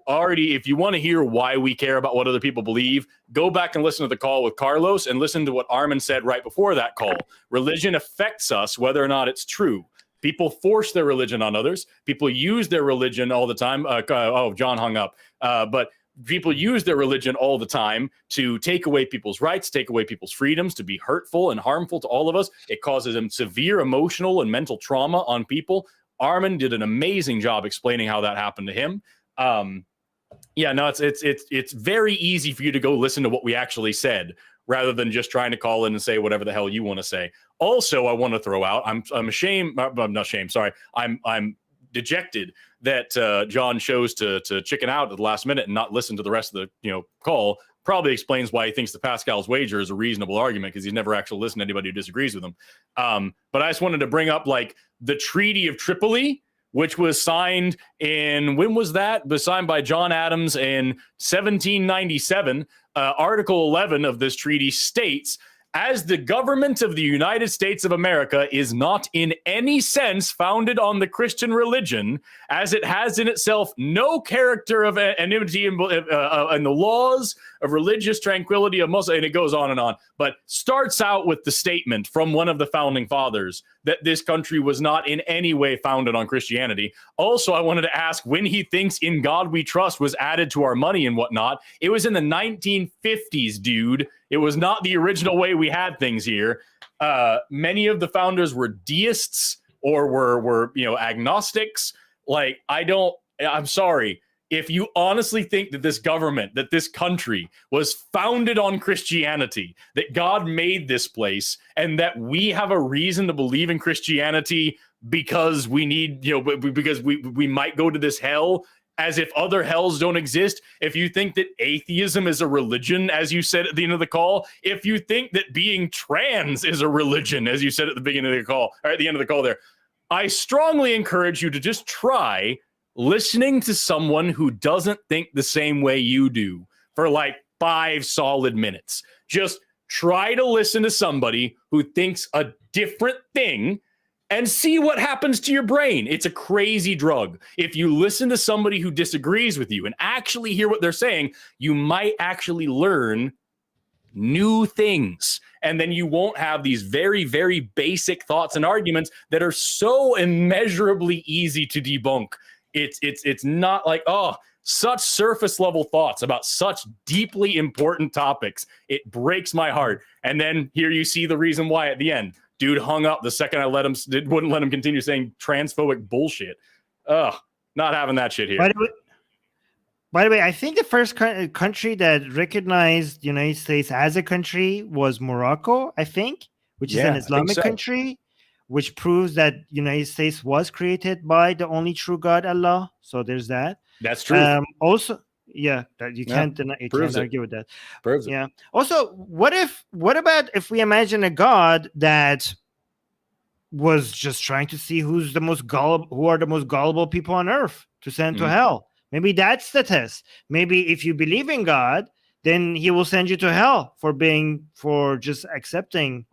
want to hear why we care about what other people believe, go back and listen to the call with Carlos and listen to what Armin said right before that call. Religion affects us whether or not it's true. People force their religion on others. People use their religion all the time. John hung up. But people use their religion all the time to take away people's rights, take away people's freedoms, to be hurtful and harmful to all of us. It causes them severe emotional and mental trauma on people. Armin did an amazing job explaining how that happened to him. It's very easy for you to go listen to what we actually said rather than just trying to call in and say whatever the hell you want to say. Also, I want to throw out, I'm ashamed. I'm not ashamed. Sorry. I'm dejected that John chose to chicken out at the last minute and not listen to the rest of the call. Probably explains why he thinks the Pascal's wager is a reasonable argument, because he's never actually listened to anybody who disagrees with him. But I just wanted to bring up the Treaty of Tripoli, which was signed when was that? It was signed by John Adams in 1797. Article 11 of this treaty states, as the government of the United States of America is not in any sense founded on the Christian religion, as it has in itself no character of enmity in the laws of religious tranquility of Muslim, and it goes on, but starts out with the statement from one of the founding fathers that this country was not in any way founded on Christianity. Also, I wanted to ask when he thinks "In God We Trust" was added to our money and whatnot. It was in the 1950s, dude. It was not the original way we had things here. Many of the founders were deists or were agnostics. I'm sorry. If you honestly think that this government, that this country was founded on Christianity, that God made this place, and that we have a reason to believe in Christianity because we need, because we might go to this hell as if other hells don't exist, if you think that atheism is a religion, as you said at the end of the call, if you think that being trans is a religion, as you said at the beginning of the call, or at the end of the call there, I strongly encourage you to just try listening to someone who doesn't think the same way you do for like 5 solid minutes. Just try to listen to somebody who thinks a different thing and see what happens to your brain. It's a crazy drug. If you listen to somebody who disagrees with you and actually hear what they're saying, you might actually learn new things. And then you won't have these very, very basic thoughts and arguments that are so immeasurably easy to debunk. It's not like, oh, such surface level thoughts about such deeply important topics. It breaks my heart. And then here you see the reason why at the end. Dude hung up the second I wouldn't let him continue saying transphobic bullshit. Ugh, not having that shit here. By the way, I think the first country that recognized the United States as a country was Morocco, I think, which is an Islamic country, which proves that United States was created by the only true God, Allah. So there's that. That's true. Also, yeah, that you can't deny, you can't argue with that. Proves yeah. Also, what about if we imagine a God that was just trying to see who are the most gullible people on earth to send to hell? Maybe that's the test. Maybe if you believe in God, then he will send you to hell for just accepting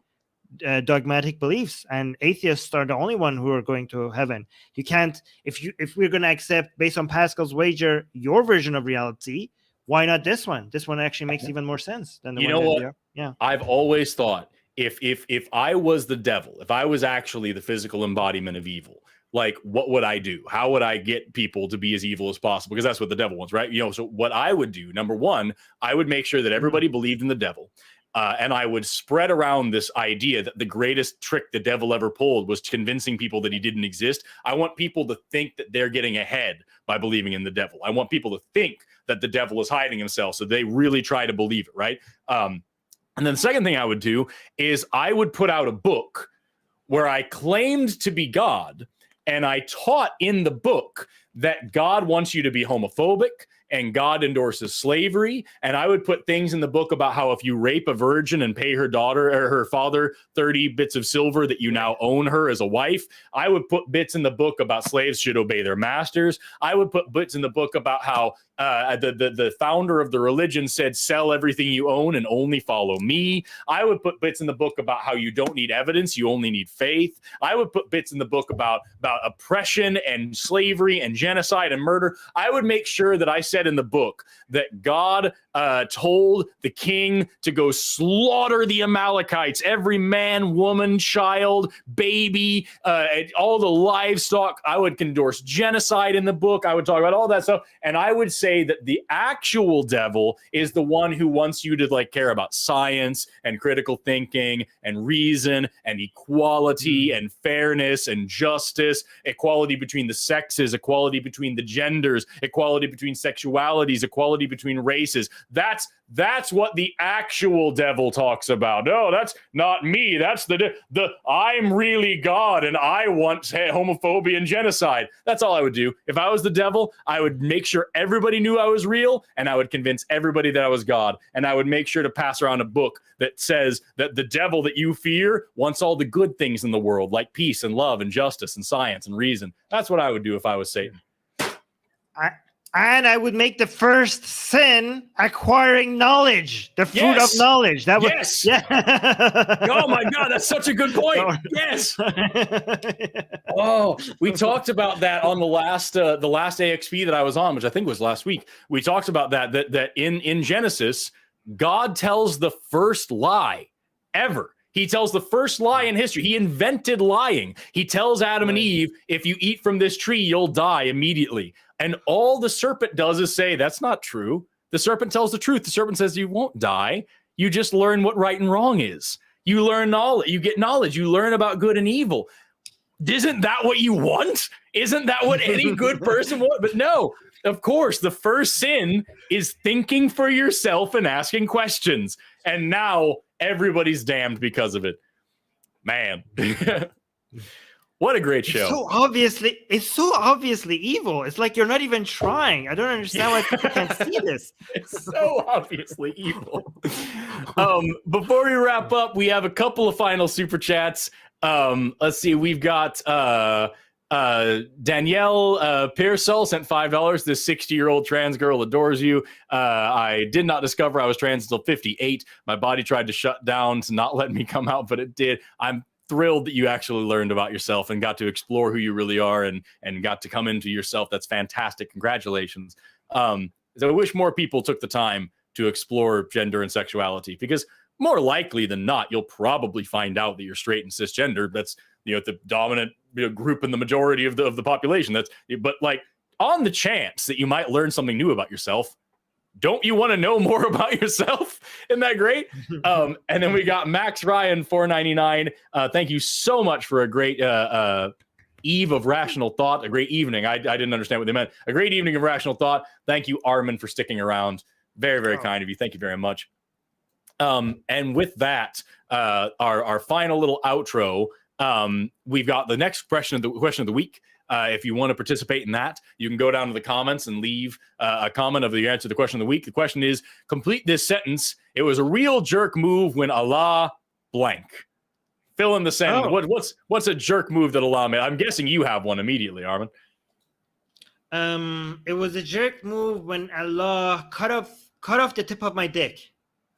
dogmatic beliefs, and atheists are the only one who are going to heaven. You can't, if we're going to accept based on Pascal's wager your version of reality, why not this one? This one actually makes even more sense than the one. You know what? Yeah, I've always thought if I was the devil, if I was actually the physical embodiment of evil, like what would I do? How would I get people to be as evil as possible? Because that's what the devil wants, right? So what I would do, number one, I would make sure that everybody believed in the devil. And I would spread around this idea that the greatest trick the devil ever pulled was convincing people that he didn't exist. I want people to think that they're getting ahead by believing in the devil. I want people to think that the devil is hiding himself, so they really try to believe it, right? And then the second thing I would do is I would put out a book where I claimed to be God, and I taught in the book that God wants you to be homophobic, and God endorses slavery. And I would put things in the book about how if you rape a virgin and pay her daughter or her father 30 bits of silver, that you now own her as a wife. I would put bits in the book about slaves should obey their masters. I would put bits in the book about how the founder of the religion said, sell everything you own and only follow me. I would put bits in the book about how you don't need evidence, you only need faith. I would put bits in the book about oppression and slavery and genocide and murder. I would make sure that I said in the book that God told the king to go slaughter the Amalekites, every man, woman, child, baby, all the livestock. I would endorse genocide in the book. I would talk about all that stuff. And I would say that the actual devil is the one who wants you to care about science and critical thinking and reason and equality and fairness and justice, equality between the sexes, equality between the genders, equality between sexualities, equality between races. That's what the actual devil talks about. No, that's not me. That's the I'm really God and I want homophobia and genocide. That's all I would do. If I was the devil, I would make sure everybody knew I was real, and I would convince everybody that I was God. And I would make sure to pass around a book that says that the devil that you fear wants all the good things in the world, like peace and love and justice and science and reason. That's what I would do if I was Satan. And I would make the first sin acquiring knowledge, the fruit of knowledge. That was Oh my God, that's such a good point. Yes. Oh, we talked about that on the last AXP that I was on, which I think was last week. We talked about that in Genesis, God tells the first lie ever. He tells the first lie in history. He invented lying. He tells Adam and Eve, if you eat from this tree, you'll die immediately. And all the serpent does is say, that's not true. The serpent tells the truth. The serpent says you won't die. You just learn what right and wrong is. You learn knowledge. You get knowledge. You learn about good and evil. Isn't that what you want? Isn't that what any good person wants? But no, of course, the first sin is thinking for yourself and asking questions. And now everybody's damned because of it. Man. What a great show. It's so obviously evil. It's like you're not even trying. I don't understand why people can't see this. It's so obviously evil. Before we wrap up, we have a couple of final super chats. Let's see. We've got Danielle Pearsall sent $5. This 60-year-old trans girl adores you. I did not discover I was trans until 58. My body tried to shut down to not let me come out, but it did. I'm thrilled that you actually learned about yourself and got to explore who you really are and got to come into yourself. That's fantastic. Congratulations. So I wish more people took the time to explore gender and sexuality, because more likely than not, you'll probably find out that you're straight and cisgender. That's, the dominant group in the majority of the population. But like, on the chance that you might learn something new about yourself, don't you want to know more about yourself? Isn't that great? And then we got Max Ryan, $4.99. Thank you so much for a great eve of rational thought, a great evening. I didn't understand what they meant. A great evening of rational thought. Thank you, Armin, for sticking around. Very, very kind of you. Thank you very much. And with that, our final little outro, we've got the next question of the week. If you want to participate in that, you can go down to the comments and leave a comment of the answer to the question of the week. The question is, complete this sentence. It was a real jerk move when Allah blank. Fill in the sentence. Oh. What's a jerk move that Allah made? I'm guessing you have one immediately, Armin. It was a jerk move when Allah cut off the tip of my dick.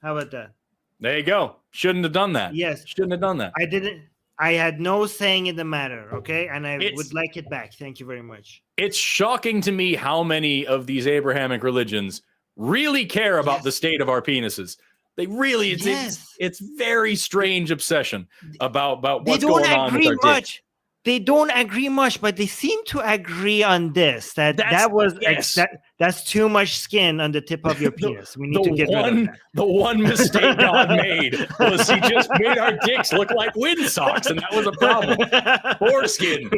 How about that? There you go. Shouldn't have done that. Yes. Shouldn't have done that. I didn't. I had no saying in the matter, okay? And I would like it back. Thank you very much. It's shocking to me how many of these Abrahamic religions really care about the state of our penises. They really, it's very strange obsession about what's going on with our dicks. They don't agree much, but they seem to agree on this. That's too much skin on the tip of your penis. We need to get rid of that. The one mistake God made was he just made our dicks look like windsock, and that was a problem. Foreskin.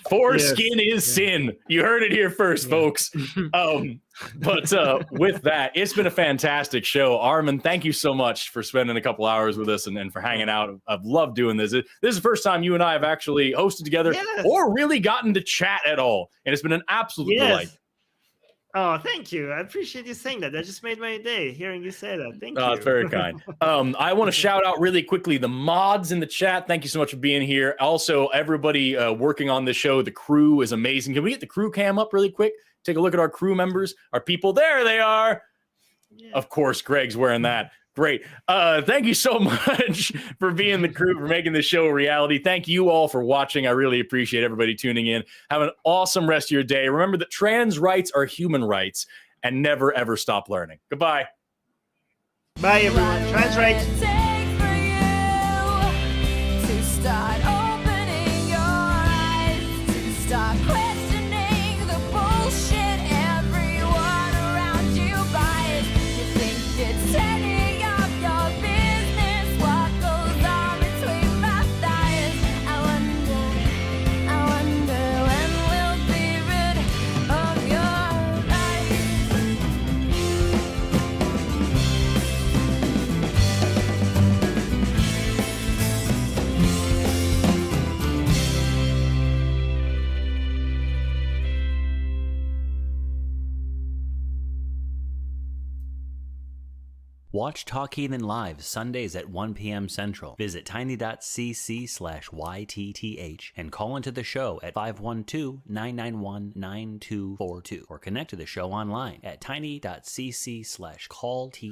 Foreskin is sin. You heard it here first, folks. But with that, it's been a fantastic show. Armin, thank you so much for spending a couple hours with us and for hanging out. I've loved doing this. This is the first time you and I have actually hosted together or really gotten to chat at all. And it's been an absolute delight. Oh, thank you. I appreciate you saying that. That just made my day, hearing you say that. Thank you. That's very kind. I want to shout out really quickly the mods in the chat. Thank you so much for being here. Also, everybody working on the show. The crew is amazing. Can we get the crew cam up really quick? Take a look at our crew members, our people. There they are. Yeah. Of course, Greg's wearing that. Great. Thank you so much for being the crew, for making this show a reality. Thank you all for watching. I really appreciate everybody tuning in. Have an awesome rest of your day. Remember that trans rights are human rights, and never, ever stop learning. Goodbye. Bye, everyone. Trans rights. Watch Talk Heathen live Sundays at 1 p.m. Central. Visit tiny.cc/YTTH and call into the show at 512-991-9242 or connect to the show online at tiny.cc/callth.